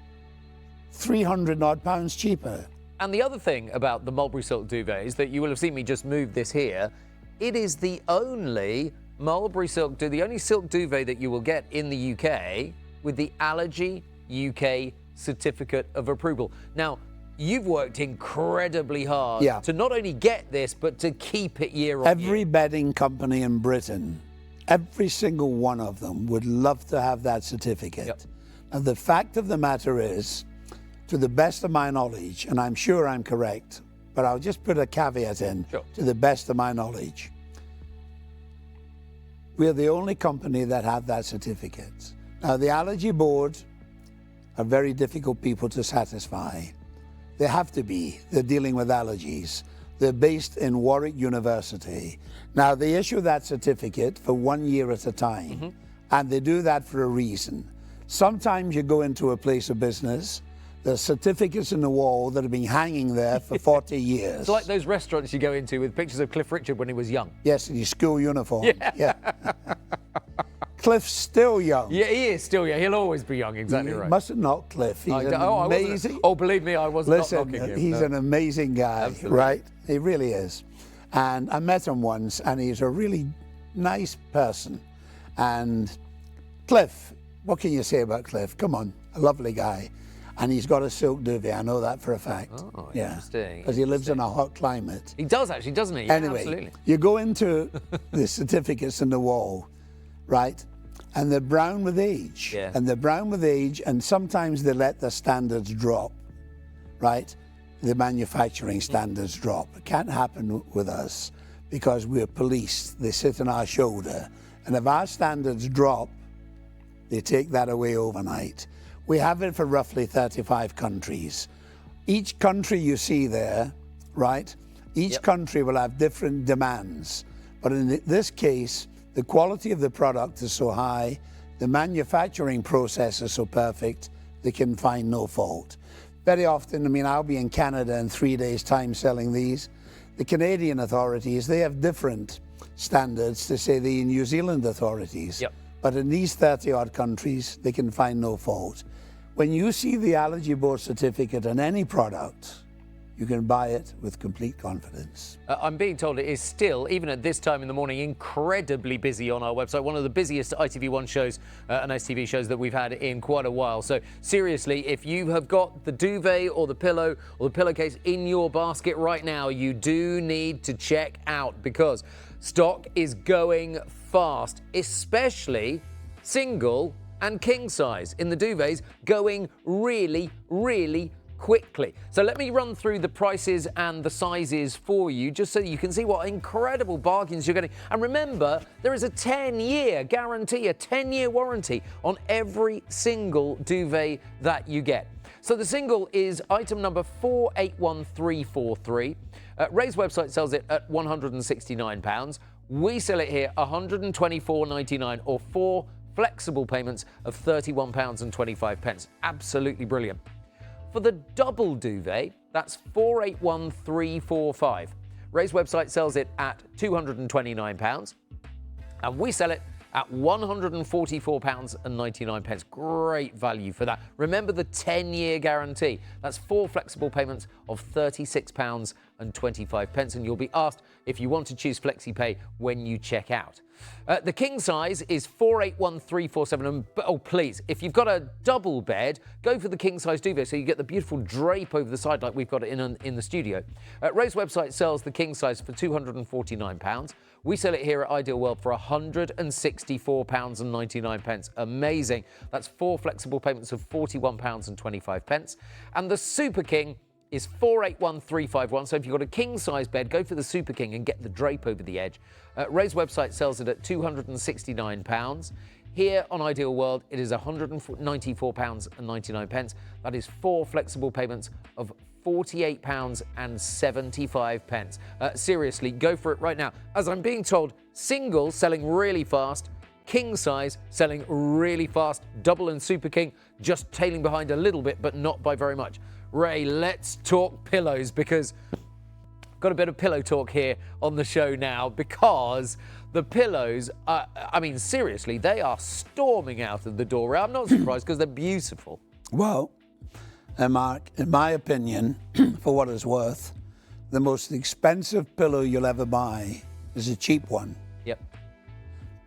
300 odd pounds cheaper. And the other thing about the Mulberry silk duvet is that you will have seen me just move this here. It is the only Mulberry silk, the only silk duvet that you will get in the UK with the Allergy UK certificate of approval. Now, you've worked incredibly hard to not only get this, but to keep it year on year. Every bedding company in Britain, every single one of them would love to have that certificate. Yep. And the fact of the matter is, to the best of my knowledge, and I'm sure I'm correct, but I'll just put a caveat in, to the best of my knowledge, we're the only company that have that certificate. Now, the Allergy Board are very difficult people to satisfy. They have to be. They're dealing with allergies. They're based in Warwick University. Now, they issue that certificate for 1 year at a time, and they do that for a reason. Sometimes you go into a place of business, there's certificates in the wall that have been hanging there for 40 years. It's like those restaurants you go into with pictures of Cliff Richard when he was young. Yes, in his school uniform. Yeah. Cliff's still young. Yeah, he is still young. He'll always be young, exactly right. Mustn't knock Cliff. He's amazing. Oh, believe me, I wasn't knocking him. He's an amazing guy, Absolutely. right? He really is. And I met him once, and he's a really nice person. And Cliff, what can you say about Cliff? Come on, a lovely guy. And he's got a silk duvet, I know that for a fact. Oh, interesting. Because he lives in a hot climate. He does actually, doesn't he? Yeah, Anyway, absolutely. you go into the certificates in the wall, right? And they're brown with age. Yeah. And they're brown with age, and sometimes they let the standards drop, right? The manufacturing standards drop. It can't happen with us because we're policed. They sit on our shoulder. And if our standards drop, they take that away overnight. We have it for roughly 35 countries. Each country you see there, right? Each country will have different demands. But in this case, the quality of the product is so high, the manufacturing process is so perfect, they can find no fault. Very often, I mean, I'll be in Canada in 3 days' time selling these. The Canadian authorities, they have different standards to, say, the New Zealand authorities. But in these 30-odd countries, they can find no fault. When you see the Allergy Board certificate on any product, you can buy it with complete confidence. I'm being told it is still, even at this time in the morning, incredibly busy on our website. One of the busiest ITV1 shows and STV shows that we've had in quite a while. So seriously, if you have got the duvet or the pillow or the pillowcase in your basket right now, you do need to check out because stock is going fast, especially single and king size in the duvets, going really, really quickly. So let me run through the prices and the sizes for you, just so you can see what incredible bargains you're getting. And remember, there is a 10-year guarantee, a 10-year warranty on every single duvet that you get. So the single is item number 481343. Ryes website sells it at £169. We sell it here £124.99 or 4 flexible payments of £31.25. Absolutely brilliant. For the double duvet, that's 481345. Ryes website sells it at £229, and we sell it at £144.99. Great value for that. Remember the 10-year guarantee. That's 4 flexible payments of £36.25, and you'll be asked if you want to choose FlexiPay when you check out. The king size is 481347. And oh, please, if you've got a double bed, go for the king size duvet so you get the beautiful drape over the side like we've got it in the studio. Ryes website sells the king size for £249. We sell it here at Ideal World for £164.99. Amazing. That's 4 flexible payments of £41.25. And the Super King is 481351. So if you've got a king-size bed, go for the Super King and get the drape over the edge. Ryes website sells it at £269. Here on Ideal World, it is £194.99. That is 4 flexible payments of £48.75. Seriously, go for it right now. As I'm being told, single selling really fast, king size selling really fast, double and Super King just tailing behind a little bit, but not by very much. Ray, let's talk pillows because got a bit of pillow talk here on the show now because the pillows, I mean, seriously, they are storming out of the door. I'm not surprised because they're beautiful. Well, Mark, in my opinion, for what it's worth, the most expensive pillow you'll ever buy is a cheap one. Yep.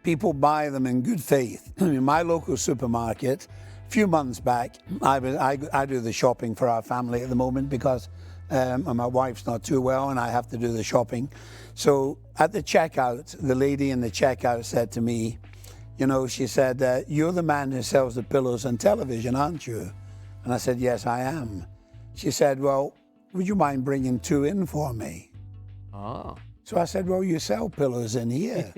people buy them in good faith. In my local supermarket, a few months back, I do the shopping for our family at the moment because my wife's not too well and I have to do the shopping. So at the checkout, the lady in the checkout said to me, you know, she said, you're the man who sells the pillows on television, aren't you? And I said, yes, I am. She said, well, would you mind bringing 2 in for me? Ah. So I said, well, you sell pillows in here,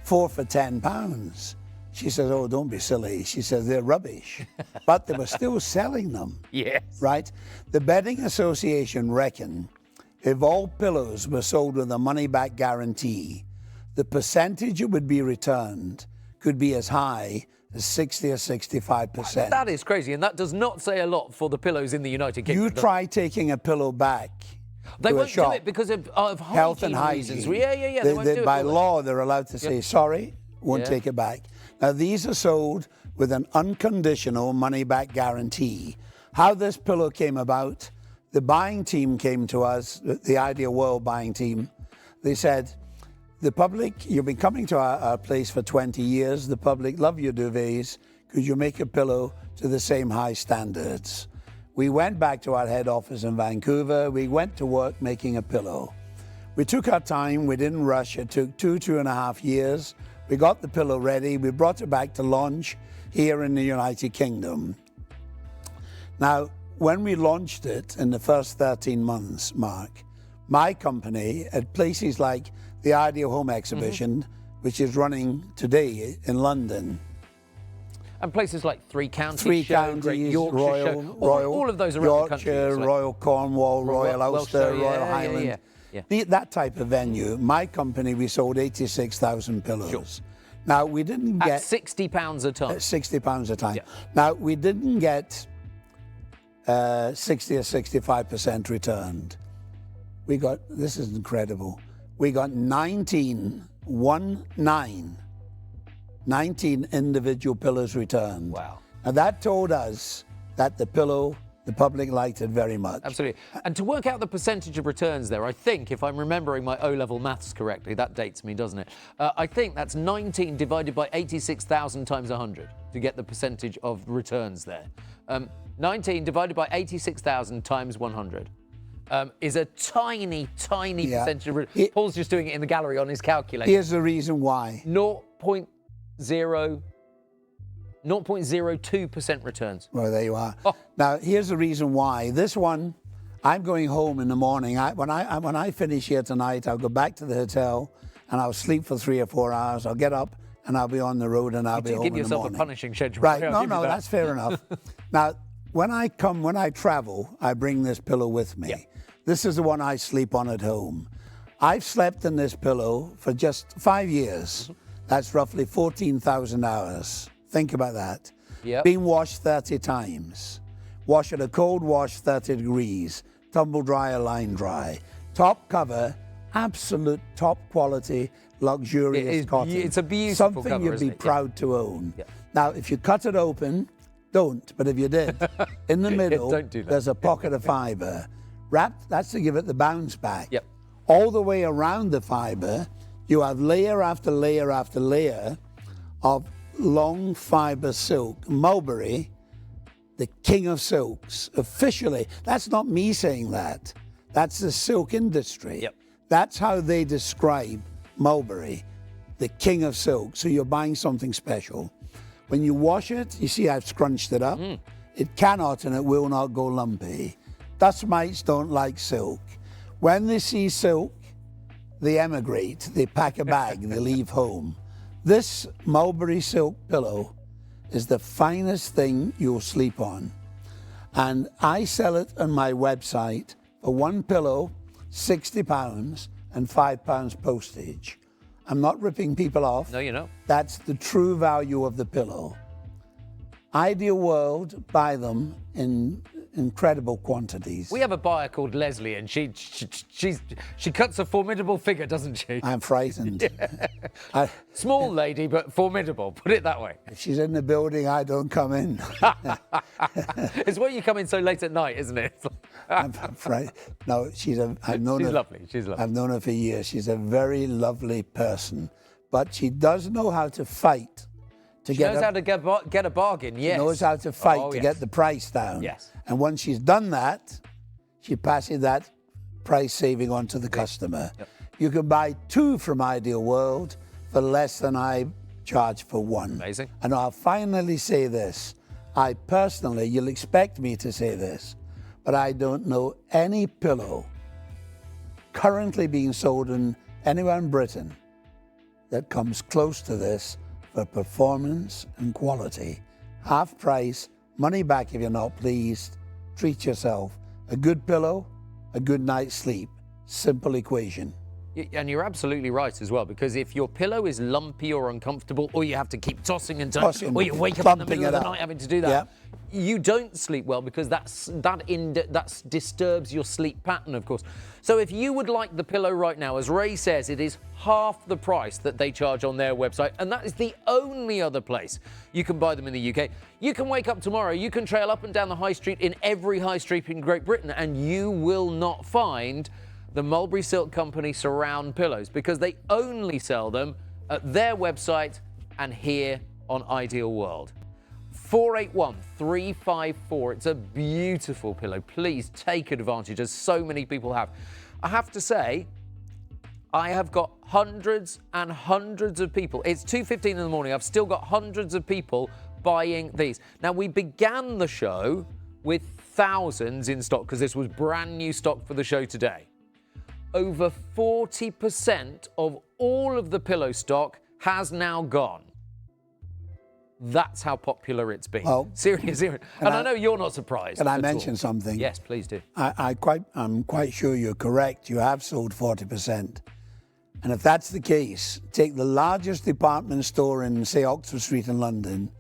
4 for £10. She says, oh, don't be silly. She says, they're rubbish. But they were still selling them. Yes. Right? The Bedding Association reckon if all pillows were sold with a money-back guarantee, the percentage it would be returned could be as high as 60 or 65%. That is crazy, and that does not say a lot for the pillows in the United Kingdom. You try taking a pillow back. They to won't a shop, do it because of health and hygiene reasons. hygiene. Yeah. They won't do it. By law, they're allowed to say, sorry, won't take it back. Now, these are sold with an unconditional money-back guarantee. How this pillow came about, the buying team came to us, the Ideal World buying team. They said, the public, you've been coming to our place for 20 years. The public love your duvets. Could you make a pillow to the same high standards? We went back to our head office in Vancouver. We went to work making a pillow. We took our time. We didn't rush. It took 2.5 years. We got the pillow ready. We brought it back to launch here in the United Kingdom. Now, when we launched it in the first 13 months, Mark, my company at places like the Ideal Home Exhibition, which is running today in London. And places like Three Counties, Yorkshire Royal, all of those around the country. Yorkshire, Royal Cornwall, Royal Ulster, Royal Highland. Yeah. That type of venue. My company, we sold 86,000 pillows. Sure. Now, we didn't get... At £60 a ton. At £60 a ton. Yeah. Now, we didn't get 60 or 65% returned. We got, this is incredible, we got 19 individual pillows returned. Wow. Now that told us that the pillow, the public liked it very much. Absolutely. And to work out the percentage of returns there, I think, if I'm remembering my O-level maths correctly, that dates me, doesn't it? I think that's 19 divided by 86,000 times 100 to get the percentage of returns there. 19 divided by 86,000 times 100. Is a tiny percentage of returns. Paul's just doing it in the gallery on his calculator. Here's the reason why. 0.02% returns. Well, there you are. Oh. Now, here's the reason why. This one, I'm going home in the morning. When I finish here tonight, I'll go back to the hotel and I'll sleep for 3 or 4 hours. I'll get up and I'll be on the road and I'll be home in the morning. Give yourself a punishing schedule. Right? No, that's fair enough. Now, when I travel, I bring this pillow with me. Yep. This is the one I sleep on at home. I've slept in this pillow for just 5 years. That's roughly 14,000 hours. Think about that. Yep. Being washed 30 times. Wash at a cold wash, 30 degrees. Tumble dry or line dry. Top cover, absolute top quality, luxurious cotton. It's a beautiful Something cover, you'd be proud to own. Yep. Now, if you cut it open, don't, but if you did, in the middle, there's a pocket of fibre. Wrapped, that's to give it the bounce back. Yep. All the way around the fibre, you have layer after layer after layer of long fibre silk. Mulberry, the king of silks, officially. That's not me saying that. That's the silk industry. Yep. That's how they describe Mulberry, the king of silk. So you're buying something special. When you wash it, you see I've scrunched it up. It cannot and it will not go lumpy. Dust mites don't like silk. When they see silk, they emigrate, they pack a bag, they leave home. This Mulberry silk pillow is the finest thing you'll sleep on. And I sell it on my website for one pillow, £60 and £5 postage. I'm not ripping people off. No, you're not. That's the true value of the pillow. Ideal World buy them in incredible quantities. We have a buyer called Leslie, and she cuts a formidable figure, doesn't she? I'm frightened. Small lady, but formidable. Put it that way. If she's in the building, I don't come in. It's why you come in so late at night, isn't it? I'm frightened. No, I've known her. She's lovely. She's lovely. I've known her for years. She's a very lovely person, but she does know how to fight. She knows how to get a bargain, yes. She knows how to fight to yes. get the price down. Yes. And once she's done that, she passes that price saving on to the customer. Yep. You can buy 2 from Ideal World for less than I charge for 1. Amazing. And I'll finally say this. I personally, you'll expect me to say this, but I don't know any pillow currently being sold anywhere in Britain that comes close to this for performance and quality. Half price, money back if you're not pleased. Treat yourself. A good pillow, a good night's sleep. Simple equation. And you're absolutely right as well, because if your pillow is lumpy or uncomfortable, or you have to keep tossing and turning, or you wake up in the middle of the night having to do that, you don't sleep well, because that disturbs your sleep pattern, of course. So if you would like the pillow right now, as Ray says, it is half the price that they charge on their website, and that is the only other place you can buy them in the UK. You can wake up tomorrow, you can trail up and down the high street in every high street in Great Britain, and you will not find the Mulberry Silk Company surround pillows, because they only sell them at their website and here on Ideal World. 481-354. It's a beautiful pillow. Please take advantage, as so many people have. I have to say, I have got hundreds and hundreds of people. It's 2:15 in the morning. I've still got hundreds of people buying these. Now, we began the show with thousands in stock, because this was brand new stock for the show today. Over 40% of all of the pillow stock has now gone. That's how popular it's been. Well, seriously. And I know you're not surprised. Can I mention something? Yes, please do. I'm quite sure you're correct. You have sold 40%. And if that's the case, take the largest department store in, say, Oxford Street in London.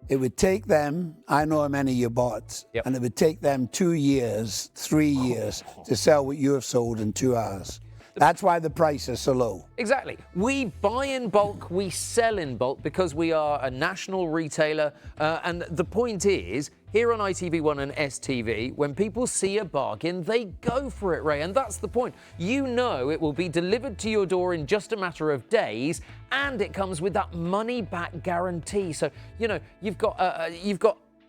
It would take them, I know how many you bought, and it would take them 2 years, 3 years to sell what you have sold in 2 hours. That's why the price is so low. Exactly. We buy in bulk, we sell in bulk, because we are a national retailer. And the point is, here on ITV1 and STV, when people see a bargain, they go for it, Ray. And that's the point. You know it will be delivered to your door in just a matter of days, and it comes with that money-back guarantee. So, you know, you've got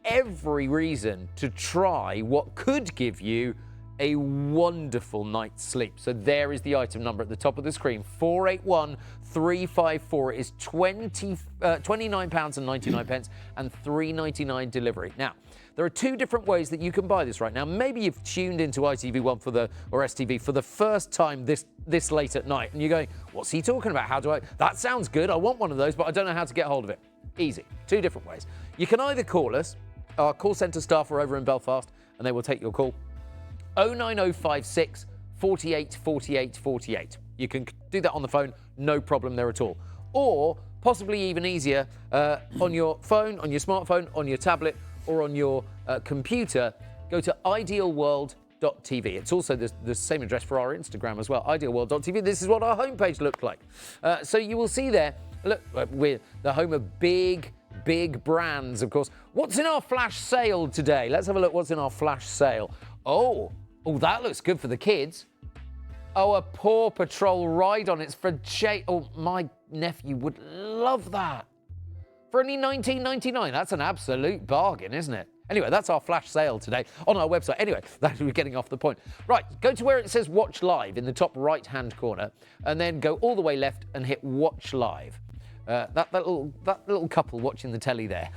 every reason to try what could give you a wonderful night's sleep. So there is the item number at the top of the screen, 481-354. It is £29.99 and £3.99 delivery. Now, there are 2 different ways that you can buy this right now. Maybe you've tuned into ITV1 or STV for the first time this late at night, and you're going, what's he talking about? How do I? That sounds good. I want one of those, but I don't know how to get hold of it. Easy. 2 different ways. You can either call us. Our call centre staff are over in Belfast, and they will take your call. 09056 48 48 48. You can do that on the phone, no problem there at all. Or possibly even easier, on your phone, on your smartphone, on your tablet, or on your computer, go to idealworld.tv. It's also the same address for our Instagram as well, idealworld.tv. This is what our homepage looked like. So you will see there, look, we're the home of big brands, of course. What's in our flash sale today? Let's have a look what's in our flash sale. Oh, that looks good for the kids. Oh, a Paw Patrol ride-on. It's for Jay. Oh, my nephew would love that. For only $19.99. That's an absolute bargain, isn't it? Anyway, that's our flash sale today on our website. Anyway, we're getting off the point. Right, go to where it says Watch Live in the top right-hand corner, and then go all the way left and hit Watch Live. That little couple watching the telly there.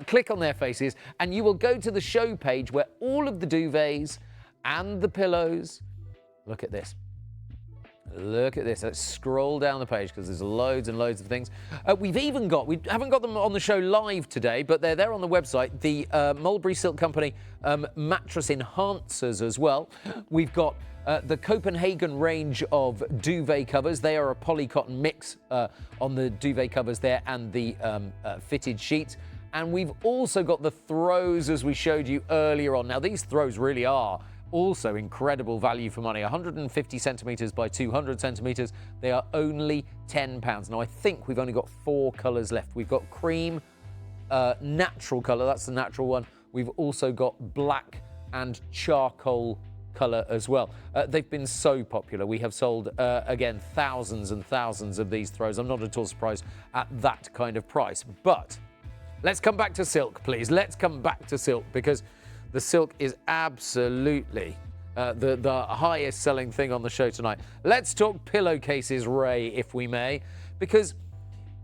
Click on their faces, and you will go to the show page where all of the duvets and the pillows. Look at this. Look at this. Let's scroll down the page, because there's loads and loads of things. We haven't got them on the show live today, but they're there on the website. The Mulberry Silk Company mattress enhancers as well. We've got the Copenhagen range of duvet covers. They are a polycotton mix on the duvet covers there and the fitted sheets. And we've also got the throws, as we showed you earlier on. Now, these throws really are also incredible value for money. 150 centimetres by 200 centimetres. They are only £10. Now, I think we've only got 4 colours left. We've got cream, natural colour. That's the natural one. We've also got black and charcoal colour as well. They've been so popular. We have sold, again, thousands and thousands of these throws. I'm not at all surprised at that kind of price. But let's come back to silk, please. Let's come back to silk, because the silk is absolutely the highest selling thing on the show tonight. Let's talk pillowcases, Ray, if we may, because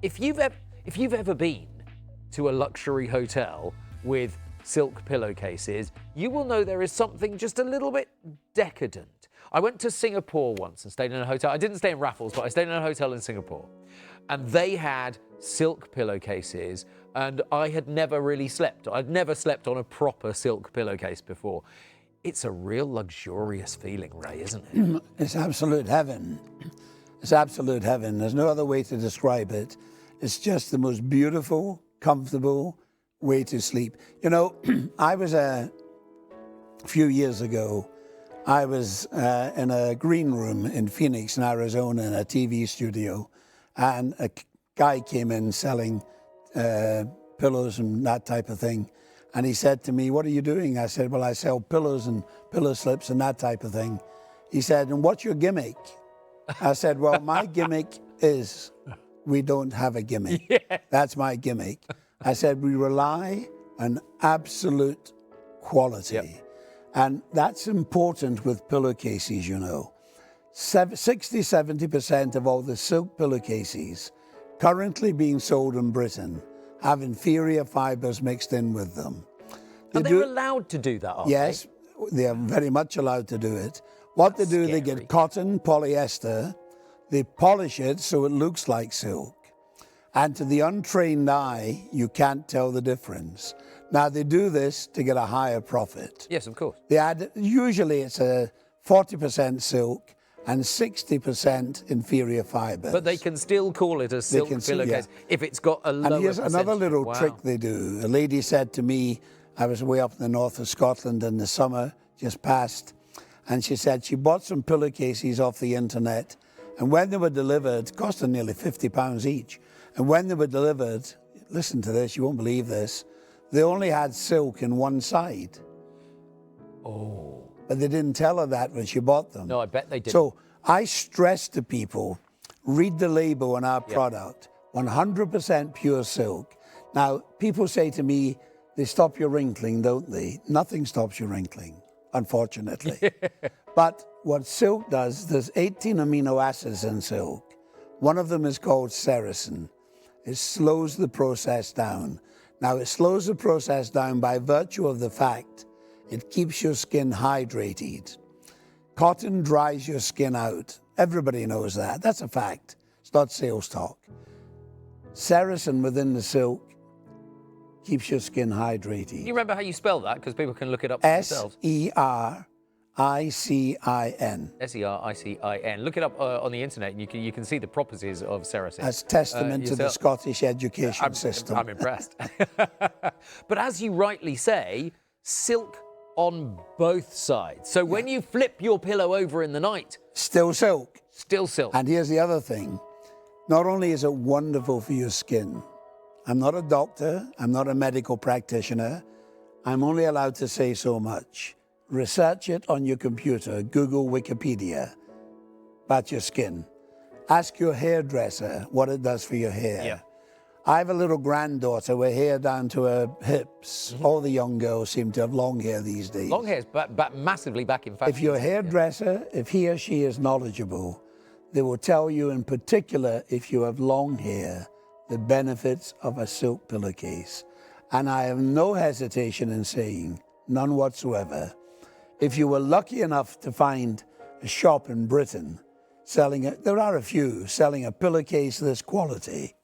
if you've ever been to a luxury hotel with silk pillowcases, you will know there is something just a little bit decadent. I went to Singapore once and stayed in a hotel. I didn't stay in Raffles, but I stayed in a hotel in Singapore, and they had silk pillowcases, and I had never really slept. I'd never slept on a proper silk pillowcase before. It's a real luxurious feeling, Ray, isn't it? It's absolute heaven. It's absolute heaven. There's no other way to describe it. It's just the most beautiful, comfortable way to sleep. You know, I was a few years ago, I was in a green room in Phoenix, in Arizona, in a TV studio, and a guy came in selling pillows and that type of thing. And he said to me, "What are you doing?" I said, "Well, I sell pillows and pillow slips and that type of thing." He said, "And what's your gimmick?" I said, "Well, my gimmick is we don't have a gimmick." Yeah. That's my gimmick. I said, "We rely on absolute quality." Yep. And that's important with pillowcases, you know. 60-70% of all the silk pillowcases currently being sold in Britain have inferior fibres mixed in with them. They're allowed to do that, aren't yes, they are very much allowed to do it. What they do, they get cotton, polyester, they polish it so it looks like silk. And to the untrained eye, you can't tell the difference. Now, they do this to get a higher profit. Yes, of course. They add, usually it's a 40% silk and 60% inferior fibre. But they can still call it a silk pillowcase if it's got a lower And here's another little wow. trick they do. A lady said to me, I was way up in the north of Scotland in the summer, just past, and she said she bought some pillowcases off the internet, and when they were delivered, it cost her nearly £50 each. And when they were delivered, listen to this, you won't believe this, they only had silk in one side. Oh. But they didn't tell her that when she bought them. No, I bet they didn't. So I stress to people, read the label on our product, 100% pure silk. Now, people say to me, they stop your wrinkling, don't they? Nothing stops your wrinkling, unfortunately. But what silk does, there's 18 amino acids in silk. One of them is called sericin. It slows the process down. Now, it slows the process down by virtue of the fact it keeps your skin hydrated. Cotton dries your skin out. Everybody knows that. That's a fact. It's not sales talk. Sericin within the silk keeps your skin hydrated. You remember how you spell that? Because people can look it up for themselves. S-E-R-I-C-I-N. S-E-R-I-C-I-N. Look it up on the internet, and you can see the properties of sericin. That's testament to the Scottish education system. I'm impressed. But as you rightly say, silk on both sides. So when you flip your pillow over in the night... Still silk. Still silk. And here's the other thing. Not only is it wonderful for your skin, I'm not a doctor, I'm not a medical practitioner, I'm only allowed to say so much. Research it on your computer, Google Wikipedia, about your skin. Ask your hairdresser what it does for your hair. Yeah. I have a little granddaughter with hair down to her hips. Mm-hmm. All the young girls seem to have long hair these days. Long hair is massively back in fashion. If your hairdresser, if he or she is knowledgeable, they will tell you in particular, if you have long hair, the benefits of a silk pillowcase. And I have no hesitation in saying, none whatsoever, if you were lucky enough to find a shop in Britain there are a few, selling a pillowcase this quality,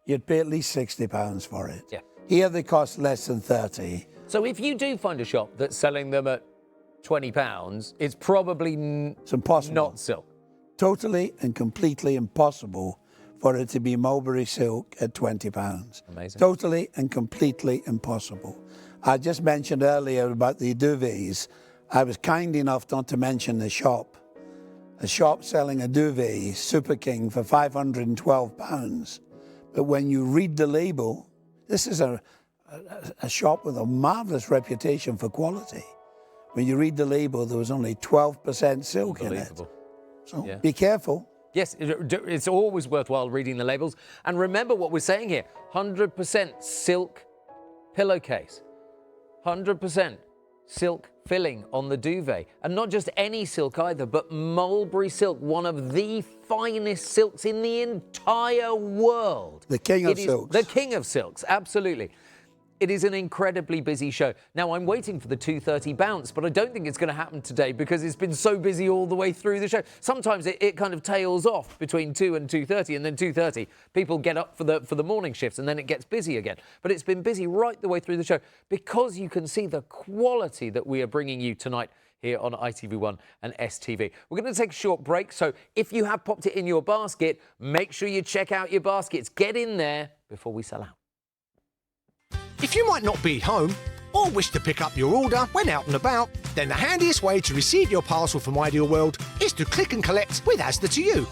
you'd pay at least £60 for it. Yeah. Here they cost less than 30. So if you do find a shop that's selling them at £20, it's probably impossible. Not silk. Totally and completely impossible for it to be Mulberry silk at £20. Amazing. Totally and completely impossible. I just mentioned earlier about the duvets. I was kind enough not to mention the shop. A shop selling a duvet, Super King, for £512. But when you read the label, this is a shop with a marvellous reputation for quality. When you read the label, there was only 12% silk in it. So Yeah. be careful. Yes, it's always worthwhile reading the labels. And remember what we're saying here, 100% silk pillowcase, 100% silk filling on the duvet. And not just any silk either, but mulberry silk, one of the finest silks in the entire world. The king of silks. The king of silks, absolutely. It is an incredibly busy show. Now, I'm waiting for the 2:30 bounce, but I don't think it's going to happen today because it's been so busy all the way through the show. Sometimes it kind of tails off between 2 and 2:30, and then 2:30, people get up for the morning shifts, and then it gets busy again. But it's been busy right the way through the show because you can see the quality that we are bringing you tonight here on ITV1 and STV. We're going to take a short break, so if you have popped it in your basket, make sure you check out your baskets. Get in there before we sell out. If you might not be home or wish to pick up your order when out and about, then the handiest way to receive your parcel from Ideal World is to click and collect with Asda to you.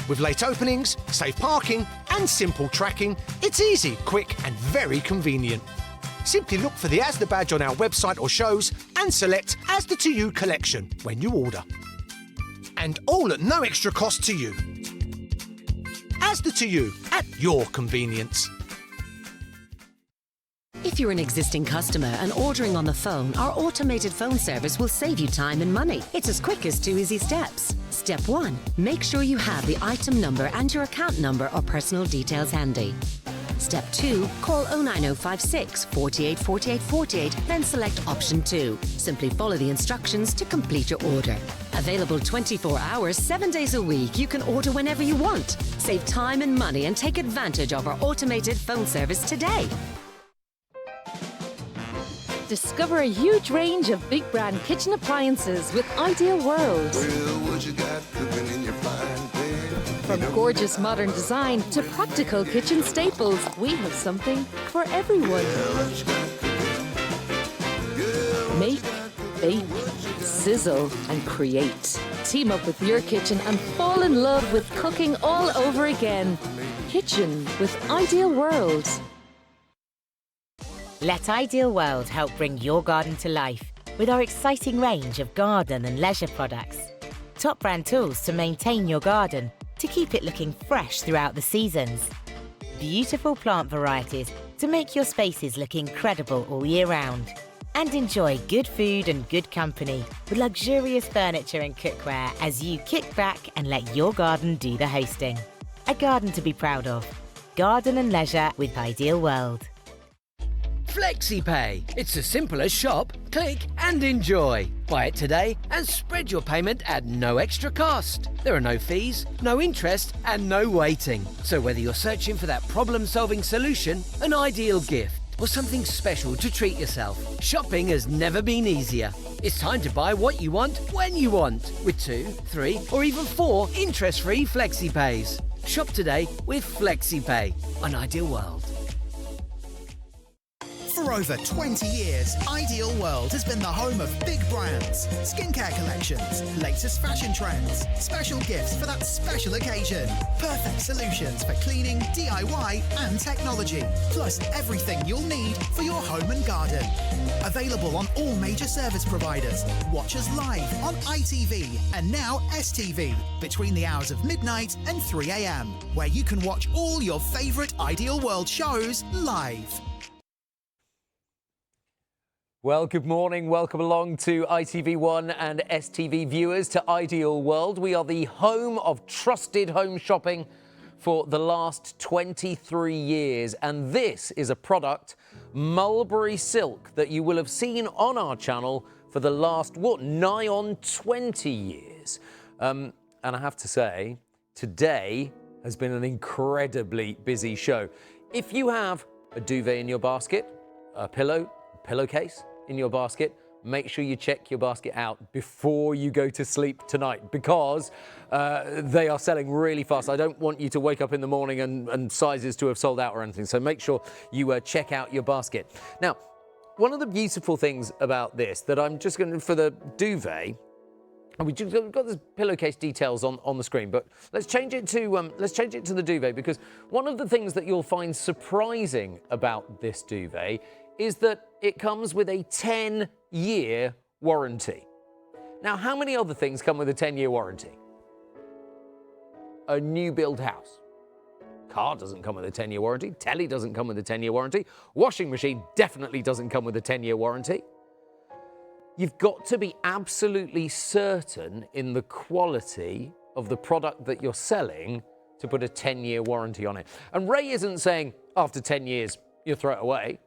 With late openings, safe parking and simple tracking, it's easy, quick and very convenient. Simply look for the Asda badge on our website or shows and select Asda to You collection when you order. And all at no extra cost to you. Asda to You at your convenience. If you're an existing customer and ordering on the phone, our automated phone service will save you time and money. It's as quick as 2 easy steps. Step 1. Make sure you have the item number and your account number or personal details handy. Step 2. Call 09056 48 48 48, then select option 2. Simply follow the instructions to complete your order. Available 24 hours, 7 days a week. You can order whenever you want. Save time and money and take advantage of our automated phone service today. Discover a huge range of big brand kitchen appliances with Ideal World. From gorgeous modern design to practical kitchen staples, we have something for everyone. Make, bake, sizzle and create. Team up with your kitchen and fall in love with cooking all over again. Kitchen with Ideal World. Let Ideal World help bring your garden to life with our exciting range of garden and leisure products. Top brand tools to maintain your garden, to keep it looking fresh throughout the seasons. Beautiful plant varieties to make your spaces look incredible all year round. And enjoy good food and good company with luxurious furniture and cookware as you kick back and let your garden do the hosting. A garden to be proud of. Garden and leisure with Ideal World. FlexiPay. It's as simple as shop, click and enjoy. Buy it today and spread your payment at no extra cost. There are no fees, no interest and no waiting. So whether you're searching for that problem-solving solution, an ideal gift or something special to treat yourself, shopping has never been easier. It's time to buy what you want when you want with 2, 3 or even 4 interest-free FlexiPays. Shop today with FlexiPay on Ideal World. For over 20 years, Ideal World has been the home of big brands, skincare collections, latest fashion trends, special gifts for that special occasion, perfect solutions for cleaning, DIY and technology, plus everything you'll need for your home and garden. Available on all major service providers. Watch us live on ITV and now STV between the hours of midnight and 3 a.m, where you can watch all your favourite Ideal World shows live. Well, good morning. Welcome along to ITV1 and STV viewers to Ideal World. We are the home of trusted home shopping for the last 23 years. And this is a product, Mulberry Silk, that you will have seen on our channel for the last, nigh on 20 years. And I have to say, today has been an incredibly busy show. If you have a duvet in your basket, a pillowcase in your basket, make sure you check your basket out before you go to sleep tonight because they are selling really fast. I don't want you to wake up in the morning and sizes to have sold out or anything. So make sure you check out your basket. Now, one of the beautiful things about this that I'm just going to, for the duvet, and we've got the pillowcase details on the screen, but let's change it to the duvet because one of the things that you'll find surprising about this duvet is that it comes with a 10-year warranty. Now, how many other things come with a 10-year warranty? A new build house. Car doesn't come with a 10-year warranty. Telly doesn't come with a 10-year warranty. Washing machine definitely doesn't come with a 10-year warranty. You've got to be absolutely certain in the quality of the product that you're selling to put a 10-year warranty on it. And Ray isn't saying after 10 years you throw it away,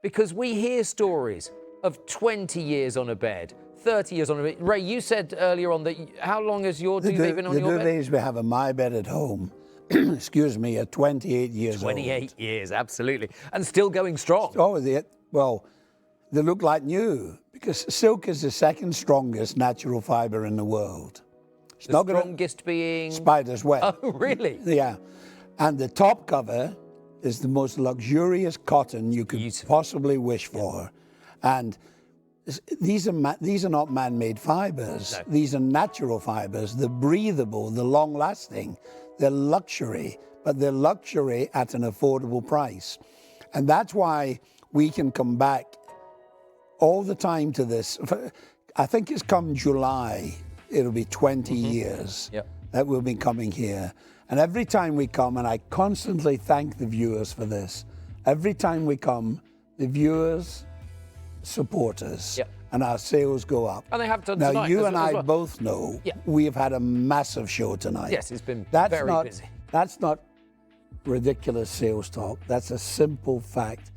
because we hear stories of 20 years on a bed, 30 years on a bed. Ray, you said earlier on that how long has your duvet been on your bed? The duvets we have in my bed at home, excuse me, are 28 years old. 28 years, absolutely. And still going strong. Oh, they look like new, because silk is the second strongest natural fiber in the world. It's the not strongest being? Spider's web. Oh, really? Yeah. And the top cover is the most luxurious cotton you could possibly wish for. And these are not man-made fibers. No. These are natural fibers. They're breathable, they're long-lasting, they're luxury, but they're luxury at an affordable price. And that's why we can come back all the time to this. I think it's come July, it'll be 20 years that we'll be coming here. And every time we come, and I constantly thank the viewers for this, every time we come, the viewers support us and our sales go up. And they have done now, tonight. You and I both know we have had a massive show tonight. Yes, it's been very busy. That's not ridiculous sales talk. That's a simple fact.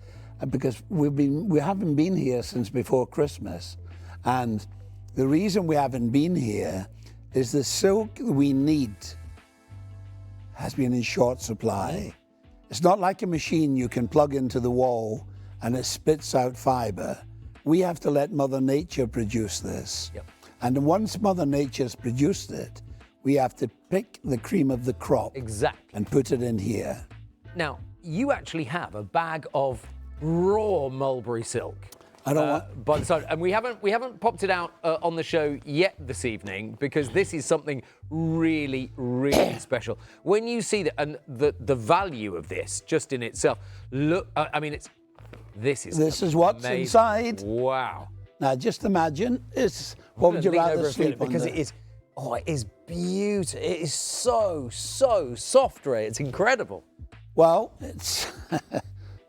Because we haven't been here since before Christmas. And the reason we haven't been here is the silk we need has been in short supply. It's not like a machine you can plug into the wall and it spits out fiber. We have to let Mother Nature produce this. And once Mother Nature's produced it, we have to pick the cream of the crop and put it in here. Now, you actually have a bag of raw mulberry silk. I don't want. By the side, and we haven't popped it out on the show yet this evening, because this is something really, really special. When you see that, and the value of this just in itself, look, I mean, this is what's amazing. Inside. Wow. Now just imagine, what would you rather sleep on? Because it is, it is beautiful. It is so soft, Ray. It's incredible. Well, it's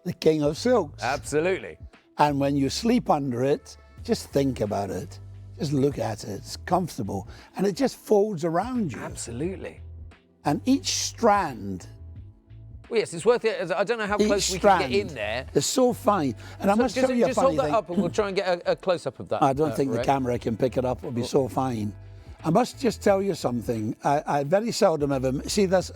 the king of silks. Absolutely. And when you sleep under it, just think about it. Just look at it. It's comfortable. And it just folds around you. Absolutely. And each strand. Well, yes, it's worth it. I don't know how close we can get in there. It's so fine. And I must tell you a funny thing. Just hold that up and we'll try and get a close-up of that. I don't think the camera can pick it up. It'll be so fine. I must just tell you something. I very seldom ever... See, there's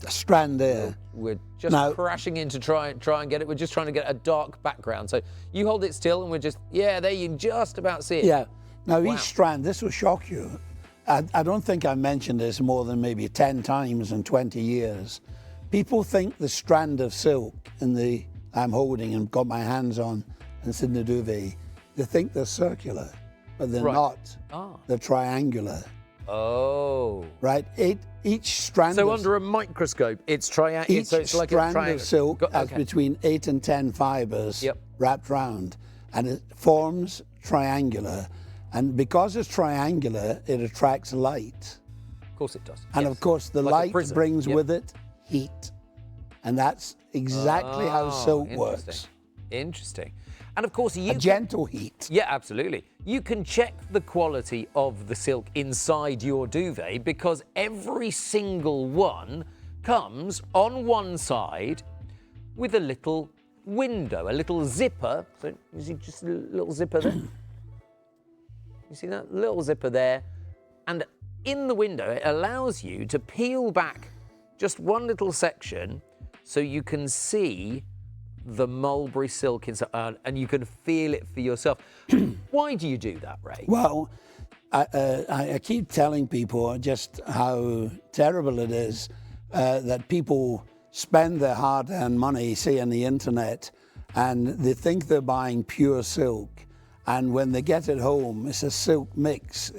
a strand there. We're just crashing in to try and get it. We're just trying to get a dark background. So you hold it still and we're just... Yeah, there you just about see it. Yeah. Now, each strand, this will shock you. I don't think I mentioned this more than maybe 10 times in 20 years. People think the strand of silk I'm holding and got my hands on and it's in the duvet, they think they're circular, but they're not. They're triangular. Oh. Right? Each strand. So under a microscope, it's triangular. Each strand of silk has between 8 and 10 fibers wrapped round, and it forms triangular. And because it's triangular, it attracts light. Of course it does. And of course, the light brings with it heat. And that's exactly how silk works. Interesting. And of course, a gentle heat. Yeah, absolutely. You can check the quality of the silk inside your duvet, because every single one comes on one side with a little window, a little zipper. So you see just a little zipper there? You see that little zipper there? And in the window, it allows you to peel back just one little section so you can see the mulberry silk inside, and you can feel it for yourself. Why do you do that, Ray? Well, I keep telling people just how terrible it is that people spend their hard-earned money, say, on the internet, and they think they're buying pure silk, and when they get it home, it's a silk mix.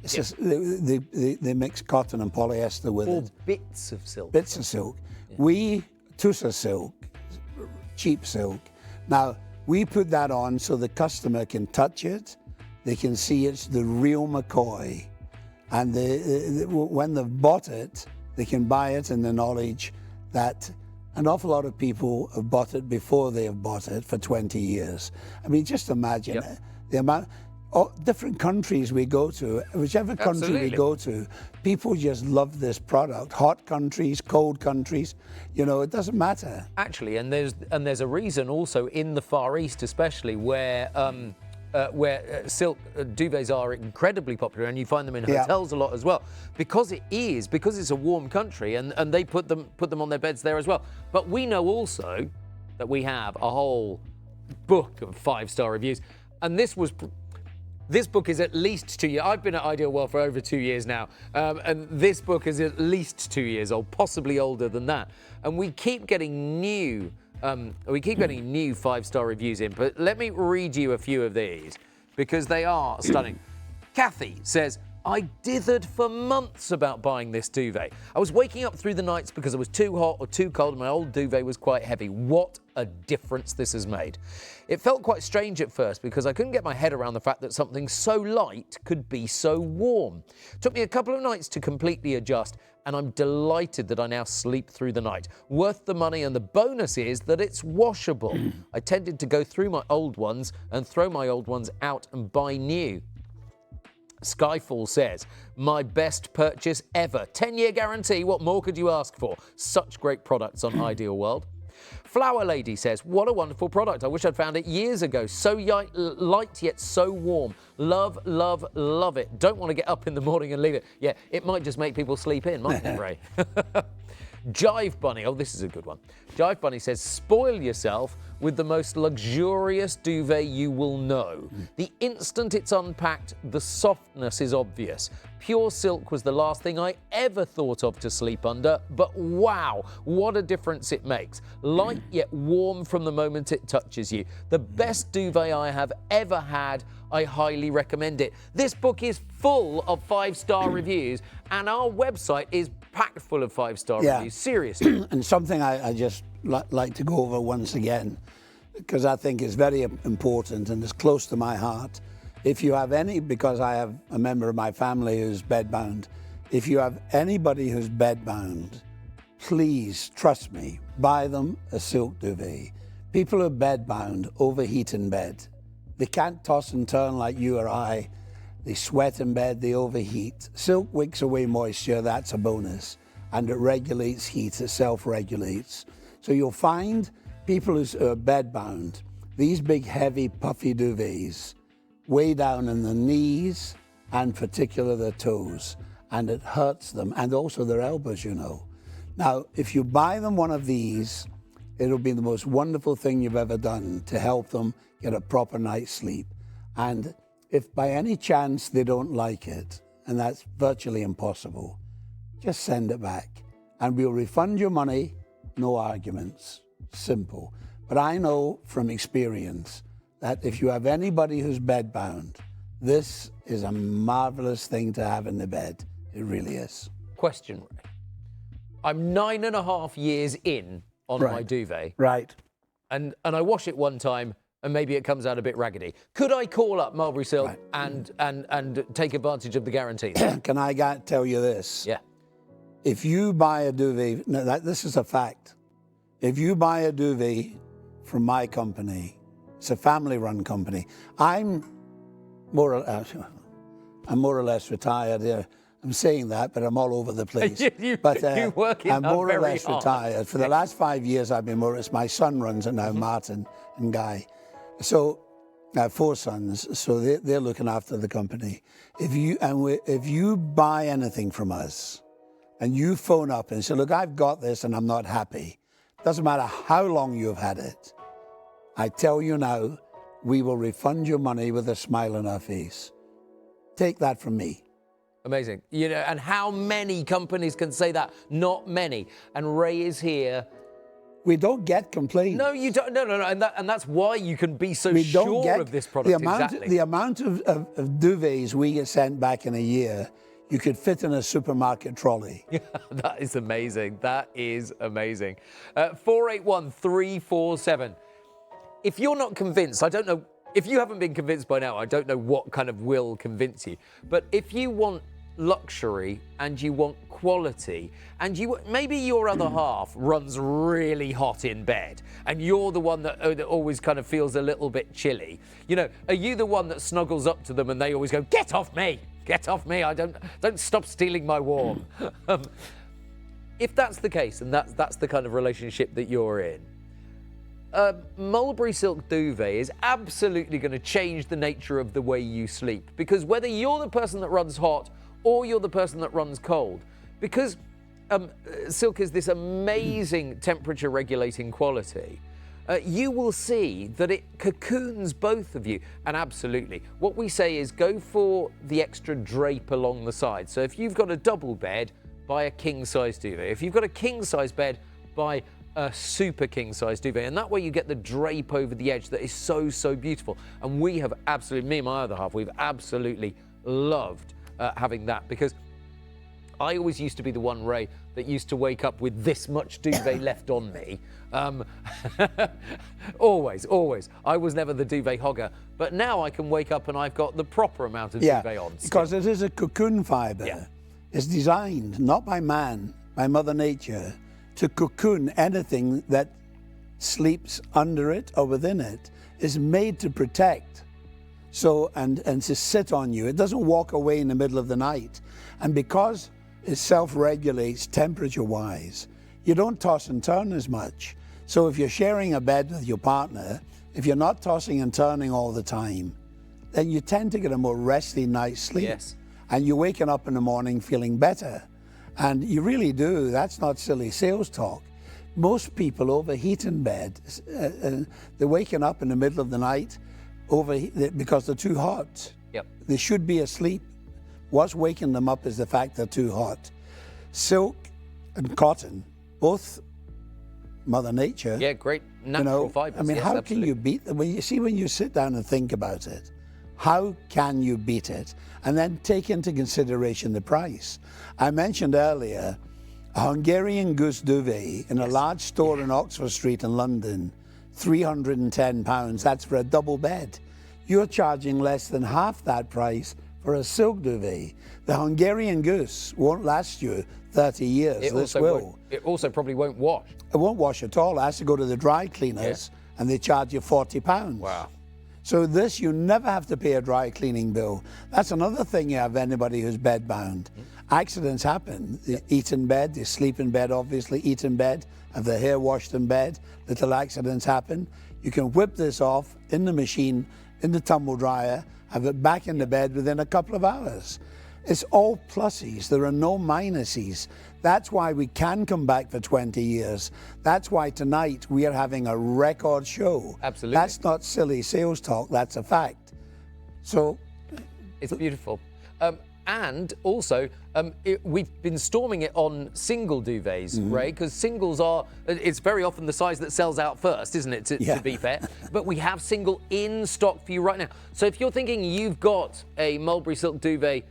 It's just, they mix cotton and polyester with it. Bits of silk. Bits of silk. We, Tussa silk, cheap silk. Now, we put that on so the customer can touch it, they can see it's the real McCoy. And when they've bought it, they can buy it in the knowledge that an awful lot of people have bought it before they have bought it for 20 years. I mean, just imagine the amount. Different countries we go to, whichever country we go to, people just love this product. Hot countries, cold countries, you know, it doesn't matter. Actually, and there's a reason also in the Far East, especially where silk duvets are incredibly popular, and you find them in hotels a lot as well, because it's a warm country, and they put them on their beds there as well. But we know also that we have a whole book of 5-star reviews, and this book is at least 2 years. I've been at Ideal World for over 2 years now, and this book is at least 2 years old, possibly older than that. And we keep getting new 5-star reviews in. But let me read you a few of these because they are stunning. Kathy says, I dithered for months about buying this duvet. I was waking up through the nights because it was too hot or too cold and my old duvet was quite heavy. What a difference this has made. It felt quite strange at first because I couldn't get my head around the fact that something so light could be so warm. It took me a couple of nights to completely adjust, and I'm delighted that I now sleep through the night. Worth the money, and the bonus is that it's washable. I tended to go through my old ones and throw my old ones out and buy new. Skyfall says, my best purchase ever. 10-year guarantee, what more could you ask for? Such great products on Ideal World. Flower Lady says, what a wonderful product. I wish I'd found it years ago. So light yet so warm. Love, love, love it. Don't want to get up in the morning and leave it. Yeah, it might just make people sleep in, mightn't it, Ray? Jive Bunny, oh, this is a good one. Jive Bunny says, spoil yourself with the most luxurious duvet you will know. The instant it's unpacked, the softness is obvious. Pure silk was the last thing I ever thought of to sleep under, but wow, what a difference it makes. Light yet warm from the moment it touches you. The best duvet I have ever had. I highly recommend it. This book is full of 5-star reviews, and our website is packed full of 5-star reviews. Seriously. And something I just like to go over once again, because I think it's very important and it's close to my heart. If you have any, because I have a member of my family who's bedbound, if you have anybody who's bedbound, please, trust me, buy them a silk duvet. People who are bedbound overheat in bed. They can't toss and turn like you or I. They sweat in bed, they overheat. Silk wicks away moisture, that's a bonus. And it regulates heat, it self-regulates. So you'll find people who are bedbound, these big, heavy, puffy duvets, way down in the knees and particularly their toes. And it hurts them, and also their elbows, you know. Now, if you buy them one of these, it'll be the most wonderful thing you've ever done to help them get a proper night's sleep. And if by any chance they don't like it, and that's virtually impossible, just send it back. And we'll refund your money, no arguments, simple. But I know from experience that if you have anybody who's bedbound, this is a marvelous thing to have in the bed. It really is. Question, Ray. I'm 9.5 years in on my duvet. Right. And I wash it one time, and maybe it comes out a bit raggedy. Could I call up Mulberry Silk and take advantage of the guarantee? Can I tell you this? Yeah. If you buy a duvet, this is a fact. If you buy a duvet from my company, it's a family-run company. I'm more or less retired. I'm saying that, but I'm all over the place. you work I'm more or less retired. For the last 5 years, I've been more. It's my son runs it now, Martin and Guy. So I have 4 sons, so they're looking after the company. If you buy anything from us, and you phone up and say, look, I've got this and I'm not happy, doesn't matter how long you've had it, I tell you now, we will refund your money with a smile on our face. Take that from me. Amazing. You know, and how many companies can say that? Not many. And Ray is here. We don't get complaints. No, you don't. No. And that's why you can be so sure of this product. The amount of duvets we get sent back in a year, you could fit in a supermarket trolley. Yeah, that is amazing. That is amazing. 481-347. If you're not convinced, I don't know if you haven't been convinced by now, I don't know what kind of will convince you. But if you want luxury and you want quality, and maybe your other half runs really hot in bed and you're the one that always kind of feels a little bit chilly, you know, are you the one that snuggles up to them and they always go, get off me, I don't stop stealing my warm. If that's the case, and that's the kind of relationship that you're in, Mulberry Silk Duvet is absolutely going to change the nature of the way you sleep, because whether you're the person that runs hot or you're the person that runs cold, because silk is this amazing temperature regulating quality, you will see that it cocoons both of you. And absolutely, what we say is go for the extra drape along the side. So if you've got a double bed, buy a king size duvet. If you've got a king size bed, buy a super king size duvet, and that way you get the drape over the edge that is so, so beautiful. And we have absolutely, me and my other half, we've absolutely loved having that, because I always used to be the one, Ray, that used to wake up with this much duvet left on me. Always. I was never the duvet hogger, but now I can wake up and I've got the proper amount of duvet on. Because it is a cocoon fibre. Yeah. It's designed, not by man, by Mother Nature, to cocoon anything that sleeps under it or within it. Is made to protect. So, and to sit on you. It doesn't walk away in the middle of the night. And because it self-regulates temperature-wise, you don't toss and turn as much. So if you're sharing a bed with your partner, if you're not tossing and turning all the time, then you tend to get a more restful night's sleep. Yes. And you're waking up in the morning feeling better. And you really do. That's not silly sales talk. Most people overheat in bed. They're waking up in the middle of the night because they're too hot. Yep. They should be asleep. What's waking them up is the fact they're too hot. Silk and cotton, both Mother Nature. Yeah, great natural fibers. I mean, yes, how absolutely. can you beat them? When you sit down and think about it, how can you beat it? And then take into consideration the price. I mentioned earlier a Hungarian goose duvet in a large store in Oxford Street in London, £310. That's for a double bed. You're charging less than half that price for a silk duvet. The Hungarian goose won't last you 30 years. It also probably won't wash. It won't wash at all. It has to go to the dry cleaners, and they charge you £40. Wow. So this, you never have to pay a dry cleaning bill. That's another thing you have anybody who's bedbound. Accidents happen. They eat in bed, they sleep in bed, obviously, eat in bed, have their hair washed in bed, little accidents happen. You can whip this off in the machine, in the tumble dryer, have it back in the bed within a couple of hours. It's all pluses. There are no minuses. That's why we can come back for 20 years. That's why tonight we are having a record show. Absolutely. That's not silly sales talk. That's a fact. So it's beautiful. And also, we've been storming it on single duvets, Ray, because singles it's very often the size that sells out first, isn't it, to be fair? But we have single in stock for you right now. So if you're thinking you've got a Mulberry Silk duvet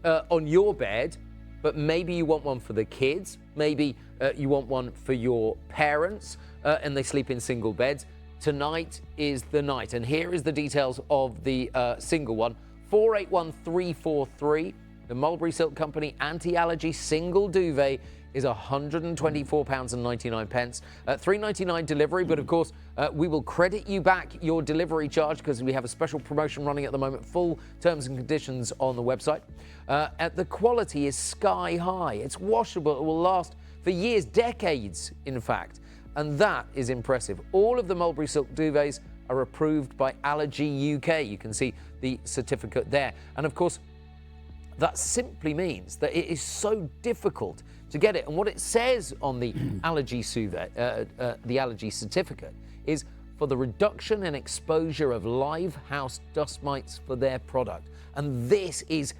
on your bed, but maybe you want one for the kids, maybe you want one for your parents, and they sleep in single beds, tonight is the night. And here is the details of the single one. 481343. The Mulberry Silk Company anti-allergy single duvet is £124.99. £3.99 delivery, but of course we will credit you back your delivery charge because we have a special promotion running at the moment. Full terms and conditions on the website. The quality is sky high. It's washable. It will last for years, decades, in fact, and that is impressive. All of the Mulberry Silk duvets are approved by Allergy UK. You can see the certificate there. And of course, that simply means that it is so difficult to get it. And what it says on the allergy certificate is for the reduction and exposure of live house dust mites for their product. And this is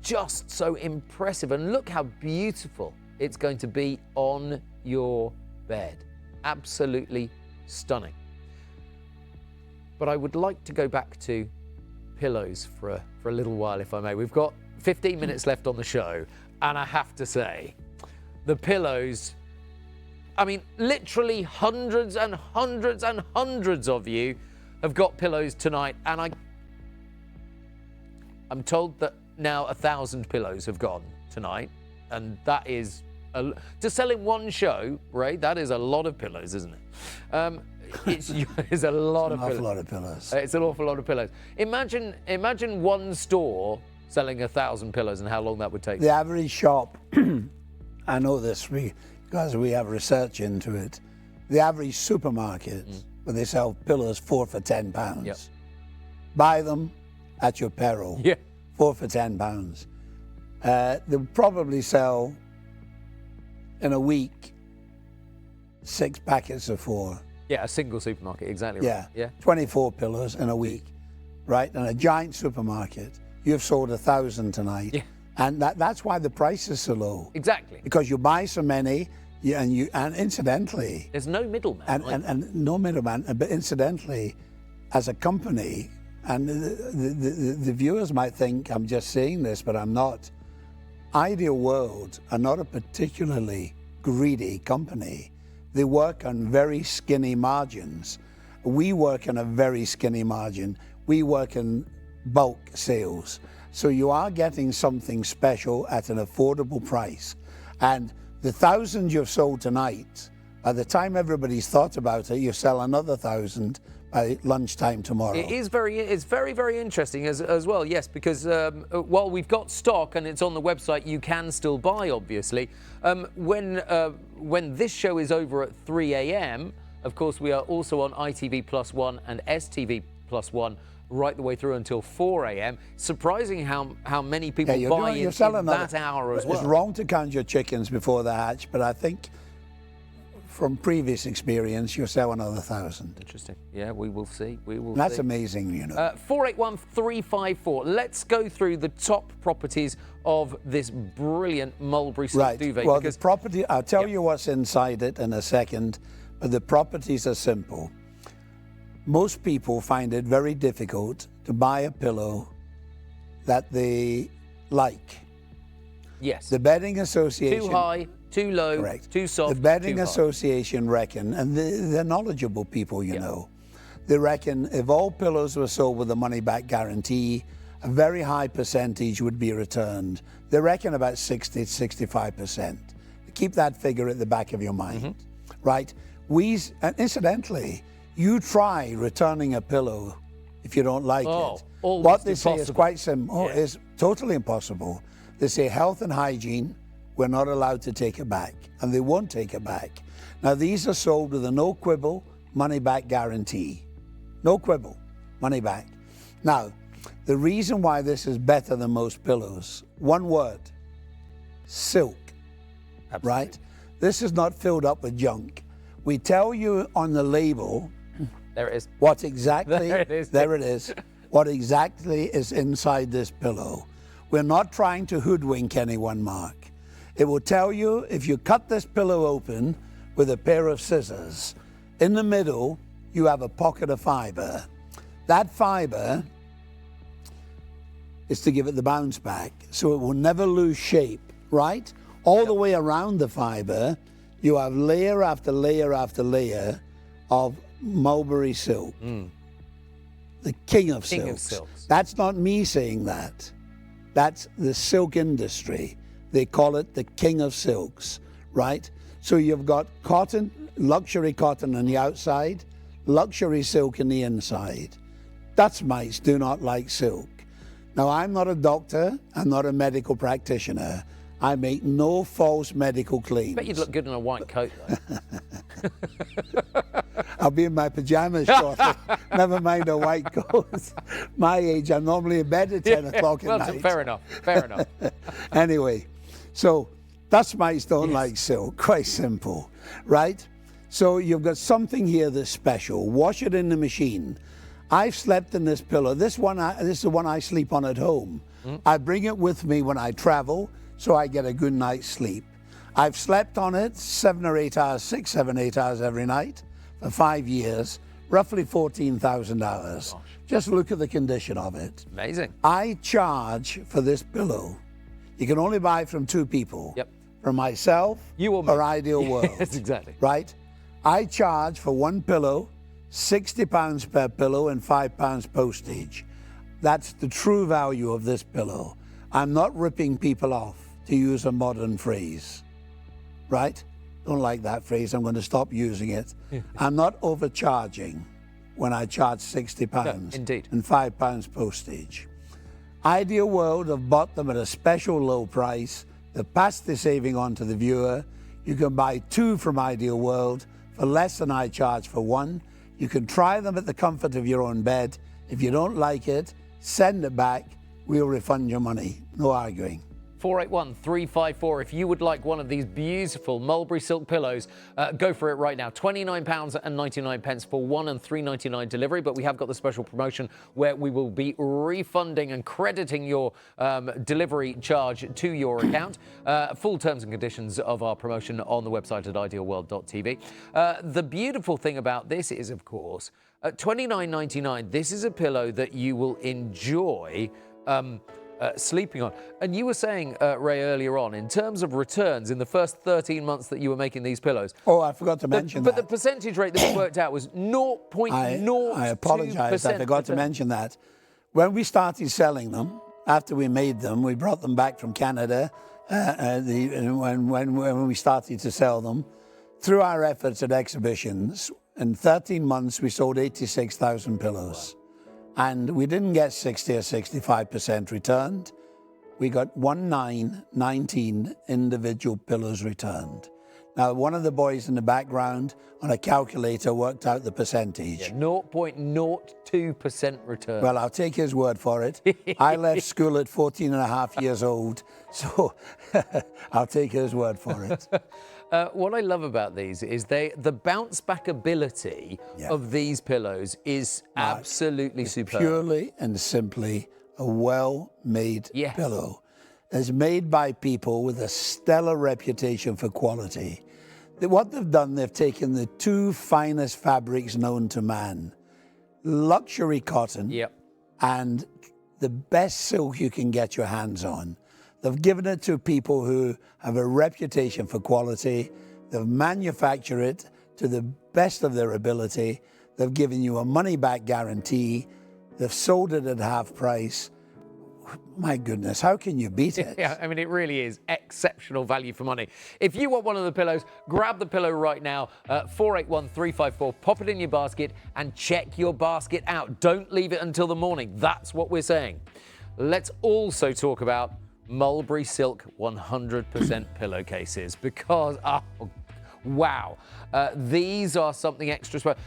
just so impressive. And look how beautiful it's going to be on your bed. Absolutely stunning. But I would like to go back to pillows for a little while, if I may. We've got 15 minutes left on the show, and I have to say, the pillows, I mean, literally hundreds and hundreds and hundreds of you have got pillows tonight, and I'm told that now 1,000 pillows have gone tonight, and that is to sell in one show, Ray. That is a lot of pillows, isn't it? It's a lot of pillows. An awful lot of pillows. It's an awful lot of pillows. Imagine one store selling 1,000 pillows, and how long that would take. The average shop, I know this because we have research into it. The average supermarket, where they sell pillows 4 for £10. Yep. Buy them at your peril. Yeah. 4 for £10. They'll probably sell in a week 6 packets of 4. Yeah, a single supermarket, exactly right. Yeah. 24 pillows in a week, right? And a giant supermarket, you've sold 1,000 tonight. Yeah. And that's why the price is so low. Exactly. Because you buy so many, and incidentally, there's no middleman. And no middleman. But incidentally, as a company, and the viewers might think I'm just saying this, but I'm not. Ideal World are not a particularly greedy company. They work on very skinny margins. We work on a very skinny margin. We work in bulk sales. So you are getting something special at an affordable price. And the 1,000 you've sold tonight, by the time everybody's thought about it, you sell another 1,000 by lunchtime tomorrow. It's very, very interesting as well, yes, because while we've got stock and it's on the website, you can still buy, obviously. When this show is over at 3 a.m., of course, we are also on ITV Plus 1 and STV Plus 1 right the way through until 4 a.m. Surprising how many people buy in that hour as well. It's wrong to count your chickens before they hatch, but I think from previous experience, you'll sell another 1,000. Interesting. Yeah, we will see. That's amazing, you know. 481354. Let's go through the top properties of this brilliant Mulberry silk duvet. Well, the property, I'll tell you what's inside it in a second, but the properties are simple. Most people find it very difficult to buy a pillow that they like. Yes. The Bedding Association. Too high, too low, correct. Too soft. The Bedding too hard. Association reckon, and they're knowledgeable people, you know. They reckon if all pillows were sold with a money-back guarantee, a very high percentage would be returned. They reckon about 60 to 65%. Keep that figure at the back of your mind, right? And incidentally, you try returning a pillow if you don't like it. What they say is quite simple. It's totally impossible. They say health and hygiene, we're not allowed to take it back, and they won't take it back. Now, these are sold with a no quibble, money back guarantee. No quibble, money back. Now, the reason why this is better than most pillows, one word, silk, right? This is not filled up with junk. We tell you on the label, there it is. What exactly, there it is. There it is. What exactly is inside this pillow. We're not trying to hoodwink anyone, Mark. It will tell you if you cut this pillow open with a pair of scissors, in the middle, you have a pocket of fiber. That fiber is to give it the bounce back, so it will never lose shape, right? All the way around the fiber, you have layer after layer after layer of Mulberry silk. The king of silks. That's not me saying that. That's the silk industry. They call it the king of silks, right? So you've got cotton, luxury cotton on the outside, luxury silk in the inside. Dutch mites do not like silk. Now, I'm not a doctor, I'm not a medical practitioner. I make no false medical claims. Bet you'd look good in a white coat, though. I'll be in my pajamas shortly. Never mind a white coat. My age, I'm normally in bed at 10 o'clock at night. Fair enough, fair enough. Anyway, so Dutch mites don't like silk, quite simple, right? So you've got something here that's special. Wash it in the machine. I've slept in this pillow. This is the one I sleep on at home. I bring it with me when I travel, so I get a good night's sleep. I've slept on it 7 or 8 hours, 6, 7, 8 hours every night for 5 years, roughly 14,000 hours. Just look at the condition of it. Amazing. I charge for this pillow. You can only buy from 2 people. From myself or Ideal World. Yes, exactly. Right? I charge for one pillow £60 per pillow and £5 postage. That's the true value of this pillow. I'm not ripping people off, to use a modern phrase, right? Don't like that phrase, I'm going to stop using it. I'm not overcharging when I charge £60 No, indeed. and £5 postage. Ideal World have bought them at a special low price. They've passed the saving on to the viewer. You can buy 2 from Ideal World for less than I charge for 1. You can try them at the comfort of your own bed. If you don't like it, send it back. We'll refund your money. No arguing. 481-354. If you would like one of these beautiful Mulberry silk pillows, go for it right now. £29.99 for 1 and £3.99 delivery. But we have got the special promotion where we will be refunding and crediting your delivery charge to your account. Full terms and conditions of our promotion on the website at idealworld.tv. The beautiful thing about this is, of course, at $29.99, this is a pillow that you will enjoy sleeping on. And you were saying, Ray, earlier on, in terms of returns in the first 13 months that you were making these pillows. Oh, I forgot to mention that. But that. the percentage rate that we worked out was 0.02%. I apologize, I forgot to mention that. When we started selling them, after we made them, we brought them back from Canada, when we started to sell them, through our efforts at exhibitions, in 13 months we sold 86,000 pillows. Wow. And we didn't get 60 or 65% returned. We got 19 individual pillows returned. Now, one of the boys in the background on a calculator worked out the percentage. Yeah, 0.02% return. Well, I'll take his word for it. I left school at 14 and a half years old, so I'll take his word for it. What I love about these is the bounce back ability of these pillows is absolutely superb. Purely and simply a well-made pillow. It's made by people with a stellar reputation for quality. What they've done, they've taken the 2 finest fabrics known to man, luxury cotton and the best silk you can get your hands on. They've given it to people who have a reputation for quality. They've manufactured it to the best of their ability. They've given you a money-back guarantee. They've sold it at half price. My goodness, how can you beat it? Yeah, I mean, it really is exceptional value for money. If you want one of the pillows, grab the pillow right now, 481-354, pop it in your basket and check your basket out. Don't leave it until the morning. That's what we're saying. Let's also talk about Mulberry silk 100% pillowcases because, wow, these are something extra special.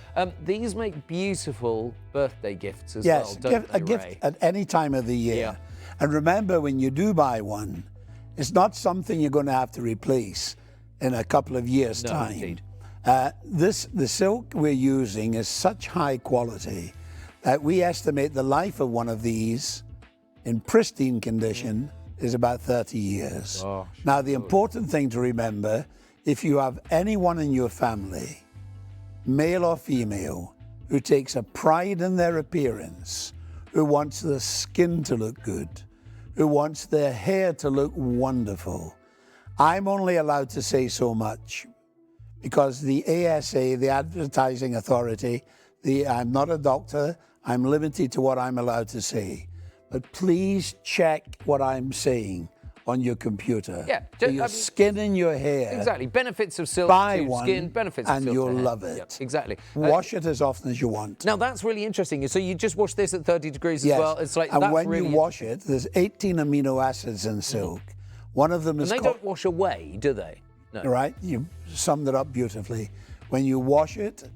These make beautiful birthday gifts as well, don't they, a gift at any time of the year. Yeah. And remember, when you do buy one, it's not something you're going to have to replace in a couple of years' time. Indeed. The silk we're using is such high quality that we estimate the life of one of these in pristine condition is about 30 years. Oh, now, the important thing to remember, if you have anyone in your family, male or female, who takes a pride in their appearance, who wants their skin to look good, who wants their hair to look wonderful, I'm only allowed to say so much because the ASA, the Advertising Authority, I'm not a doctor, I'm limited to what I'm allowed to say. But please check what I'm saying on your computer. Yeah. For your skin and your hair. Exactly. Benefits of silk Buy to one skin, benefits of silk and you'll to hair. love it. Yep, exactly. Wash it as often as you want. Now, that's really interesting. So you just wash this at 30 degrees yes. as well? It's like, and that's when really you wash it, there's 18 amino acids in silk. One of them is And they don't wash away, do they? No. Right. You summed it up beautifully. When you wash it,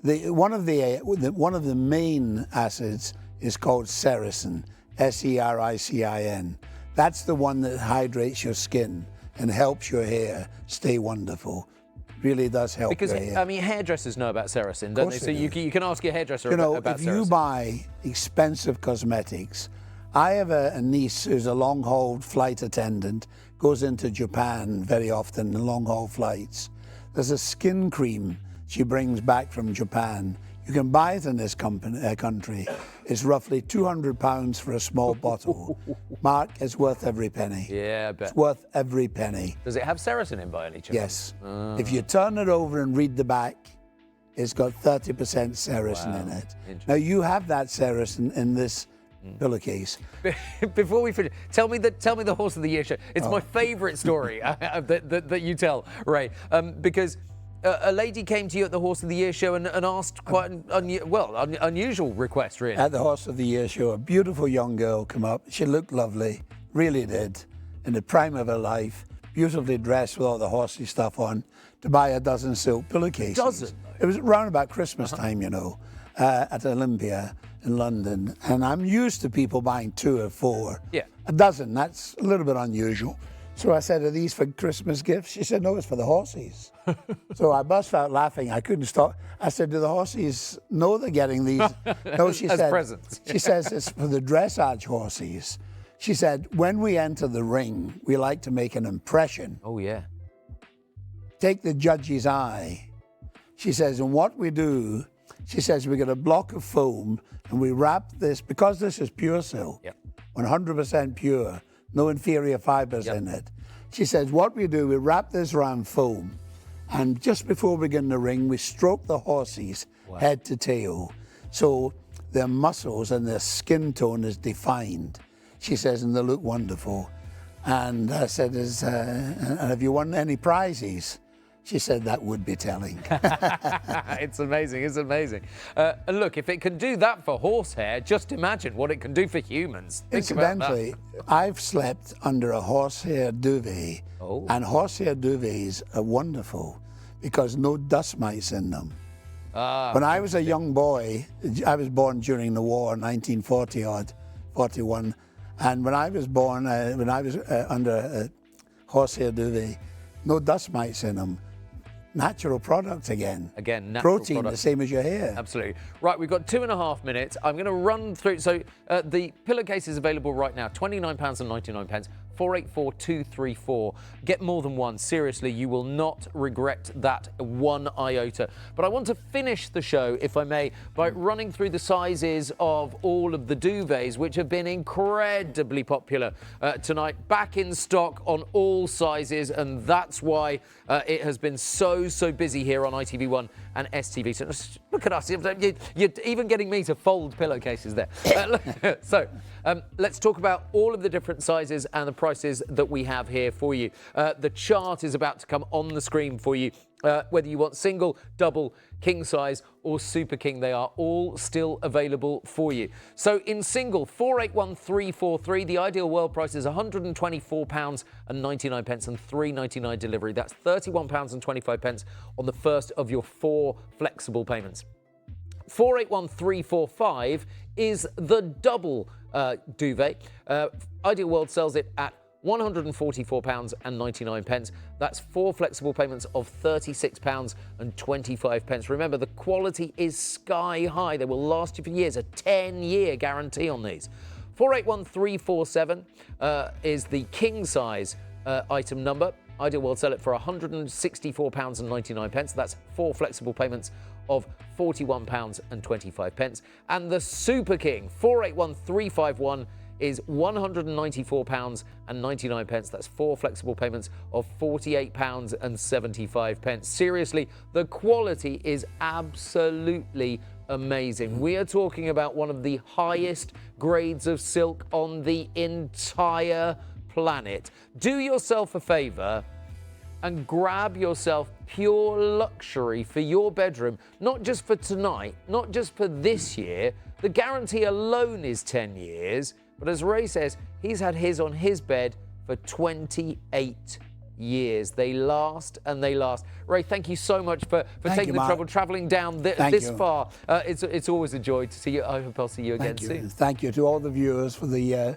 one of the main acids is called sericin. S-E-R-I-C-I-N. That's the one that hydrates your skin and helps your hair stay wonderful. Really does help because, your hair. I mean, hairdressers know about sericin, don't they? So you can ask your hairdresser about sericin. If you buy expensive cosmetics, I have a niece who's a long-haul flight attendant, goes into Japan very often in long-haul flights. There's a skin cream she brings back from Japan. You can buy it in this country. It's roughly £200 for a small bottle. Mark, it's worth every penny. Yeah, I bet. It's worth every penny. Does it have sericin in by any chance? Yes. If you turn it over and read the back, It's got 30% sericin in it. Now, you have that sericin in this pillowcase. Before we finish, tell me the Horse of the Year show. It's my favourite story that you tell, Ray, because a lady came to you at the Horse of the Year show and asked quite an unusual request, really. At the Horse of the Year show, a beautiful young girl came up. She looked lovely, really did, in the prime of her life, beautifully dressed with all the horsey stuff on, to buy a dozen silk pillowcases. Dozen? It was around about Christmas time, you know, at Olympia in London. And I'm used to people buying 2 or 4. Yeah. A dozen, that's a little bit unusual. So I said, are these for Christmas gifts? She said, no, it's for the horses. So I burst out laughing. I couldn't stop. I said, do the horses know they're getting these? No, she As said. presents. She says it's for the dressage horses. She said, when we enter the ring, we like to make an impression. Oh, yeah. Take the judge's eye. She says, and what we do, she says, we get a block of foam and we wrap this, because this is pure silk, 100% pure, no inferior fibers in it. She says, what we do, we wrap this around foam, and just before we get in the ring, we stroke the horses head to tail. So their muscles and their skin tone is defined. She says, and they look wonderful. And I said, and have you won any prizes? She said, that would be telling. It's amazing, it's amazing. And look, if it can do that for horsehair, just imagine what it can do for humans. Think about that. Incidentally, I've slept under a horsehair duvet, and horsehair duvets are wonderful because no dust mites in them. When I was a young boy, I was born during the war, 1940-odd, 41, and when I was born, under a horsehair duvet, no dust mites in them. Natural product again. Again, natural protein, product. the same as your hair. Absolutely. Right, we've got 2.5 minutes. I'm going to run through. So the pillowcase is available right now, £29.99. 484234. Get more than one. Seriously, you will not regret that one iota. But I want to finish the show, if I may, by running through the sizes of all of the duvets, which have been incredibly popular tonight. Back in stock on all sizes, and that's why it has been so busy here on ITV1 and STV. So look at us. You're even getting me to fold pillowcases there. So let's talk about all of the different sizes and the prices that we have here for you. The chart is about to come on the screen for you. Whether you want single, double, king size or super king, they are all still available for you. So in single, 481343, the Ideal World price is £124.99 and £3.99 delivery. That's £31.25 on the first of your 4 flexible payments. 481345 is the double duvet. Ideal World sells it at £144.99. That's 4 flexible payments of £36.25. Remember, the quality is sky high. They will last you for years. A 10-year guarantee on these. 481347 is the king size item number. Ideal World sell it for £164.99. That's 4 flexible payments of £41.25. And the Super King, 481351, is £194.99. That's 4 flexible payments of £48.75. Seriously, the quality is absolutely amazing. We are talking about one of the highest grades of silk on the entire planet. Do yourself a favour and grab yourself pure luxury for your bedroom, not just for tonight, not just for this year. The guarantee alone is 10 years. But as Ray says, he's had his on his bed for 28 years. They last and they last. Ray, thank you so much for taking the trouble travelling down this far. It's always a joy to see you. I hope I'll see you again soon. Thank you to all the viewers for the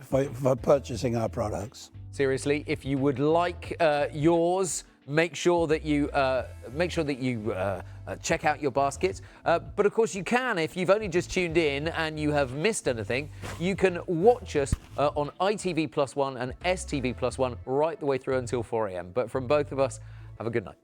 for purchasing our products. Seriously, if you would like yours, make sure that you check out your basket. But of course you can, if you've only just tuned in and you have missed anything, you can watch us on ITV+1 and STV+1 right the way through until 4 a.m. But from both of us, have a good night.